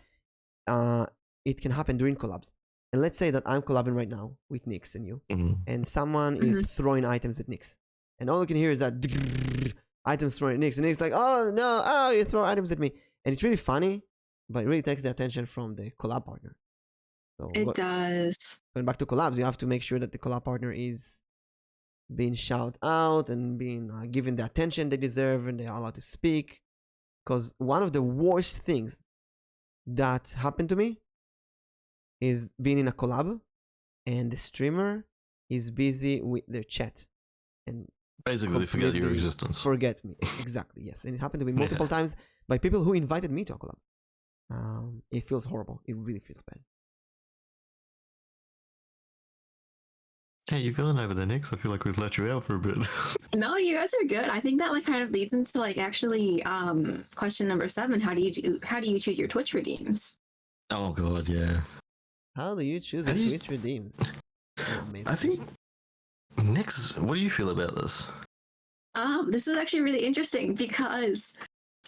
S1: it can happen during collabs. And let's say that I'm collabing right now with Nix and you, and someone is throwing items at Nix, and all you can hear is that items thrown at Nix, and Nix like, "Oh no, you throw items at me," and it's really funny, but it really takes the attention from the collab partner. So
S3: it does.
S1: Going back to collabs, you have to make sure that the collab partner is being shouted out and being given the attention they deserve, and they are allowed to speak. Because one of the worst things that happened to me is being in a collab and the streamer is busy with their chat, and
S2: Basically, they forget your
S1: completely
S2: existence.
S1: forget me. Exactly, yes. And it happened to me multiple
S2: Yeah.
S1: times by people who invited me to a collab. It feels horrible. It really feels bad.
S2: Hey, you feeling over there, Nix? I feel like we've let you out for a bit.
S3: No, you guys are good. I think that like kind of leads into like actually question number 7. How do you choose your Twitch redeems?
S2: Oh god, yeah.
S1: How do you choose
S2: How
S1: the
S2: do you-
S1: Twitch redeems? Amazing
S2: I think
S1: question.
S2: Nix, what do you feel about this?
S3: This is actually really interesting because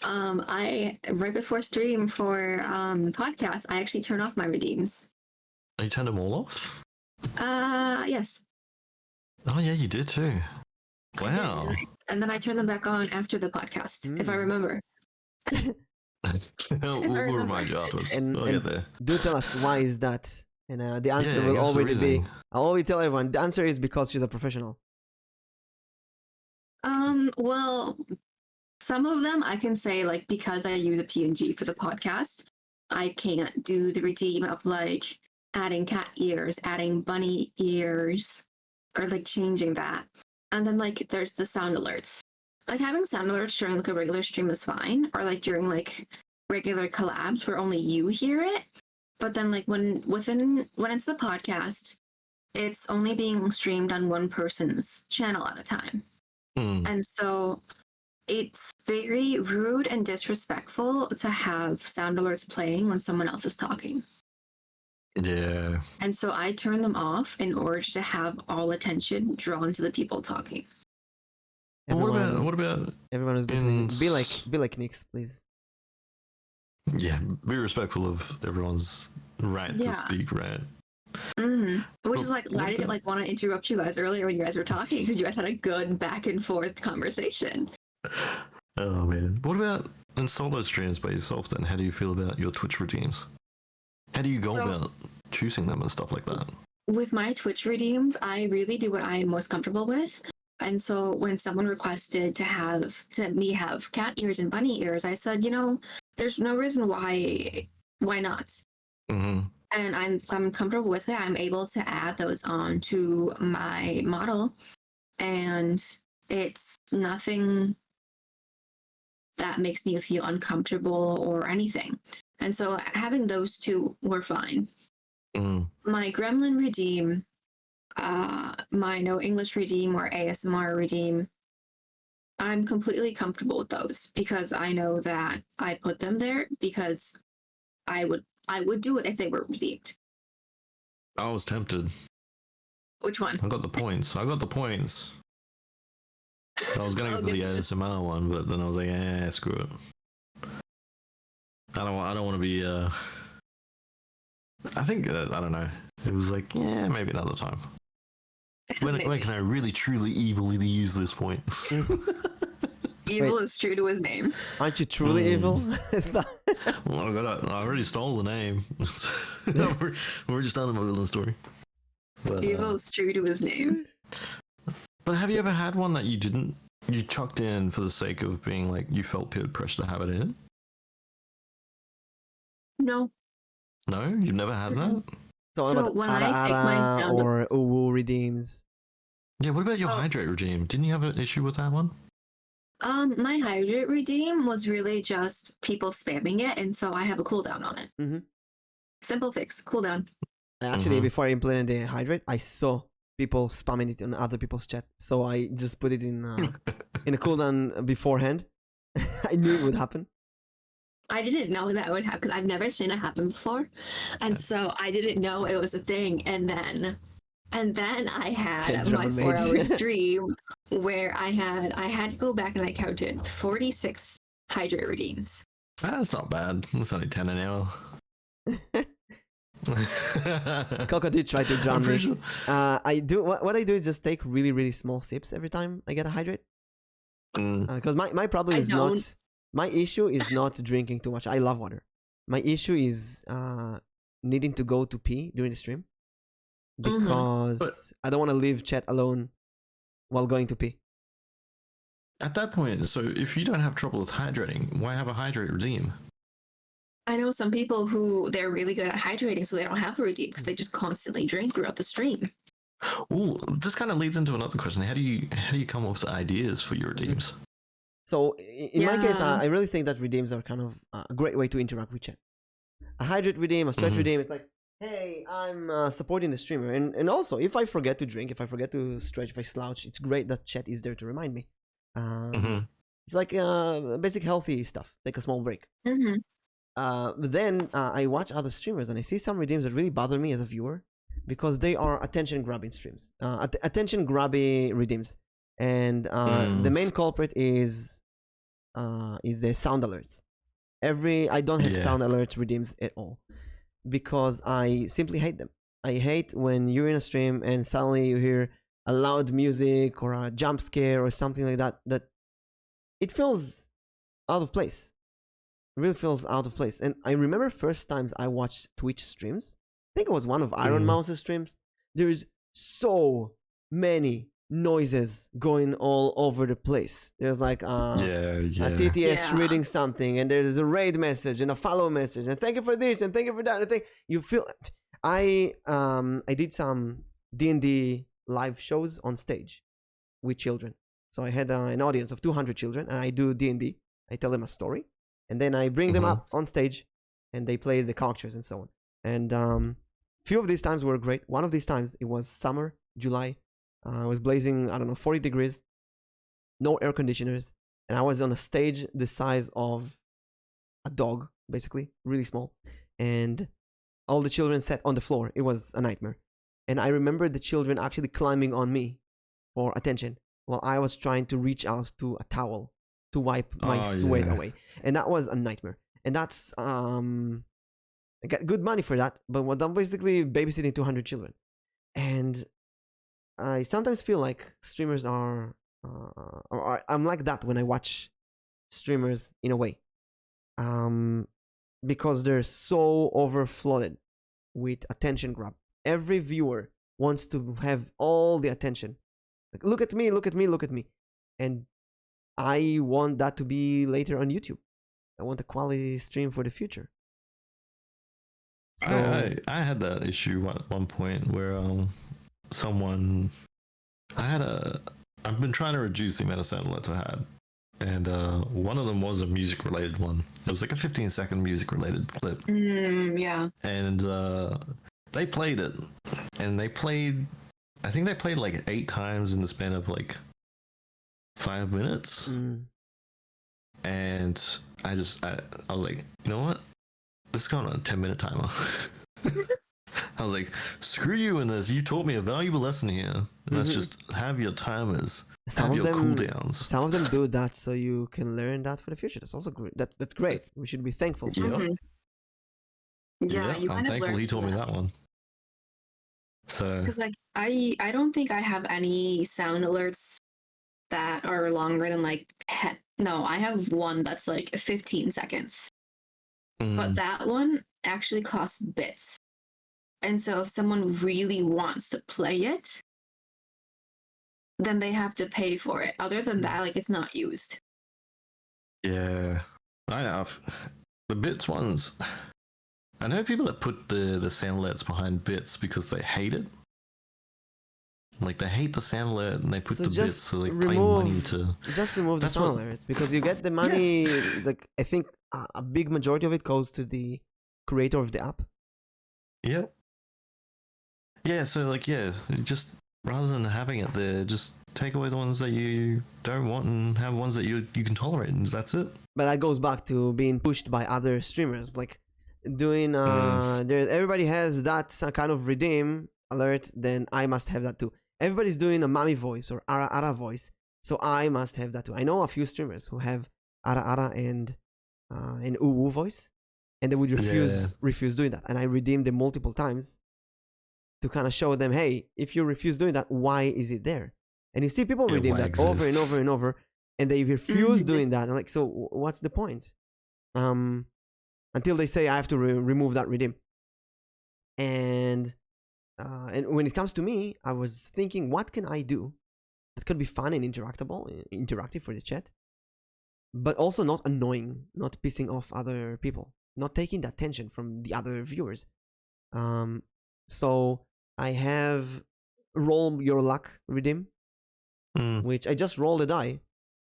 S3: I right before stream for podcast, I actually turn off my redeems.
S2: You turned them all off?
S3: Yes.
S2: Oh yeah, you did too.
S3: I did,
S2: Wow.
S3: and then I turn them back on after the podcast, if I
S1: Hmm.
S3: remember.
S2: we'll remind you afterwards.
S1: And,
S2: We'll
S1: and
S2: get there.
S1: do tell us why is that? And the answer
S2: Yeah,
S1: will
S2: give us the
S1: already be.
S2: reasoning.
S1: I'll always tell everyone the answer is because she's a professional.
S3: Well, some of them I can say like because I use a PNG for the podcast, I can't do the redeem of like adding cat ears, adding bunny ears, or like changing that. And then like there's the sound alerts. Like having sound alerts during like a regular stream is fine, or like during like regular collabs where only you hear it. But then like when it's the podcast, it's only being streamed on one person's channel at a time.
S2: Hmm.
S3: And so it's very rude and disrespectful to have sound alerts playing when someone else is talking.
S2: Yeah.
S3: And so I turn them off in order to have all attention drawn to the people talking.
S2: But
S1: Everyone,
S2: what about
S1: everyone who's listening, be like Nix, please.
S2: yeah, be respectful of everyone's right
S3: Yeah.
S2: to speak, right?
S3: Mm-hmm. Which is
S2: Well,
S3: like
S2: what
S3: why I didn't
S2: about-
S3: like want to interrupt you guys earlier when you guys were talking because you guys had a good back and forth conversation.
S2: Oh man. What about in solo streams by yourself then? How do you feel about your Twitch redeems? How do you go
S3: So-
S2: about choosing them and stuff like that?
S3: With my Twitch redeems, I really do what I'm most comfortable with. And so when someone requested to me have cat ears and bunny ears, I said, there's no reason why not.
S2: Mm-hmm.
S3: And I'm comfortable with it. I'm able to add those on to my model, and it's nothing that makes me feel uncomfortable or anything. And so having those two were fine.
S2: Mm.
S3: My Gremlin redeem, my No English redeem or ASMR redeem, I'm completely comfortable with those because I know that I put them there because I would do it if they were redeemed.
S2: I was tempted.
S3: Which one?
S2: I got the points. I was gonna
S3: Oh,
S2: go for the
S3: goodness.
S2: ASMR one, but then I was like, screw it. I don't want to be. I think I don't know. It was like, maybe another time. When can I really truly evilly use this point?
S3: Evil is true to his name.
S1: Aren't you truly evil?
S2: Well, I already stole the name. We're already started my villain story. But,
S3: Evil is true to his name.
S2: But have you ever had one that you chucked in for the sake of being like, you felt peer pressure to have it in?
S3: No.
S2: No? You've never had that?
S1: So,
S3: So
S1: about
S3: when I
S1: Ara
S3: pick my
S1: Ara
S3: sound-
S1: or Uwu redeems.
S2: Yeah, what about your
S3: Oh.
S2: hydrate regime? Didn't you have an issue with that one?
S3: My hydrate redeem was really just people spamming it, and so I have a cooldown on it.
S1: Mm-hmm.
S3: Simple fix, cooldown.
S1: Actually,
S2: Mhm.
S1: before I implemented the hydrate, I saw people spamming it on other people's chat, so I just put it in a cooldown beforehand. I knew it would happen.
S3: I didn't know that would happen because I've never seen it happen before, and so I didn't know it was a thing. And then I had my
S1: Drama
S3: 4-hour
S1: mage.
S3: stream where I had to go back and I counted 46 hydrate redeems.
S2: That's not bad. It's only 10 an hour.
S1: Coco did try to drown
S2: I'm pretty
S1: me.
S2: sure.
S1: I do what I do is just take really really small sips every time I get a hydrate. Because my problem
S3: I
S1: is
S3: don't.
S1: not my issue is not drinking too much. I love water. My issue is needing to go to pee during the stream because I don't want to leave chat alone while going to pee.
S2: At that point, so if you don't have trouble with hydrating, why have a hydrate redeem?
S3: I know some people who they're really good at hydrating, so they don't have a redeem because they just constantly drink throughout the stream.
S2: Ooh, this kind of leads into another question. How do you come up with ideas for your redeems?
S1: So in my case,
S3: Yeah.
S1: I really think that redeems are kind of a great way to interact with chat. A hydrate redeem, a stretch
S2: Mhm.
S1: redeem, it's like, hey, I'm supporting the streamer. And also, if I forget to drink, if I forget to stretch, if I slouch, it's great that chat is there to remind me.
S2: Mhm.
S1: It's like basic healthy stuff. Take a small break.
S3: Mm-hmm.
S1: But then I watch other streamers and I see some redeems that really bother me as a viewer because they are attention grabbing streams, attention grabbing redeems, and the main culprit is the sound alerts. I don't have
S2: Yeah.
S1: sound alerts redeems at all because I simply hate them. I hate when you're in a stream and suddenly you hear a loud music or a jump scare or something like that. That it feels out of place. It really feels out of place. And I remember first times I watched Twitch streams. I think it was one of Iron
S2: Mhm.
S1: Mouse's streams. There's so many noises going all over the place. There's like
S2: Yeah.
S1: a
S2: Yeah.
S1: TTS
S3: Yeah.
S1: reading something, and there's a raid message and a follow message, and thank you for this and thank you for that. I think you feel. I did some D&D live shows on stage with children. So I had an audience of 200 children, and I do D&D. I tell them a story, and then I bring them
S2: Mhm.
S1: up on stage, and they play the characters and so on. And few of these times were great. One of these times it was summer, July. It was blazing, I don't know, 40 degrees, no air conditioners, and I was on a stage the size of a dog, basically, really small, and all the children sat on the floor. It was a nightmare, and I remember the children actually climbing on me for attention while I was trying to reach out to a towel to wipe my
S2: Oh
S1: sweat
S2: yeah.
S1: away, and that was a nightmare. And that's I got good money for that, but what I'm basically babysitting 200 children, and I sometimes feel like streamers or I'm like that when I watch streamers in a way, um, because they're so overflooded with attention grab. Every viewer wants to have all the attention. Like, look at me, look at me, look at me. And I want that to be later on YouTube. I want a quality stream for the future. So
S2: I had that issue at one point where someone I had a I've been trying to reduce the amount of sound alerts I had, and one of them was a music related one. It was like a 15-second music related clip,
S3: Yeah.
S2: and they played it, and I think they played like 8 times in the span of like 5 minutes, and I was like, you know what? This is going on a 10-minute timer. I was like, screw you in this. You taught me a valuable lesson here. And that's just have your timers, have your cooldowns.
S1: Some of them do that so you can learn that for the future. That's also great. That's great. We should be thankful for
S2: Yeah.
S1: that.
S3: Yeah, you
S2: I'm
S3: kind of
S2: thankful
S3: learn
S2: he taught
S3: from
S2: me that one. So
S3: Because like I don't think I have any sound alerts that are longer than like 10. No, I have one that's like 15 seconds. But that one actually costs bits. And so if someone really wants to play it, then they have to pay for it. Other than that, like it's not used.
S2: yeah, I have the bits ones. I know people that put the sound alerts behind bits because they hate it. Like they hate the sound alert and they put
S1: So
S2: the bits
S1: just
S2: so they pay money to.
S1: just remove the
S2: That's
S1: sound
S2: what-
S1: alerts because you get the money. Like I think a big majority of it goes to the creator of the app.
S2: Yeah. Yeah. So like just rather than having it there, just take away the ones that you don't want and have ones that you can tolerate, and that's it.
S1: But that goes back to being pushed by other streamers, like doing there. Everybody has that kind of redeem alert, then I must have that too. Everybody's doing a Mami voice or Ara voice, so I must have that too. I know a few streamers who have Ara and Uwu voice, and they would refuse doing that, and I redeemed them multiple times to kind of show them, hey, if you refuse doing that, why is it there? And you see people redeem that over and over and over, and they refuse doing that. And like, so what's the point? Until they say I have to remove that redeem. And when it comes to me, I was thinking, what can I do that could be fun and interactive for the chat, but also not annoying, not pissing off other people, not taking the attention from the other viewers. So I have roll your luck redeem, which I just roll the die,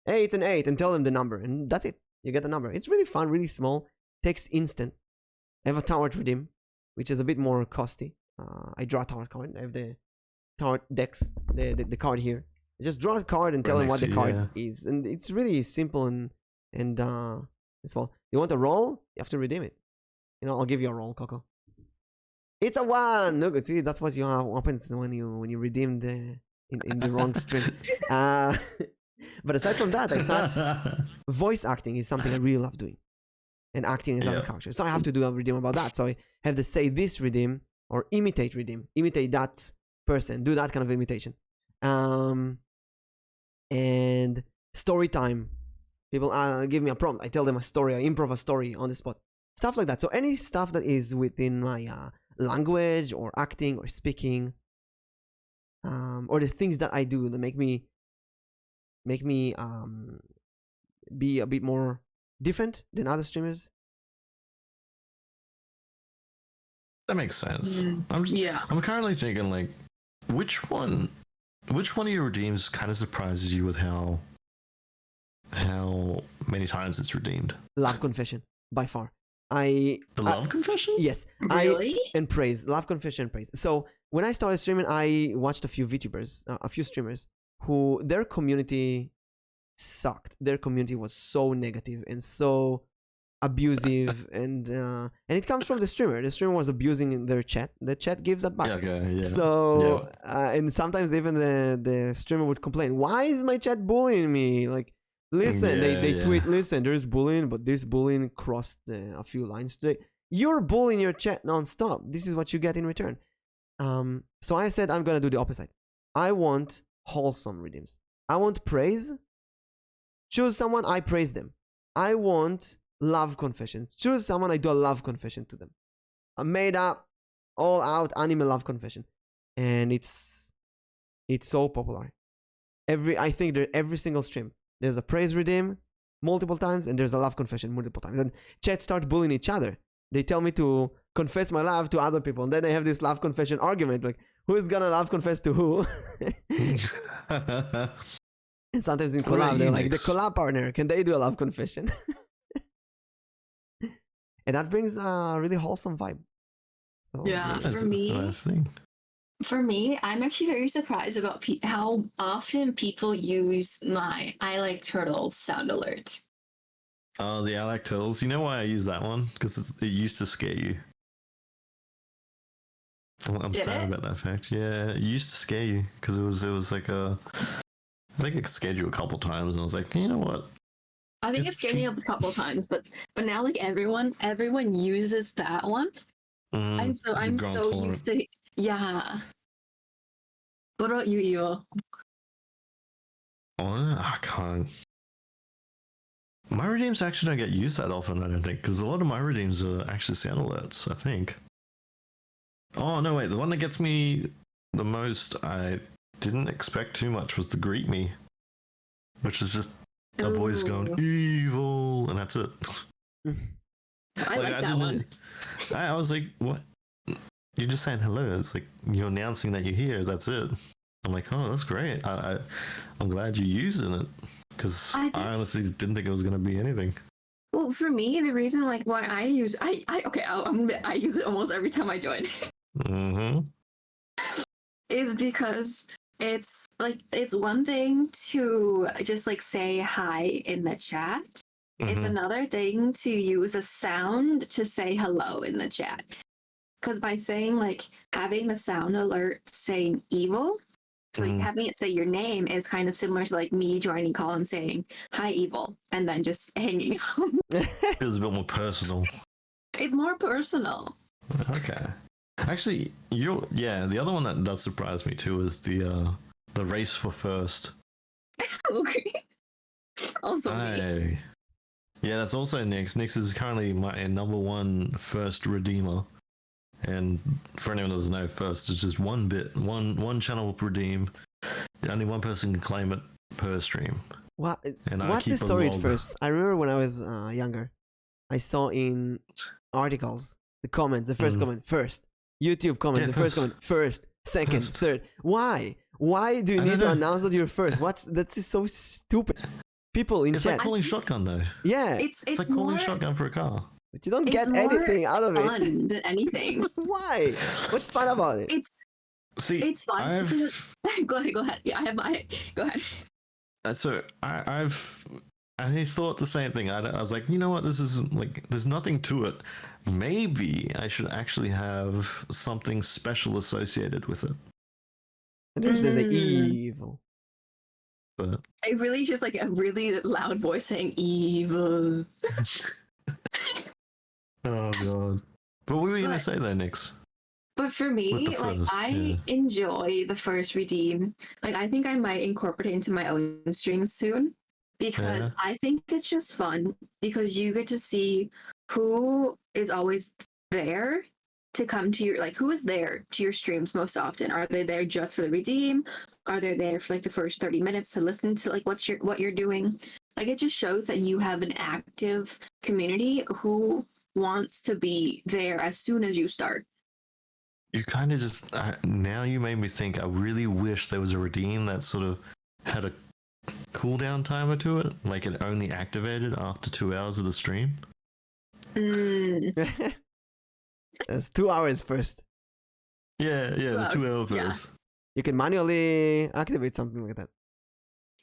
S1: 8 and 8, and tell them the number, and that's it. You get the number. It's really fun, really small, takes instant. I have a tower redeem, which is a bit more costly. I draw a tower card. I have the tower decks, the card here. I just draw a card and tell them what the card is, and it's really simple and it's well. You want a roll? You have to redeem it. You know, I'll give you a roll, Coco. It's a 1. Look, see, that's what you have happens when you redeem the in the wrong stream. But aside from that, I thought voice acting is something I really love doing, and acting as other characters. So I have to do a redeem about that. So I have to say this redeem or imitate that person, do that kind of imitation. And story time. People give me a prompt. I tell them a story. I improv a story on the spot. Stuff like that. So any stuff that is within my language or acting or speaking, or the things that I do that make me be a bit more different than other streamers.
S2: That makes sense. I'm currently thinking like, which one of your redeems kind of surprises you with how many times it's redeemed?
S1: Love confession, by far.
S2: Love confession?
S1: Yes.
S3: Really?
S1: And praise. Love confession and praise. So when I started streaming, I watched a few VTubers, a few streamers who their community sucked. Their community was so negative and so abusive, and it comes from the streamer. The streamer was abusing their chat. The chat gives that back. So and sometimes even the streamer would complain, "Why is my chat bullying me?" Like, listen, they tweet, "Listen, there's bullying, but this bullying crossed a few lines today. You're bullying your chat nonstop. This is what you get in return." So I said I'm gonna do the opposite. I want wholesome redeems. I want praise. Choose someone, I praise them. I want love confession. Choose someone, I do a love confession to them. A made up, all out anime love confession, and it's so popular. I think that every single stream there's a praise redeem multiple times, and there's a love confession multiple times. And chat start bullying each other. They tell me to confess my love to other people, and then they have this love confession argument, like who is gonna love confess to who? And sometimes in collab, they're like, the collab partner, can they do a love confession? And that brings a really wholesome vibe. So,
S3: yeah, for me, I'm actually very surprised about how often people use my "I like turtles" sound alert.
S2: Oh, the "I like turtles." You know why I use that one? Because it used to scare you. I'm sad about that fact. Yeah, it used to scare you because it was like I think it scared you a couple times, and I was like, you know what?
S3: I think it scared me a couple times, but now like everyone uses that one, and so I'm so used to What about you, Eo?
S2: I can't. My redeems actually don't get used that often, I don't think, because a lot of my redeems are actually sound alerts, I think. Oh no, wait, the one that gets me the most, I didn't expect too much, was the "Greet Me," which is just a voice going evil, and that's it.
S3: I like that one.
S2: I was like, what? You're just saying hello. It's like you're announcing that you're here. That's it. I'm like, oh, that's great. I'm glad you're using it, because I honestly didn't think it was going to be anything.
S3: Well, for me, the reason like why I use I use it almost every time I join. Is because it's one thing to just like say hi in the chat. It's another thing to use a sound to say hello in the chat. Because by saying like having the sound alert saying evil, so having it say your name is kind of similar to like me joining call and saying hi evil and then just hanging up.
S2: Feels a bit more personal.
S3: It's more personal.
S2: Okay. Actually, the other one that does surprise me too is the race for first.
S3: Okay. Also me.
S2: Yeah, that's also Nix. Nix is currently my number one first redeemer. And for anyone who doesn't know, first is just one one channel redeem. Only one person can claim it per stream.
S1: What's the story at first? I remember when I was younger, I saw in articles the comments, the first comment first. YouTube comment, the first comment first. second,
S2: First.
S1: third. Why? Why do you
S2: I
S1: need
S2: don't
S1: to
S2: know.
S1: announce that you're first? That's just so stupid. People in
S2: It's
S1: chat.
S2: like calling shotgun though.
S1: Yeah,
S3: It's
S2: It's like
S3: more
S2: calling shotgun for a car.
S1: but you don't
S3: it's
S1: get
S3: more
S1: anything out of it.
S3: fun than anything.
S1: Why? What's fun about it?
S2: See,
S3: It's fun because go ahead. Yeah, I have my go ahead.
S2: so I thought the same thing. I was like, you know what? This is like, there's nothing to it. Maybe I should actually have something special associated with it.
S1: There's a evil.
S2: But
S3: I really just like a really loud voice saying evil.
S2: oh god. But what were you gonna
S3: But-
S2: say there, Nix?
S3: But for
S2: With
S3: me,
S2: the
S3: like
S2: first,
S3: I
S2: yeah.
S3: enjoy the first redeem. Like I think I might incorporate it into my own streams soon because
S2: Yeah.
S3: I think it's just fun because you get to see who is always there to come to your like who is there to your streams most often. Are they there just for the redeem? Are they there for like the first 30 minutes to listen to like what you're doing? Like it just shows that you have an active community who wants to be there as soon as you start.
S2: You kind of just now you made me think. I really wish there was a redeem that sort of had a cooldown timer to it, like it only activated after 2 hours of the stream.
S3: Mm.
S1: It's 2 hours first.
S2: Yeah, the 2 hour
S3: Yeah.
S2: first.
S1: You can manually activate something like that.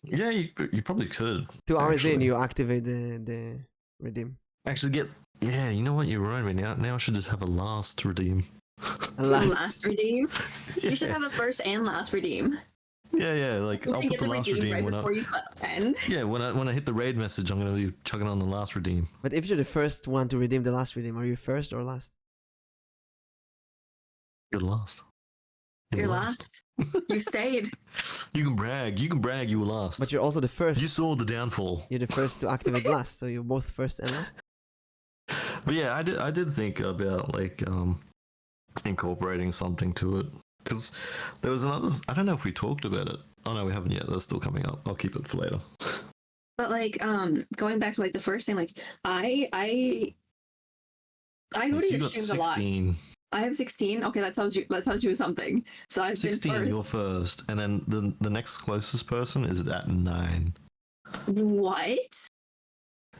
S2: Yeah, you probably could.
S1: 2 hours in,
S2: actually.
S1: you activate the redeem.
S2: Actually get. Yeah, you know what? You're right. Now I should just have a last redeem.
S3: The last redeem. You should
S2: Yeah.
S3: have a first and last redeem.
S2: Yeah. Like
S3: You
S2: I'll
S3: can
S2: put
S3: get
S2: the
S3: the
S2: last
S3: redeem
S2: redeem
S3: right
S2: when
S3: before you end.
S2: Yeah, when I hit the raid message, I'm gonna be chugging on the last redeem.
S1: But if you're the first one to redeem the last redeem, are you first or last?
S2: You're last.
S3: You're last. You stayed.
S2: You can brag. You can brag. You were last.
S1: But you're also the first.
S2: You saw the downfall.
S1: You're the first to activate last, so you're both first and last.
S2: But yeah, I did think about like incorporating something to it because there was another. I don't know if we talked about it. Oh no, we haven't yet. That's still coming up. I'll keep it for later.
S3: But like going back to like the first thing, like I go to
S2: You
S3: your
S2: got
S3: streams a lot.
S2: 16.
S3: I have 16. Okay, that tells you something. So I've
S2: 16.
S3: been
S2: You're
S3: first.
S2: first, and then the next closest person is at 9.
S3: What?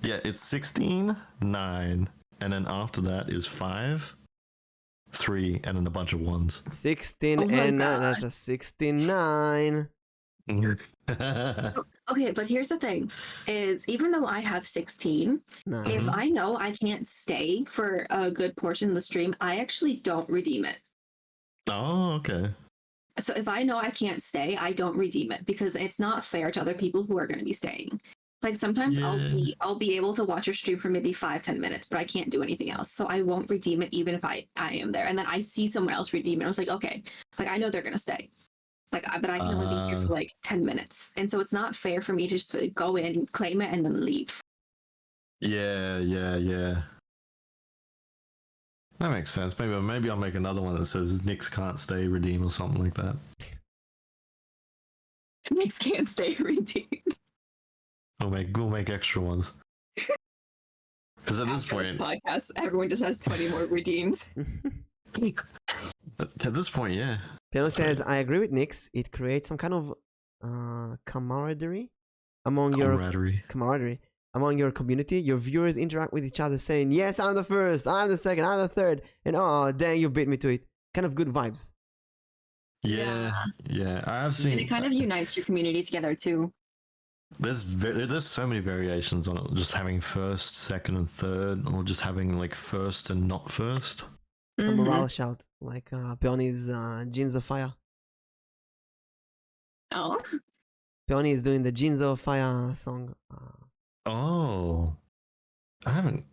S2: Yeah, it's 16, 9, and then after that is 5, 3, and then a bunch of ones.
S1: 16
S3: Oh my
S1: and 9.
S3: gosh.
S1: That's a 69.
S3: Okay, but here's the thing: is even though I have 16,
S1: Nine.
S3: if
S2: Mhm.
S3: I know I can't stay for a good portion of the stream, I actually don't redeem it.
S2: Oh, okay.
S3: So if I know I can't stay, I don't redeem it because it's not fair to other people who are going to be staying. Like sometimes
S2: Yeah.
S3: I'll be able to watch your stream for maybe 5-10 minutes, but I can't do anything else. So I won't redeem it even if I am there. And then I see someone else redeem it. I was like, okay, like I know they're going to stay. Like, but I can only be here for like 10 minutes. And so it's not fair for me to just go in, claim it, and then leave.
S2: Yeah. That makes sense. Maybe I'll make another one that says Nix can't stay redeem or something like that.
S3: Mix can't stay redeemed.
S2: We'll make extra ones. Because at this
S3: After
S2: point,
S3: podcast, everyone just has 20 more redeems.
S2: at this point, yeah.
S1: Piano says, I agree with Nix. It creates some kind of camaraderie among your community. Your viewers interact with each other saying, yes, I'm the first, I'm the second, I'm the third, and oh, dang, you beat me to it. Kind of good vibes.
S2: Yeah. I have seen.
S3: And it kind of unites your community together too.
S2: There's so many variations on it. Just having first, second, and third, or just having like first and not first.
S1: A
S3: Mhm.
S1: morale shout, like Peony's Jeans of Fire.
S3: Oh,
S1: Peony is doing the Jeans of Fire song.
S2: Oh, I haven't.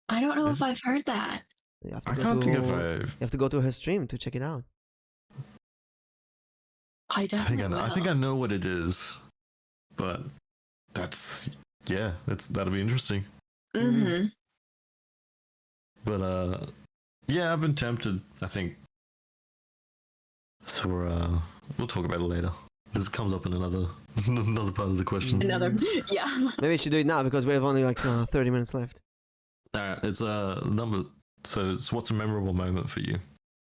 S3: I don't know if I've heard that.
S1: You have to
S2: I
S1: go
S2: can't
S1: to,
S2: think of
S1: You have to go to her stream to check it out.
S3: I
S2: I
S3: definitely
S2: think I know. I think I know what it is, but that'll be interesting.
S3: Mm-hmm.
S2: But yeah, I've been tempted. I think. So we'll talk about it later. This comes up in another part of the questions.
S3: Another, yeah.
S1: Maybe we should do it now because we have only like 30 minutes left.
S2: Alright, it's number. So it's what's a memorable moment for you?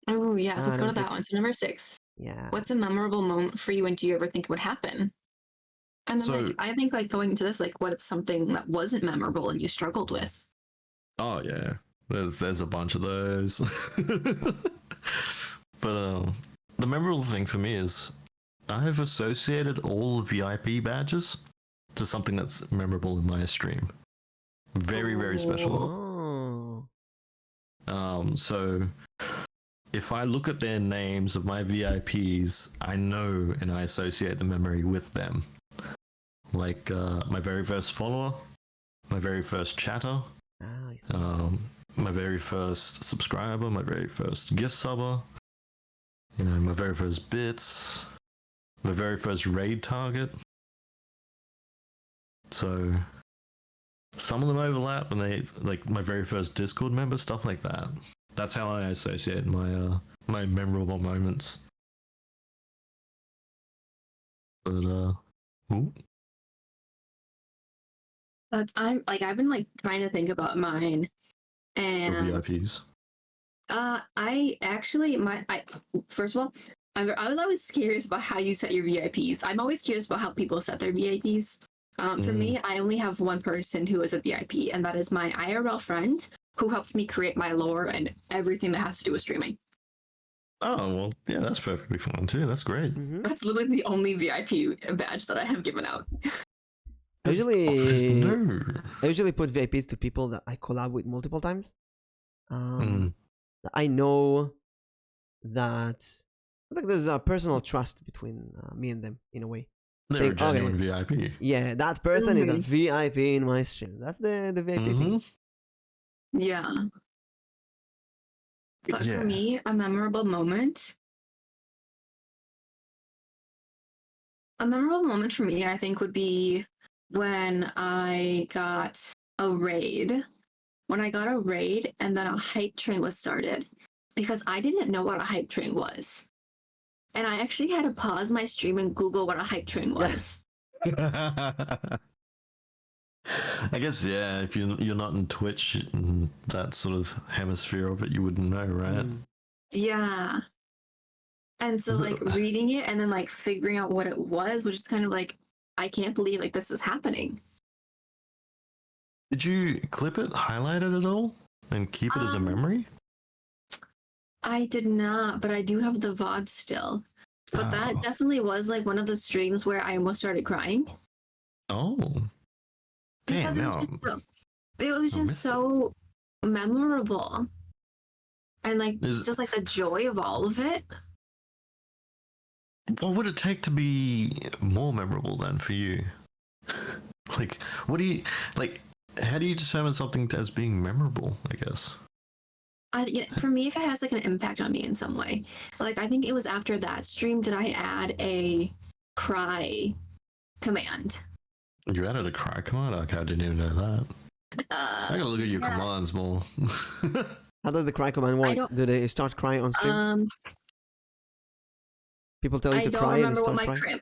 S3: Oh, yeah. So let's go
S1: number
S3: to that
S1: 6.
S3: one. So number 6.
S1: Yeah.
S3: What's a memorable moment for you, and do you ever think it would happen? And then,
S2: So,
S3: like, I think, like, going into this, like, what is something that wasn't memorable and you struggled with?
S2: oh yeah, there's a bunch of those. But the memorable thing for me is I've associated all VIP badges to something that's memorable in my stream. Very special.
S1: Oh.
S2: So if I look at their names of my VIPs, I know and I associate the memory with them. Like my very first follower, my very first chatter,
S1: Ah, I see.
S2: my very first subscriber, my very first gift subber, my very first bits, my very first raid target. So some of them overlap, and they like my very first Discord member, stuff like that. That's how I associate my memorable moments. But ooh,
S3: I've been like trying to think about mine,
S2: your
S3: and
S2: VIPs.
S3: I actually I first of all, I was always curious about how you set your VIPs. I'm always curious about how people set their VIPs. For me, I only have one person who is a VIP, and that is my IRL friend who helped me create my lore and everything that has to do with streaming.
S2: Oh well, yeah, that's perfectly fine too. That's great.
S1: Mm-hmm.
S3: That's literally the only VIP badge that I have given out.
S1: I
S2: There's no.
S1: usually put VIPs to people that I collab with multiple times.
S2: Mm.
S1: I know that like there's a personal trust between me and them in a way.
S2: They're
S1: Think,
S2: a genuine
S1: okay,
S2: VIP.
S1: yeah, that person is a VIP in my stream. That's the VIP thing.
S3: Yeah. But
S2: Yeah.
S3: for me, a memorable moment for me, I think, would be when I got a raid. When I got a raid and then a hype train was started, because I didn't know what a hype train was. And I actually had to pause my stream and Google what a hype train was.
S2: I guess yeah. If you're not in Twitch, that sort of hemisphere of it, you wouldn't know, right?
S3: Yeah. And so like reading it and then like figuring out what it was just kind of like, I can't believe like this is happening.
S2: Did you clip it, highlight it at all, and keep it as a memory?
S3: I did not, but I do have the VOD still. But that definitely was like one of the streams where I almost started crying.
S2: Oh.
S3: Because
S2: Damn,
S3: it was just so memorable. And like just like the joy of all of it.
S2: What would it take to be more memorable then for you? Like, what do you like? How do you determine something as being memorable? I guess.
S3: For me, if it has like an impact on me in some way, like I think it was after that stream did I add a cry command.
S2: You added a cry command? Okay, I didn't even know that. I gotta look at your commands more.
S1: How does the cry command work? Do they start crying on stream? People tell you to cry and start crying?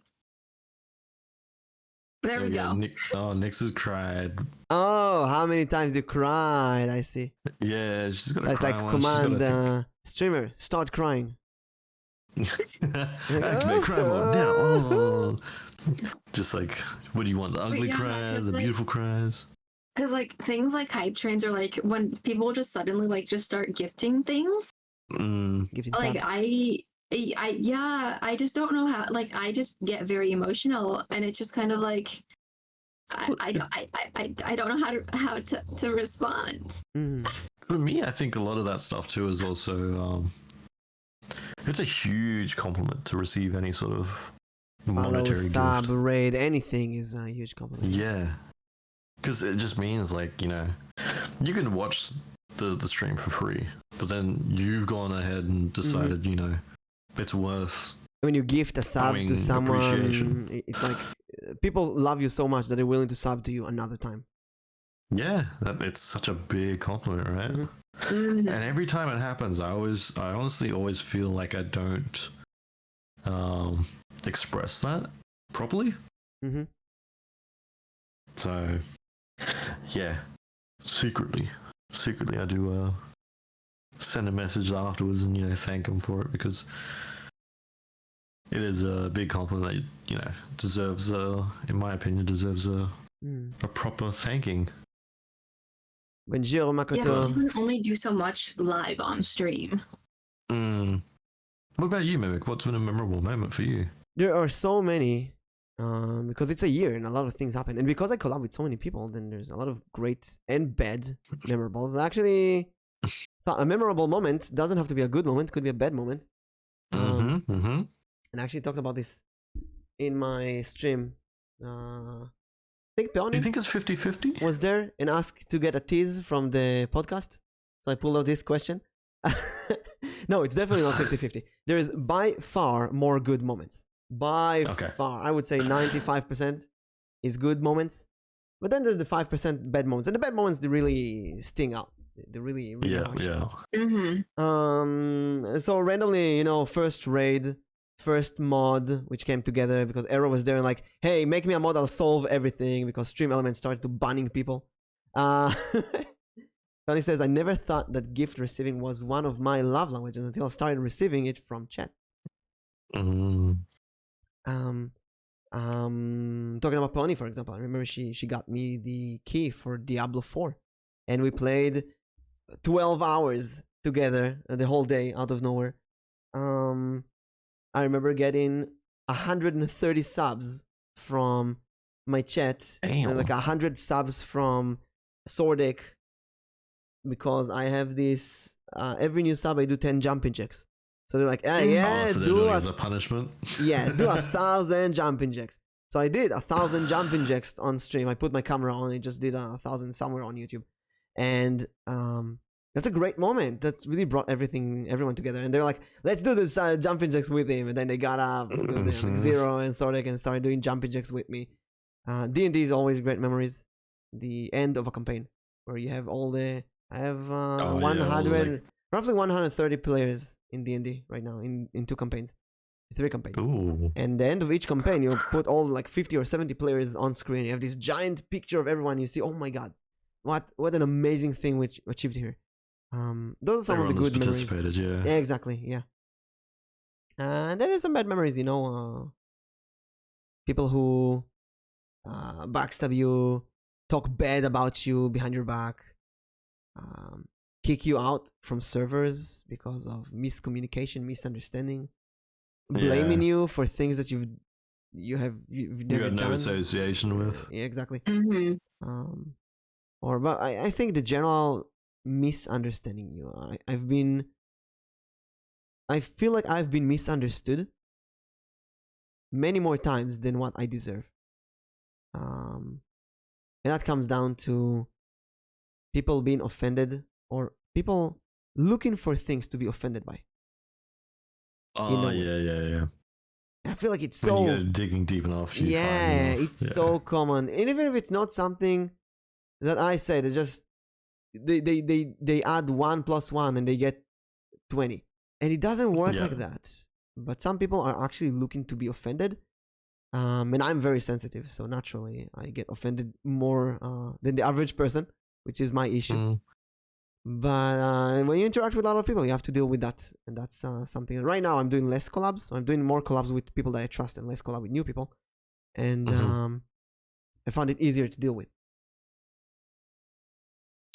S3: There we go.
S2: Nix has cried.
S1: Oh, how many times you cried? I see.
S2: Yeah, she's got to
S1: cry. That's like command streamer, start crying.
S2: Activate cry mode now. Oh. Just like, what do you want? The ugly cries, the beautiful cries?
S3: Because like things like hype trains are like when people just suddenly like just start gifting things. Like I just don't know how. Like I just get very emotional, and it's just kind of like I don't know how to respond.
S2: For me, I think a lot of that stuff too is also it's a huge compliment to receive any sort of monetary
S1: sub,
S2: gift.
S1: raid, anything is a huge compliment.
S2: Yeah, because it just means like you can watch the stream for free, but then you've gone ahead and decided it's worth.
S1: When you gift a sub to someone, it's like people love you so much that they're willing to sub to you another time.
S2: Yeah, it's such a big compliment, right? And every time it happens, I honestly always feel like I don't express that properly. So, yeah, secretly, I do send a message afterwards and thank them for it, because it is a big compliment that deserves in my opinion deserves a proper thanking.
S1: Bonjour,
S3: Yeah,
S1: Makoto.
S3: you can only do so much live on stream.
S2: What about you, Mimic? What's been a memorable moment for you?
S1: There are so many, because it's a year and a lot of things happen, and because I collab with so many people, then there's a lot of great and bad memorables. Actually, a memorable moment doesn't have to be a good moment; could be a bad moment. And I actually talked about this in my stream. I think Peony
S2: Do you think it's 50-50?
S1: was there and asked to get a tease from the podcast, so I pulled out this question. No, it's definitely not 50-50. There is by far more good moments. By far, I would say 95% is good moments, but then there's the 5% bad moments, and the bad moments they really sting out. They really harsh. So randomly, first raid, first mod, which came together because Arrow was there and like, hey, make me a mod, I'll solve everything, because Stream Elements started to banning people. Tony says, I never thought that gift receiving was one of my love languages until I started receiving it from chat. Talking about Pony, for example, I remember she got me the key for Diablo 4, and we played 12 hours together the whole day out of nowhere. I remember getting 130 subs from my chat.
S2: Damn.
S1: And like 100 subs from Swordek, because I have this every new sub I do 10 jumping jacks. So they're like,
S2: so do as a punishment.
S1: Yeah, do 1,000 jumping jacks. So I did 1,000 jumping jacks on stream. I put my camera on. I just did 1,000 somewhere on YouTube, and that's a great moment. That's really brought everyone together. And they're like, let's do this jumping jacks with him. And then they got up, like Zero and Sordek, and started doing jumping jacks with me. D&D is always great memories. The end of a campaign where you have all the I have 100, roughly 130 players in D&D right now in 2 campaigns, 3 campaigns.
S2: Ooh.
S1: And the end of each campaign, you put all like 50 or 70 players on screen. You have this giant picture of everyone. You see, oh my god, what an amazing thing we achieved here. Those are some of the good memories. Yeah, exactly. Yeah. And there are some bad memories, people who backstab you, talk bad about you behind your back, kick you out from servers because of miscommunication, misunderstanding, blaming you for things that you've never
S2: got no
S1: done.
S2: association with.
S1: Yeah, exactly. But I think the general misunderstanding you. I feel like I've been misunderstood many more times than what I deserve. And that comes down to people being offended or people looking for things to be offended by.
S2: Yeah.
S1: I feel like it's
S2: When
S1: so
S2: you go digging deep enough.
S1: It's so common. And even if it's not something that I said, it's just they add 1 + 1 and they get 20. And it doesn't work like that. But some people are actually looking to be offended. And I'm very sensitive, so naturally I get offended more than the average person, which is my issue. But when you interact with a lot of people, you have to deal with that, and that's something. Right now, I'm doing less collabs. So I'm doing more collabs with people that I trust and less collab with new people, and I found it easier to deal with.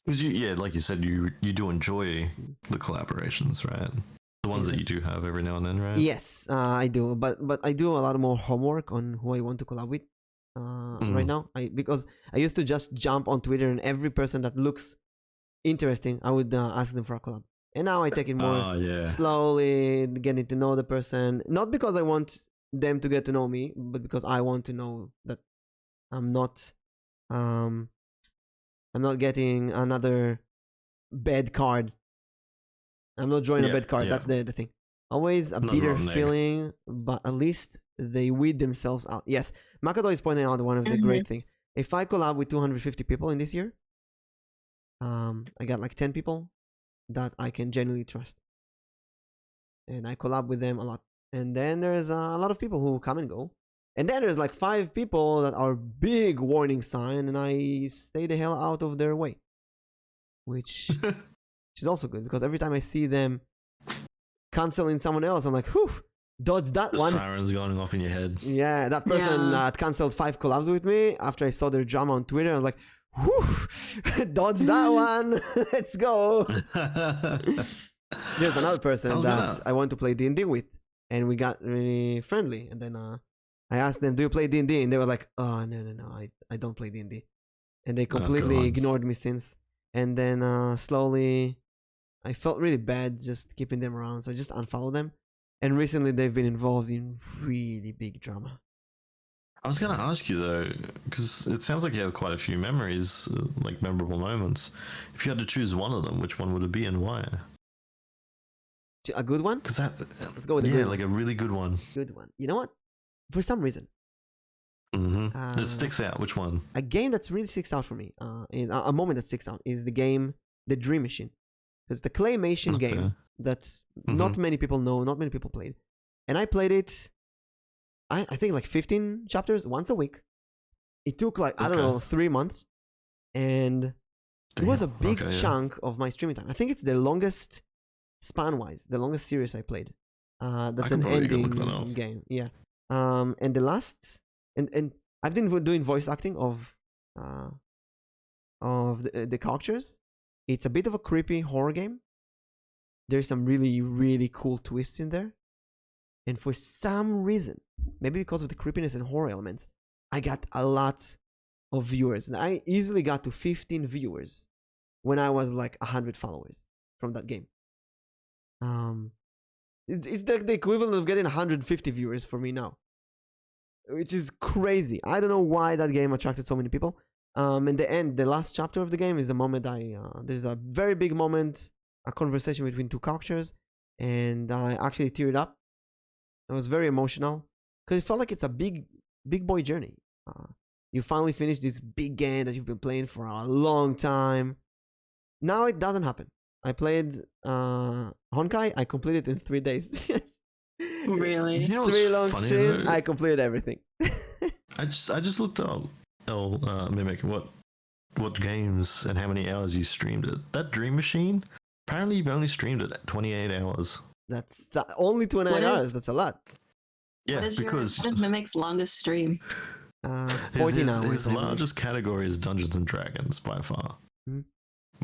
S2: Because like you said, you do enjoy the collaborations, right? The ones that you do have every now and then, right?
S1: Yes, I do. But I do a lot more homework on who I want to collab with right now. Because I used to just jump on Twitter and every person that looks interesting, I would ask them for a collab. And now I take it more slowly, getting to know the person. Not because I want them to get to know me, but because I want to know that I'm not getting another bad card. I'm not drawing a bad card. That's the thing. Always a bitter feeling, but at least they weed themselves out. Yes, Makoto is pointing out one of the great things. If I collab with 250 people in this year, I got like 10 people that I can genuinely trust. And I collab with them a lot. And then there's a lot of people who come and go. And then there's like 5 people that are big warning sign, and I stay the hell out of their way. Which which is also good because every time I see them canceling someone else, I'm like, whew, dodge that
S2: The
S1: one.
S2: sirens going off in your head.
S1: Yeah, that person canceled 5 collabs with me after I saw their drama on Twitter. I was like, whew, dodge that one. Let's go. There's another person that I want to play D&D with, and we got really friendly. And then I asked them, do you play D&D? And they were like, oh, no, I don't play D&D. And they completely ignored me since. And then slowly, I felt really bad just keeping them around, so I just unfollowed them. And recently, they've been involved in really big drama.
S2: I was going to ask you, though, because it sounds like you have quite a few memories, like memorable moments. If you had to choose one of them, which one would it be and why?
S1: A good one?
S2: Because that,
S1: let's go with a good one.
S2: like a really good one.
S1: Good one. You know what? For some reason,
S2: it sticks out. Which one?
S1: A game that really sticks out for me, a moment that sticks out, is the game The Dream Machine. It's the claymation game that not many people know, not many people played. And I played it, I think like 15 chapters once a week. It took like, I don't know, 3 months. And it was a big chunk of my streaming time. I think it's the longest, span-wise, the longest series I played. That's an ending game. Yeah. And the last, and I've been doing voice acting of the characters. It's a bit of a creepy horror game. There's some really, really cool twists in there. And for some reason, maybe because of the creepiness and horror elements, I got a lot of viewers. And I easily got to 15 viewers when I was like 100 followers from that game. It's the equivalent of getting 150 viewers for me now, which is crazy. I don't know why that game attracted so many people. In the end, the last chapter of the game is the moment there's a very big moment, a conversation between two characters, and I actually teared up. It was very emotional because it felt like it's a big boy journey. You finally finish this big game that you've been playing for a long time. Now it doesn't happen. I played Honkai. I completed it in 3 days.
S3: Really?
S2: You know
S1: 3 long
S2: funny,
S1: streams.
S2: though?
S1: I completed everything.
S2: I just looked up Mimic what games and how many hours you streamed it. That Dream Machine, apparently you've only streamed it 28 hours.
S1: That's only 29 hours. That's a lot.
S2: Yeah, because
S3: what is Mimic's longest stream?
S1: 14 hours.
S2: His largest category is Dungeons and Dragons by far,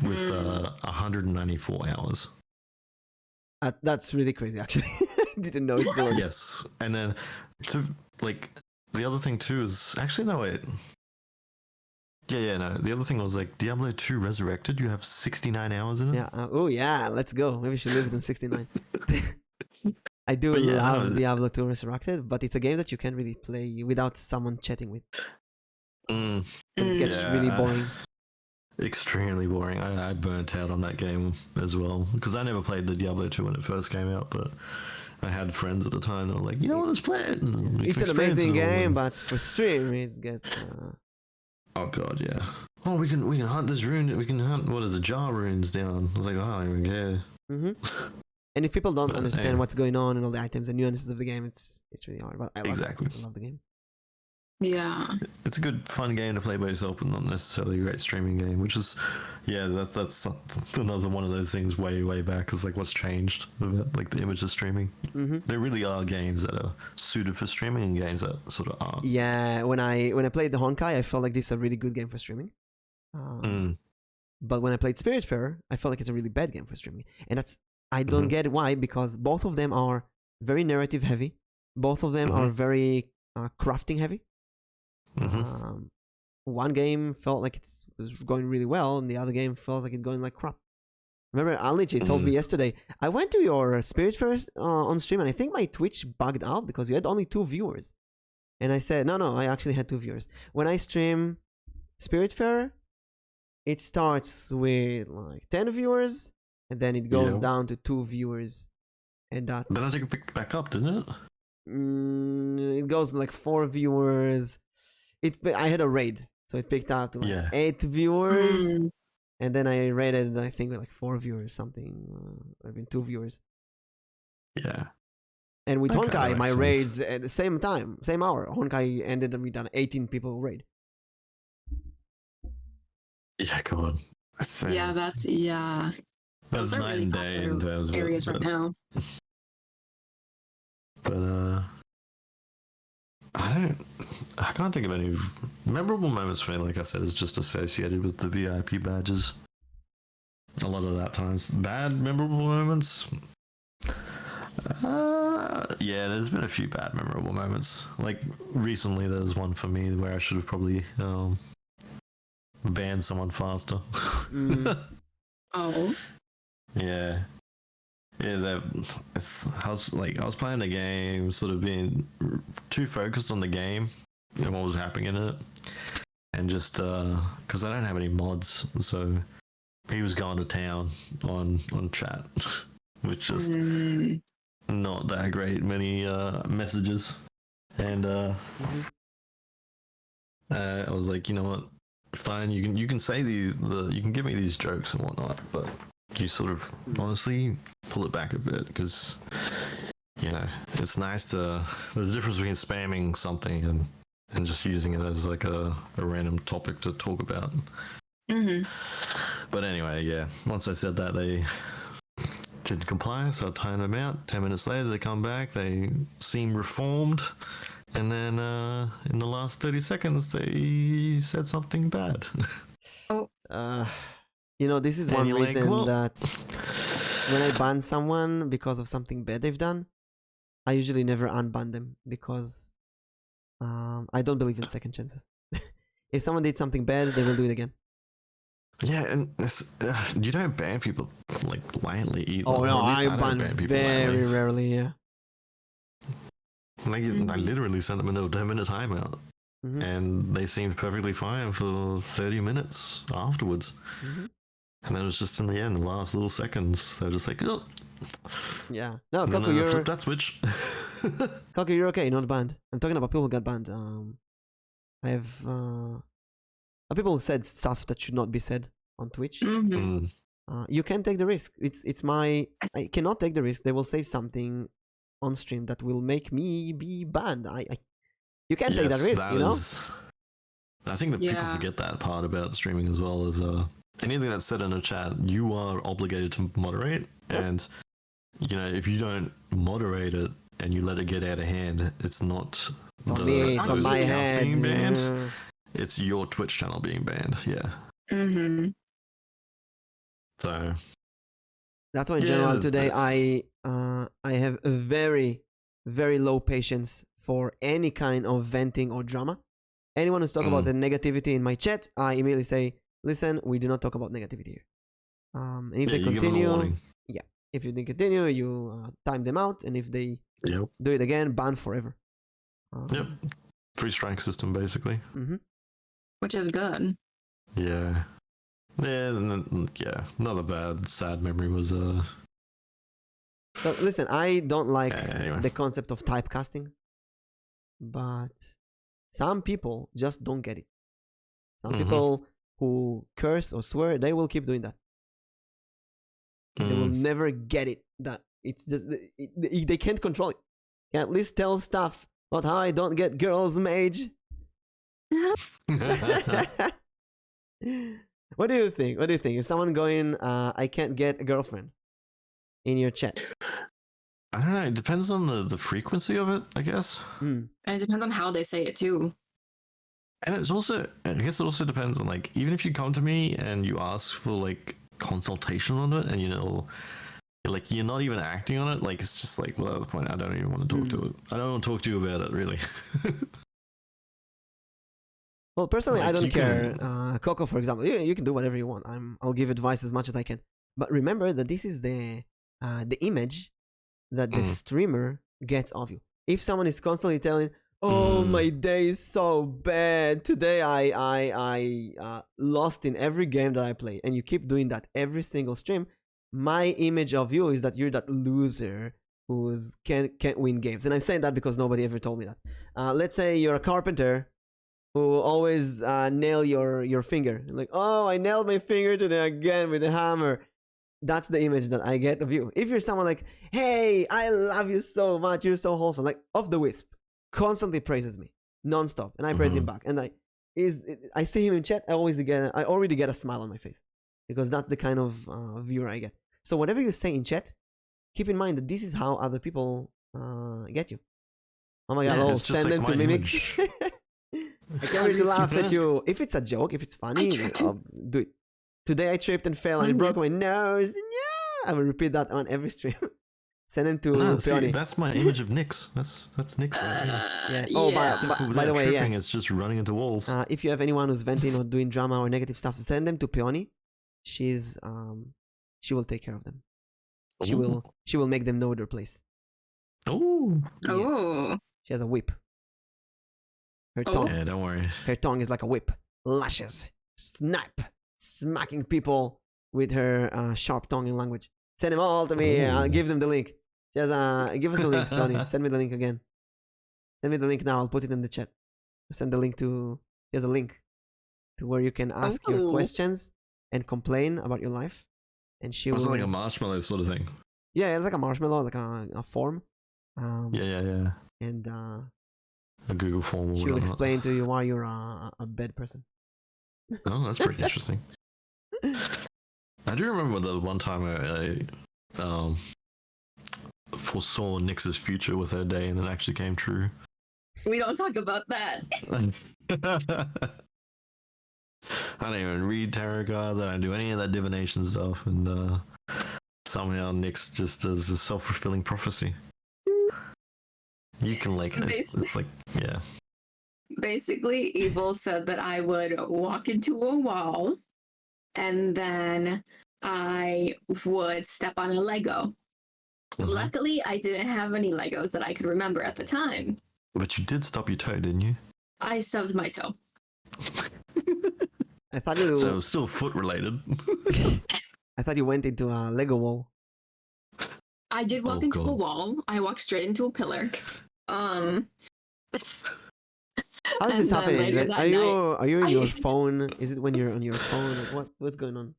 S2: with 194 hours.
S1: That's really crazy, actually. Didn't know it's the longest.
S2: Yes, and then the other thing too is actually no wait. No. The other thing was like Diablo 2 Resurrected. You have 69 hours in it.
S1: Yeah. Oh yeah. Let's go. Maybe we should leave it in 69. I do love Diablo 2 Resurrected, but it's a game that you can't really play without someone chatting with. It gets really boring.
S2: Extremely boring. I burnt out on that game as well because I never played the Diablo 2 when it first came out, but I had friends at the time that were like, you know what, let's play it.
S1: It's an amazing game, but for stream, it gets.
S2: Oh god, yeah. Oh, we can hunt this rune. We can hunt jar runes down. I was like, oh, I don't even care.
S1: And if people don't understand what's going on and all the items and nuances of the game, it's really hard. But I love the game.
S3: Yeah.
S2: It's a good, fun game to play by yourself, but not necessarily a great streaming game. Which is, that's another one of those things way back. Is like what's changed about like the image of streaming. There really are games that are suited for streaming and games that sort of aren't.
S1: Yeah, when I played the Honkai, I felt like this is a really good game for streaming. But when I played Spiritfarer, I felt like it's a really bad game for streaming, and I don't get why, because both of them are very narrative heavy. Both of them are very crafting heavy. One game felt like it was going really well, and the other game felt like it's going like crap. Remember, Alichi told me yesterday, I went to your Spiritfarer on stream, and I think my Twitch bugged out because you had only 2 viewers. And I said, no, I actually had 2 viewers. When I stream Spiritfarer, it starts with like 10 viewers, and then it goes down to 2 viewers, and that's.
S2: Then I think it picked back up, didn't it?
S1: It goes like 4 viewers. I had a raid, so it picked up to like 8 viewers, and then I raided, I think, with like 4 viewers, something, or even 2 viewers.
S2: Yeah.
S1: And with Honkai, my raids at the same time, same hour. Honkai ended with an 18 people raid.
S2: Yeah, God.
S3: That's
S2: That's
S3: Those are
S2: night
S3: really
S2: and day in
S3: popular
S2: terms of
S3: areas
S2: it,
S3: right now.
S2: but I can't think of any memorable moments for me. Like I said, is just associated with the VIP badges. A lot of that times, bad memorable moments. Yeah, there's been a few bad memorable moments. Like recently, there was one for me where I should have probably banned someone faster.
S3: Oh.
S2: Yeah. Yeah, I was playing the game, sort of being too focused on the game and what was happening in it, and just because I don't have any mods, so he was going to town on chat, which just not that great many messages, and I was like, you know what, fine, you can say you can give me these jokes and whatnot, but you sort of honestly pull it back a bit, because it's nice to, there's a difference between spamming something and just using it as like a random topic to talk about. But anyway, yeah, once I said that, they didn't comply, so I timed them out. 10 minutes later they come back, they seem reformed, and then in the last 30 seconds they said something bad.
S1: This is one reason that when I ban someone because of something bad they've done, I usually never unban them, because I don't believe in second chances. If someone did something bad, they will do it again.
S2: Yeah, and you don't ban people like lightly either.
S1: Oh no, I ban
S2: people
S1: very
S2: lightly.
S1: rarely. Yeah.
S2: Like I literally sent them a 10-minute timeout, and they seemed perfectly fine for 30 minutes afterwards. And then it was just in the end, the last little seconds, they're just like, oh.
S1: Yeah. No,
S2: Koku,
S1: you're
S2: flip that switch.
S1: Koku, you're okay, not banned. I'm talking about people who got banned. I have people who said stuff that should not be said on Twitch. You can't take the risk. I cannot take the risk. They will say something on stream that will make me be banned. You can't take that risk,
S2: I think that people forget that part about streaming as well, is anything that's said in a chat, you are obligated to moderate. And if you don't moderate it and you let it get out of hand, it's not
S1: it's on my head
S2: being banned. It's your Twitch channel being banned. Yeah. So
S1: that's why in general today I have a very, very low patience for any kind of venting or drama. Anyone who's talking about the negativity in my chat, I immediately say, listen, we do not talk about negativity here. And if they continue, if you didn't continue, you time them out, and if they do it again, ban forever.
S2: 3-strike system basically.
S3: Which is good.
S2: Yeah. And then, another bad, sad memory was
S1: So listen, I don't like the concept of typecasting, but some people just don't get it. Some people who curse or swear, they will keep doing that. They will never get it. That it's just they can't control it. Can at least tell stuff about how I don't get girls, Mage. What do you think? If someone going, I can't get a girlfriend in your chat?
S2: I don't know. It depends on the frequency of it, I guess.
S3: And it depends on how they say it too.
S2: And it's also, I guess it also depends on, like, even if you come to me and you ask for like consultation on it, and you're not even acting on it, like, it's just like, well, at the point, I don't even want to talk to it. I don't want to talk to you about it, really.
S1: Well, personally, I don't care. Coco, for example, you can do whatever you want. I'll give advice as much as I can. But remember that this is the image that the streamer gets of you. If someone is constantly telling, "Oh, my day is so bad. Today I lost in every game that I play," and you keep doing that every single stream, my image of you is that you're that loser who can't win games. And I'm saying that because nobody ever told me that. Let's say you're a carpenter who always nail your finger. Like, oh, I nailed my finger today again with a hammer. That's the image that I get of you. If you're someone like, hey, I love you so much, you're so wholesome, like Off the Wisp constantly praises me non-stop, and I praise him back. And I see him in chat, I already get a smile on my face, because that's the kind of viewer I get. So whatever you say in chat, keep in mind that this is how other people get you. Oh my god,
S2: Yeah,
S1: oh,
S2: it's just
S1: send
S2: like
S1: them to
S2: my
S1: Mimic.
S2: image.
S1: I can't wait to laugh at you. If it's a joke, if it's funny,
S3: tripped.
S1: I'll do it. Today I tripped and fell and it broke my nose. Yeah, I will repeat that on every stream. Send him to
S2: No, see,
S1: Peony.
S2: that's my image of Nyx. That's Nyx right there.
S1: Yeah. Oh,
S2: Except for
S1: by the way,
S2: tripping,
S1: yeah.
S2: it's just running into walls.
S1: If you have anyone who's venting or doing drama or negative stuff, send them to Peony. She's she will take care of them. She will make them know their place.
S2: Oh.
S1: Yeah.
S3: Oh.
S1: She has a whip. Her
S3: Oh.
S1: tongue.
S2: Yeah, don't worry.
S1: Her tongue is like a whip. Lashes. Snap. Smacking people with her sharp tongue in language. Send them all to me. I'll give them the link. Just give us the link, Peony. Send me the link again. Send me the link now. I'll put it in the chat. Send the link to. Here's a link to where you can ask your questions and complain about your life, and she will.
S2: It's like a marshmallow sort of thing.
S1: Yeah, it's like a marshmallow, like a form.
S2: Yeah.
S1: And
S2: A Google form. Or
S1: she will
S2: whatnot.
S1: explain to you why you're a bad person.
S2: Oh, that's pretty interesting. I do remember the one time I foresaw Nyx's future with her day, and it actually came true.
S3: We don't talk about that.
S2: I don't even read tarot cards. I don't do any of that divination stuff, and somehow Nyx just does a self-fulfilling prophecy. You can like it's like yeah.
S3: Basically, Evil said that I would walk into a wall, and then I would step on a Lego.
S2: Mhm.
S3: Luckily, I didn't have any Legos that I could remember at the time.
S2: But you did stub your toe, didn't you?
S3: I stubbed my toe.
S1: I thought you.
S2: So it was still foot related.
S1: I thought you went into a Lego wall.
S3: I did walk into a
S2: God.
S3: wall. I walked straight into a pillar.
S1: How is
S3: And
S1: this
S3: then
S1: happening?
S3: later
S1: Like,
S3: that
S1: are you in your
S3: I-
S1: phone? Is it when you're on your phone? Like, what's going on?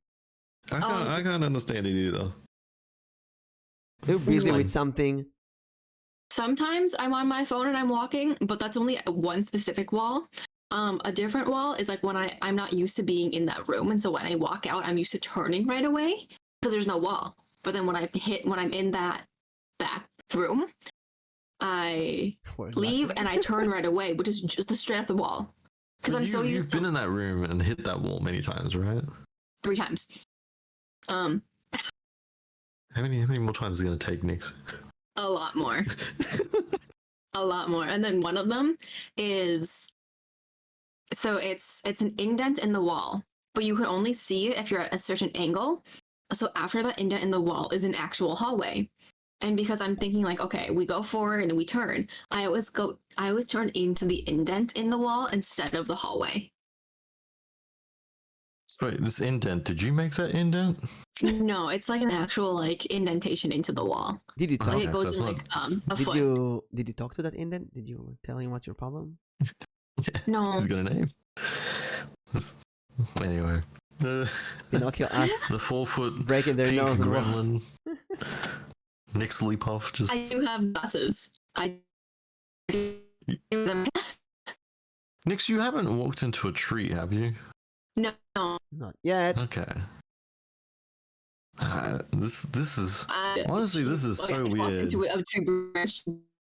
S2: I can't understand it either.
S1: You're busy
S2: one?
S1: with something.
S3: Sometimes I'm on my phone and I'm walking, but that's only at one specific wall. A different wall is like when I'm not used to being in that room, and so when I walk out, I'm used to turning right away because there's no wall. But then when I'm in that back room, I leave and I turn right away, which is just straight up the wall. Because I'm so used
S2: You've been in that room and hit that wall many times, right?
S3: 3 times.
S2: How many more times is it gonna take, Nyx?
S3: A lot more. A lot more. And then one of them is so it's an indent in the wall, but you can only see it if you're at a certain angle. So after that indent in the wall is an actual hallway. And because I'm thinking like, okay, we go forward and we turn, I always turn into the indent in the wall instead of the hallway.
S2: Wait, this indent, did you make that indent?
S3: No, it's like an actual like indentation into the wall.
S1: Did you talk?
S3: Like it
S2: Okay,
S3: goes
S2: so
S3: in
S2: it's
S3: like a
S1: Did
S3: foot.
S1: you talk to that indent? Did you tell him what's your problem?
S3: No.
S2: He's got a name. Anyway.
S1: Pinocchio us
S2: The 4-foot
S1: breaking their
S2: pink
S1: nose and
S2: gremlin. Nyx Leapoff just...
S3: I do have glasses. I do them.
S2: Nyx, you haven't walked into a tree, have you?
S3: No.
S1: Not yet.
S2: Okay. This is... Honestly, this is so
S3: I walked
S2: weird.
S3: into a tree branch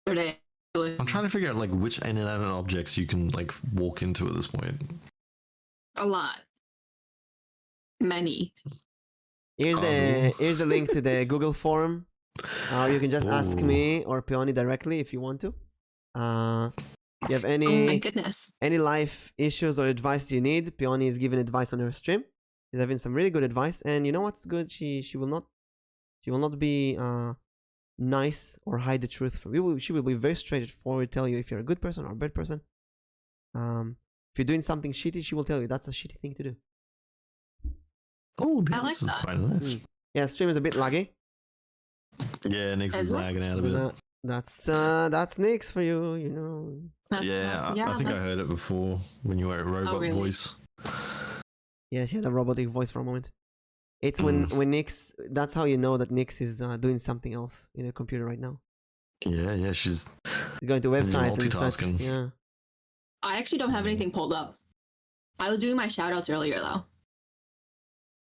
S3: yesterday.
S2: I'm trying to figure out like which inanimate objects you can like walk into at this point.
S3: A lot. Many.
S1: Here's the link to the Google form. You can just ask
S2: Ooh.
S1: me or Peony directly if you want to. If you have
S3: Oh my
S1: any
S3: goodness.
S1: life issues or advice you need, Peony is giving advice on her stream. She's having some really good advice, and you know what's good? She will not be nice or hide the truth from you. She will be very straightforward, tell you if you're a good person or a bad person. If you're doing something shitty, she will tell you that's a shitty thing to do.
S2: Oh,
S3: I like
S2: this is
S3: that.
S2: quite nice.
S1: Yeah, stream is a bit laggy.
S2: Yeah, Nyx is
S3: Is it?
S2: lagging out a bit.
S1: That's Nyx for you, you know.
S2: I think I heard it before when you were at Robot
S3: really?
S2: Voice.
S1: Yeah, she had a robotic voice for a moment. It's when Nyx. That's how you know that Nyx is doing something else in her computer right now.
S2: Yeah, she's
S1: Going to website and such.
S2: multitasking.
S1: Yeah.
S3: I actually don't have anything pulled up. I was doing my shout outs earlier though.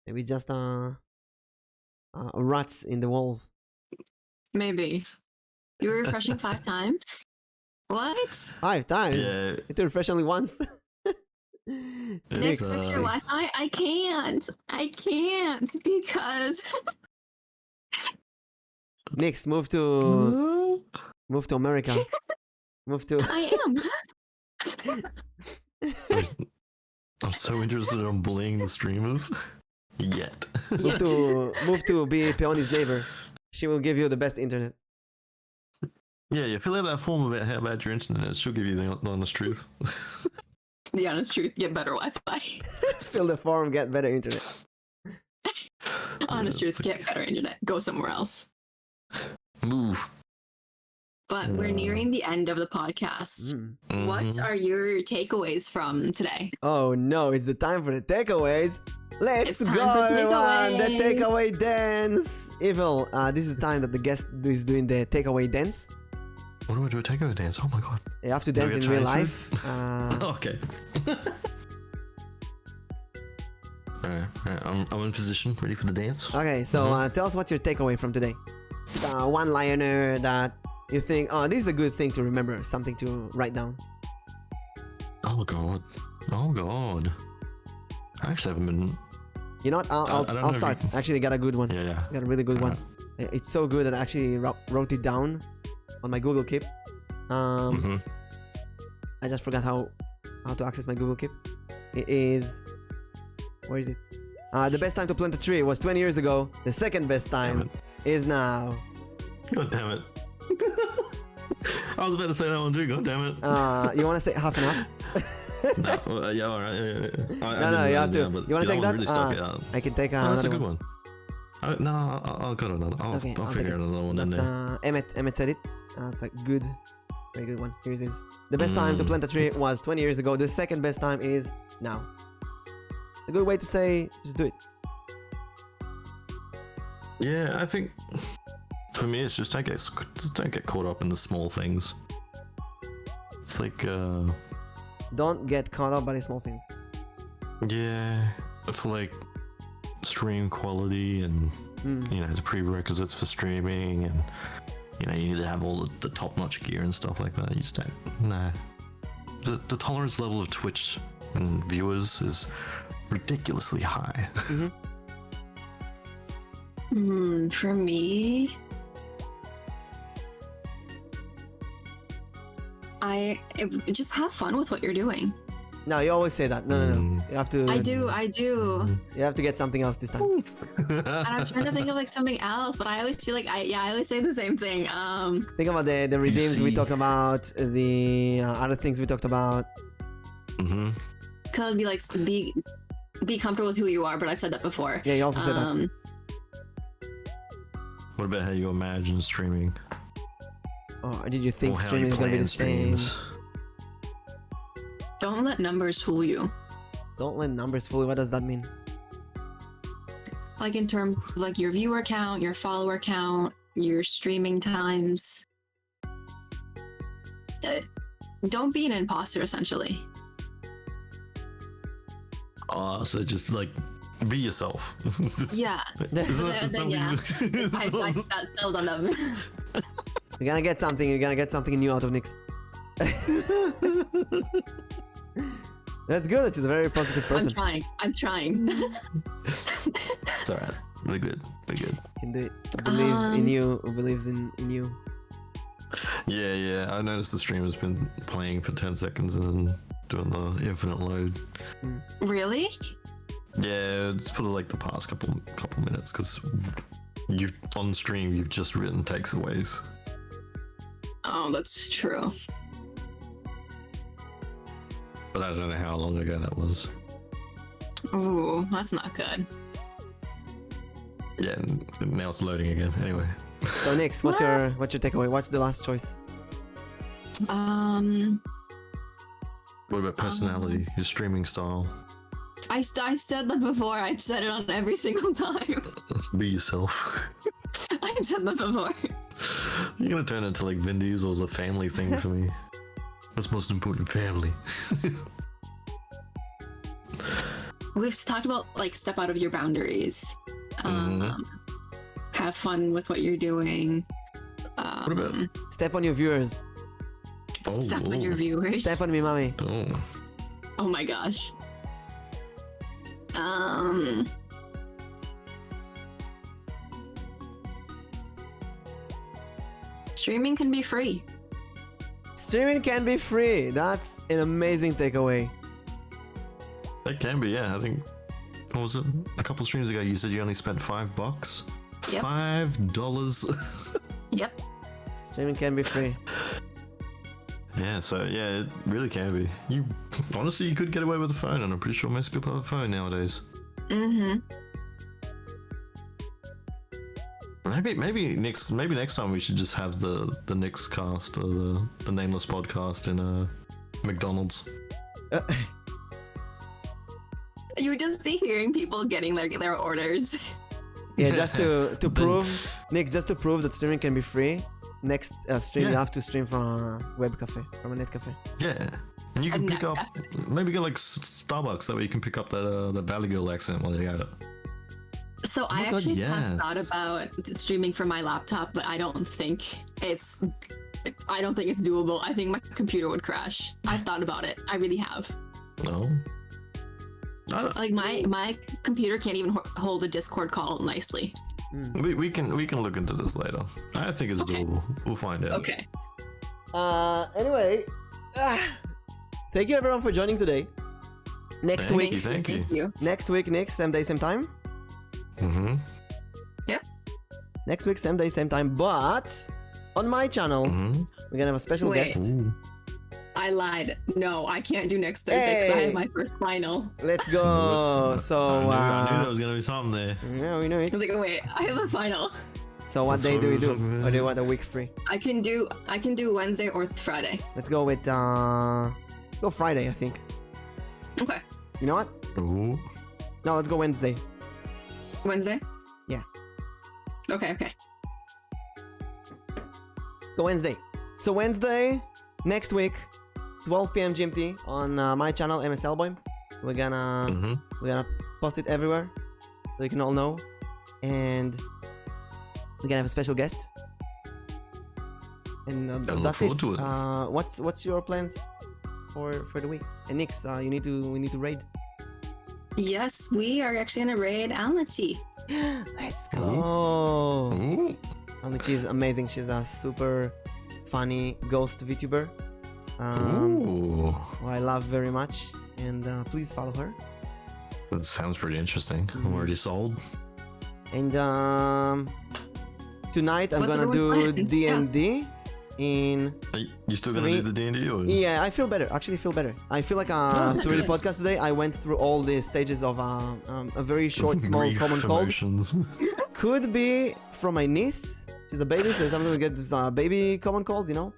S1: Maybe just ruts in the walls.
S3: Maybe. You were refreshing 5 times? What?
S1: 5 times?
S2: Yeah,
S1: You have to refresh only once.
S3: Nick,
S2: It's,
S3: fix your Wi-Fi? I can't because
S1: Nix, move to America. Move to.
S3: I am.
S2: I'm so interested in bullying the streamers. Yet.
S1: Move to be Peony's neighbor. She will give you the best internet.
S2: Yeah, fill out that form about how bad your internet is. She'll give you the honest truth.
S3: The honest truth, get better Wi-Fi.
S1: Fill the form, get better internet.
S3: Honest truth, get better internet. Go somewhere else.
S2: Move.
S3: But we're nearing the end of the podcast.
S1: Mm.
S3: What are your takeaways from today?
S1: Oh no, it's the time for the takeaways. Let's
S3: It's
S1: go,
S3: time for
S1: everyone! The
S3: takeaway.
S1: takeaway dance. Evil, this is the time that the guest is doing the takeaway dance.
S2: What do I do? A takeover dance? Oh my god.
S1: You have to
S2: Do I
S1: dance
S2: get
S1: in real
S2: Chinese
S1: life.
S2: Okay. Alright, I'm in position, ready for the dance.
S1: Okay, so tell us what's your takeaway from today. One liner that you think, oh, this is a good thing to remember, something to write down.
S2: Oh god. Oh god. I actually haven't been.
S1: You know what?
S2: I don't know
S1: I'll
S2: if
S1: start.
S2: you-
S1: Actually, got a good one.
S2: Yeah.
S1: Got a really good one.
S2: Alright.
S1: It's so good that I actually wrote it down on my Google Keep.
S2: Mhm.
S1: I just forgot how to access my Google Keep. It is, where is it? The best time to plant a tree was 20 years ago. The second best
S2: Damn
S1: time is now.
S2: God damn it. I was about to say that one too. God damn it.
S1: You want to say half and half?
S2: No, yeah, alright.
S1: No, you have to. You want to take that?
S2: Really stuck it out.
S1: I can take
S2: Oh,
S1: another
S2: that's a good
S1: one.
S2: one. No, I'll go to another. I'll
S1: Okay, I'll
S2: figure
S1: take
S2: out another one in
S1: That's
S2: there.
S1: Emmet said it. It's like good, very good one. Here's this. The best time to plant a tree was 20 years ago. The second best time is now. A good way to say just do it.
S2: Yeah, I think for me it's just don't get caught up in the small things. It's like
S1: Don't get caught up by the small things.
S2: yeah, for like stream quality and you know the prerequisites for streaming and you know you need to have all the top-notch gear and stuff like that. You just don't. Nah. The tolerance level of Twitch and viewers is ridiculously high.
S3: For me, just have fun with what you're doing.
S1: No, you always say that. No. You have to.
S3: I do.
S1: You have to get something else this time.
S3: And I'm trying to think of like something else, but I always feel like I always say the same thing.
S1: Think about the redeems we
S2: see.
S1: talked about, the other things we talked about.
S3: Could be like be comfortable with who you are, but I've said that before.
S1: Yeah, you also said that.
S2: What about how you imagine streaming?
S1: Or did you think
S2: Or how
S1: streaming
S2: you
S1: is gonna be
S2: plan
S1: the same?
S2: streams?
S3: Don't let numbers fool you.
S1: Don't let numbers fool you. What does that mean?
S3: Like in terms of like your viewer count, your follower count, your streaming times. Don't be an imposter, essentially.
S2: So just like be yourself.
S3: Yeah.
S2: Then
S3: yeah. I settled on them.
S1: You're gonna get something. You're gonna get something new out of Nix. That's good. She's a very positive person.
S3: I'm trying.
S2: It's alright. We're good.
S1: You can do it. Believe in you. Who believes in you?
S2: Yeah. I noticed the stream has been playing for 10 seconds and then doing the infinite load.
S3: Really?
S2: Yeah, it's for like the past couple minutes because you on stream you've just written takeaways.
S3: Oh, that's true.
S2: But I don't know how long ago that was.
S3: Ooh, that's not good.
S2: Yeah, and now it's loading again. Anyway.
S1: So Nix, what's your takeaway? What's the last choice?
S2: What about personality? Your streaming style?
S3: I said that before. I've said it on every single time.
S2: Be yourself.
S3: I've said that before.
S2: You're gonna turn it into like Vin Diesel's a family thing for me. What's most important? Family.
S3: We've talked about like step out of your boundaries. have fun with what you're doing.
S2: What about?
S1: Step on your viewers.
S3: Step on your viewers.
S1: Step on me, mommy.
S3: Oh my gosh. Streaming can be free.
S1: Streaming can be free. That's an amazing takeaway.
S2: It can be, yeah. I think, what was it? A couple streams ago, you said you only spent $5.
S3: Yep.
S2: $5.
S3: Yep.
S1: Streaming can be free.
S2: Yeah, so yeah, it really can be. You honestly, you could get away with a phone, and I'm pretty sure most people have a phone nowadays.
S3: Mm-hmm.
S2: Maybe next time we should just have the Nix cast or the Nameless podcast in McDonald's.
S3: You would just be hearing people getting their orders.
S1: Yeah, just to prove, Nick, just to prove that streaming can be free. Next stream, you have to stream from a web cafe, from a net cafe.
S2: Yeah, and you can pick up, maybe get like Starbucks, that way you can pick up that Valley Girl accent while you're at it.
S3: So I actually have thought about streaming from my laptop, but I don't think it's doable. I think my computer would crash. I've thought about it. I really have.
S2: No.
S3: Like my computer can't even hold a Discord call nicely.
S2: We can look into this later. I think it's doable. We'll find out.
S3: Okay.
S1: Anyway, thank you everyone for joining today. Next week.
S2: Thank you.
S1: Next week, Nick, same day, same time.
S2: Mm-hmm.
S3: Yep.
S1: Next week, same day, same time. But on my channel, we're gonna have a special guest.
S2: Ooh.
S3: I lied. No, I can't do next Thursday because I have my first final.
S1: Let's go. So
S2: I knew there was gonna be something there.
S1: Yeah, we know it.
S3: I was like, oh, wait, I have a final.
S1: So what day do we do? Or do you want a week free?
S3: I can do Wednesday or Friday.
S1: Let's go with go Friday, I think.
S3: Okay.
S1: You know what?
S2: Ooh.
S1: No, let's go Wednesday.
S3: Wednesday?
S1: Yeah.
S3: Okay.
S1: Go Wednesday. So Wednesday, next week, 12 p.m. GMT on my channel, MS Elboim. We're gonna post it everywhere so you can all know, and we're gonna have a special guest. And that's it. What's your plans for the week? And Nix, we need to raid.
S3: Yes, we are actually gonna raid Alnity.
S1: Let's go.
S2: Ooh.
S1: Alnity is amazing. She's a super funny ghost VTuber.
S2: Ooh.
S1: Who I love very much, and please follow her.
S2: That sounds pretty interesting. I'm already sold.
S1: And tonight I'm gonna do D&D in.
S2: You still gonna do the D&D? Or?
S1: Yeah, I feel better. Actually, feel better. I feel like through the podcast today, I went through all the stages of a very short, small common cold. Could be from my niece. She's a baby, so sometimes we get this baby common colds, you know.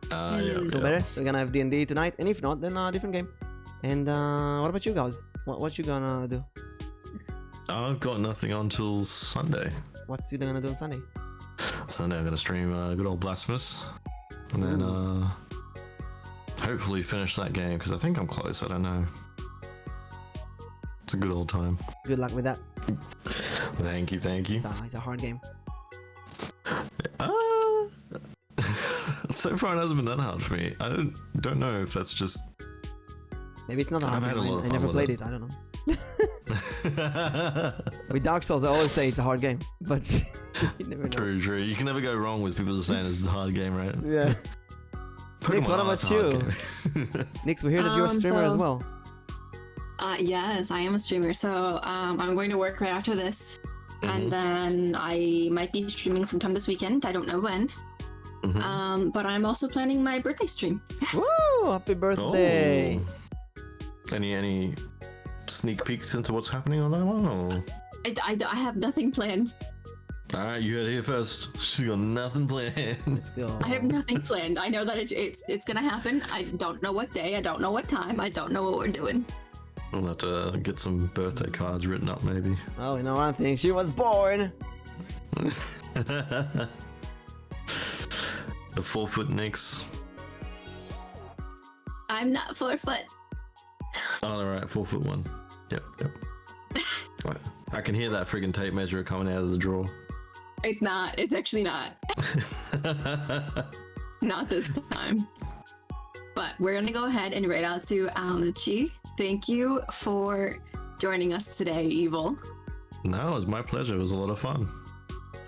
S1: Feel better. We're gonna have D&D tonight, and if not, then a different game. And what about you guys? What you gonna do?
S2: I've got nothing on till Sunday.
S1: What's you gonna do on Sunday?
S2: Sunday I'm gonna stream good old Blasphemous, and then hopefully finish that game because I think I'm close. I don't know. It's a good old time.
S1: Good luck with that.
S2: Thank you.
S1: It's a hard game.
S2: So far it hasn't been that hard for me. I don't know if that's just.
S1: Maybe it's not a hard game. I never played it. I don't know. With Dark Souls, I always say it's a hard game, but you never know.
S2: True. You can never go wrong with people saying it's a hard game, right?
S1: Yeah. Nix, what about you? Nix, we hear that you're a streamer as well.
S3: Yes, I am a streamer. So I'm going to work right after this, and then I might be streaming sometime this weekend. I don't know when. But I'm also planning my birthday stream.
S1: Woo! Happy birthday!
S2: Oh. Any sneak peeks into what's happening on that one? Or?
S3: I have nothing planned.
S2: Alright, you heard it here first. She's got nothing planned.
S1: Let's go.
S3: I have nothing planned. I know that it's gonna happen. I don't know what day. I don't know what time. I don't know what we're doing.
S2: We'll have to get some birthday cards written up, maybe.
S1: Oh, you know one thing. She was born.
S2: The 4-foot Nix.
S3: I'm not 4 foot.
S2: Oh, alright, 4'1". Yep. I can hear that friggin' tape measure coming out of the drawer.
S3: It's not. It's actually not. Not this time. But we're gonna go ahead and write out to Alnichi. Thank you for joining us today, Evil.
S2: No, it was my pleasure. It was a lot of fun.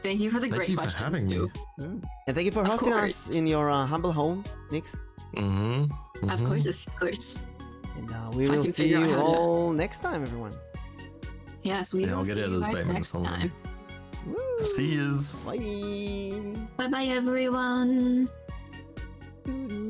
S3: Thank you for the
S2: Thank
S3: great
S2: you for
S3: questions
S2: having me.
S3: too.
S1: And thank you for
S3: Of
S1: hosting
S3: course.
S1: us in your humble home, Nix.
S2: Mm-hmm.
S3: Of course, of course.
S1: And we
S3: If I
S1: will
S3: can
S1: see
S3: figure out
S1: you
S3: how to-
S1: all next time, everyone.
S3: Yes, we
S2: Yeah,
S3: will
S2: I'll get
S3: see
S2: it
S3: you
S2: as
S3: guys
S2: Batman
S3: next
S2: something.
S3: time.
S1: Woo.
S2: See yous.
S1: Bye.
S3: Bye bye, everyone.
S1: Doo-doo.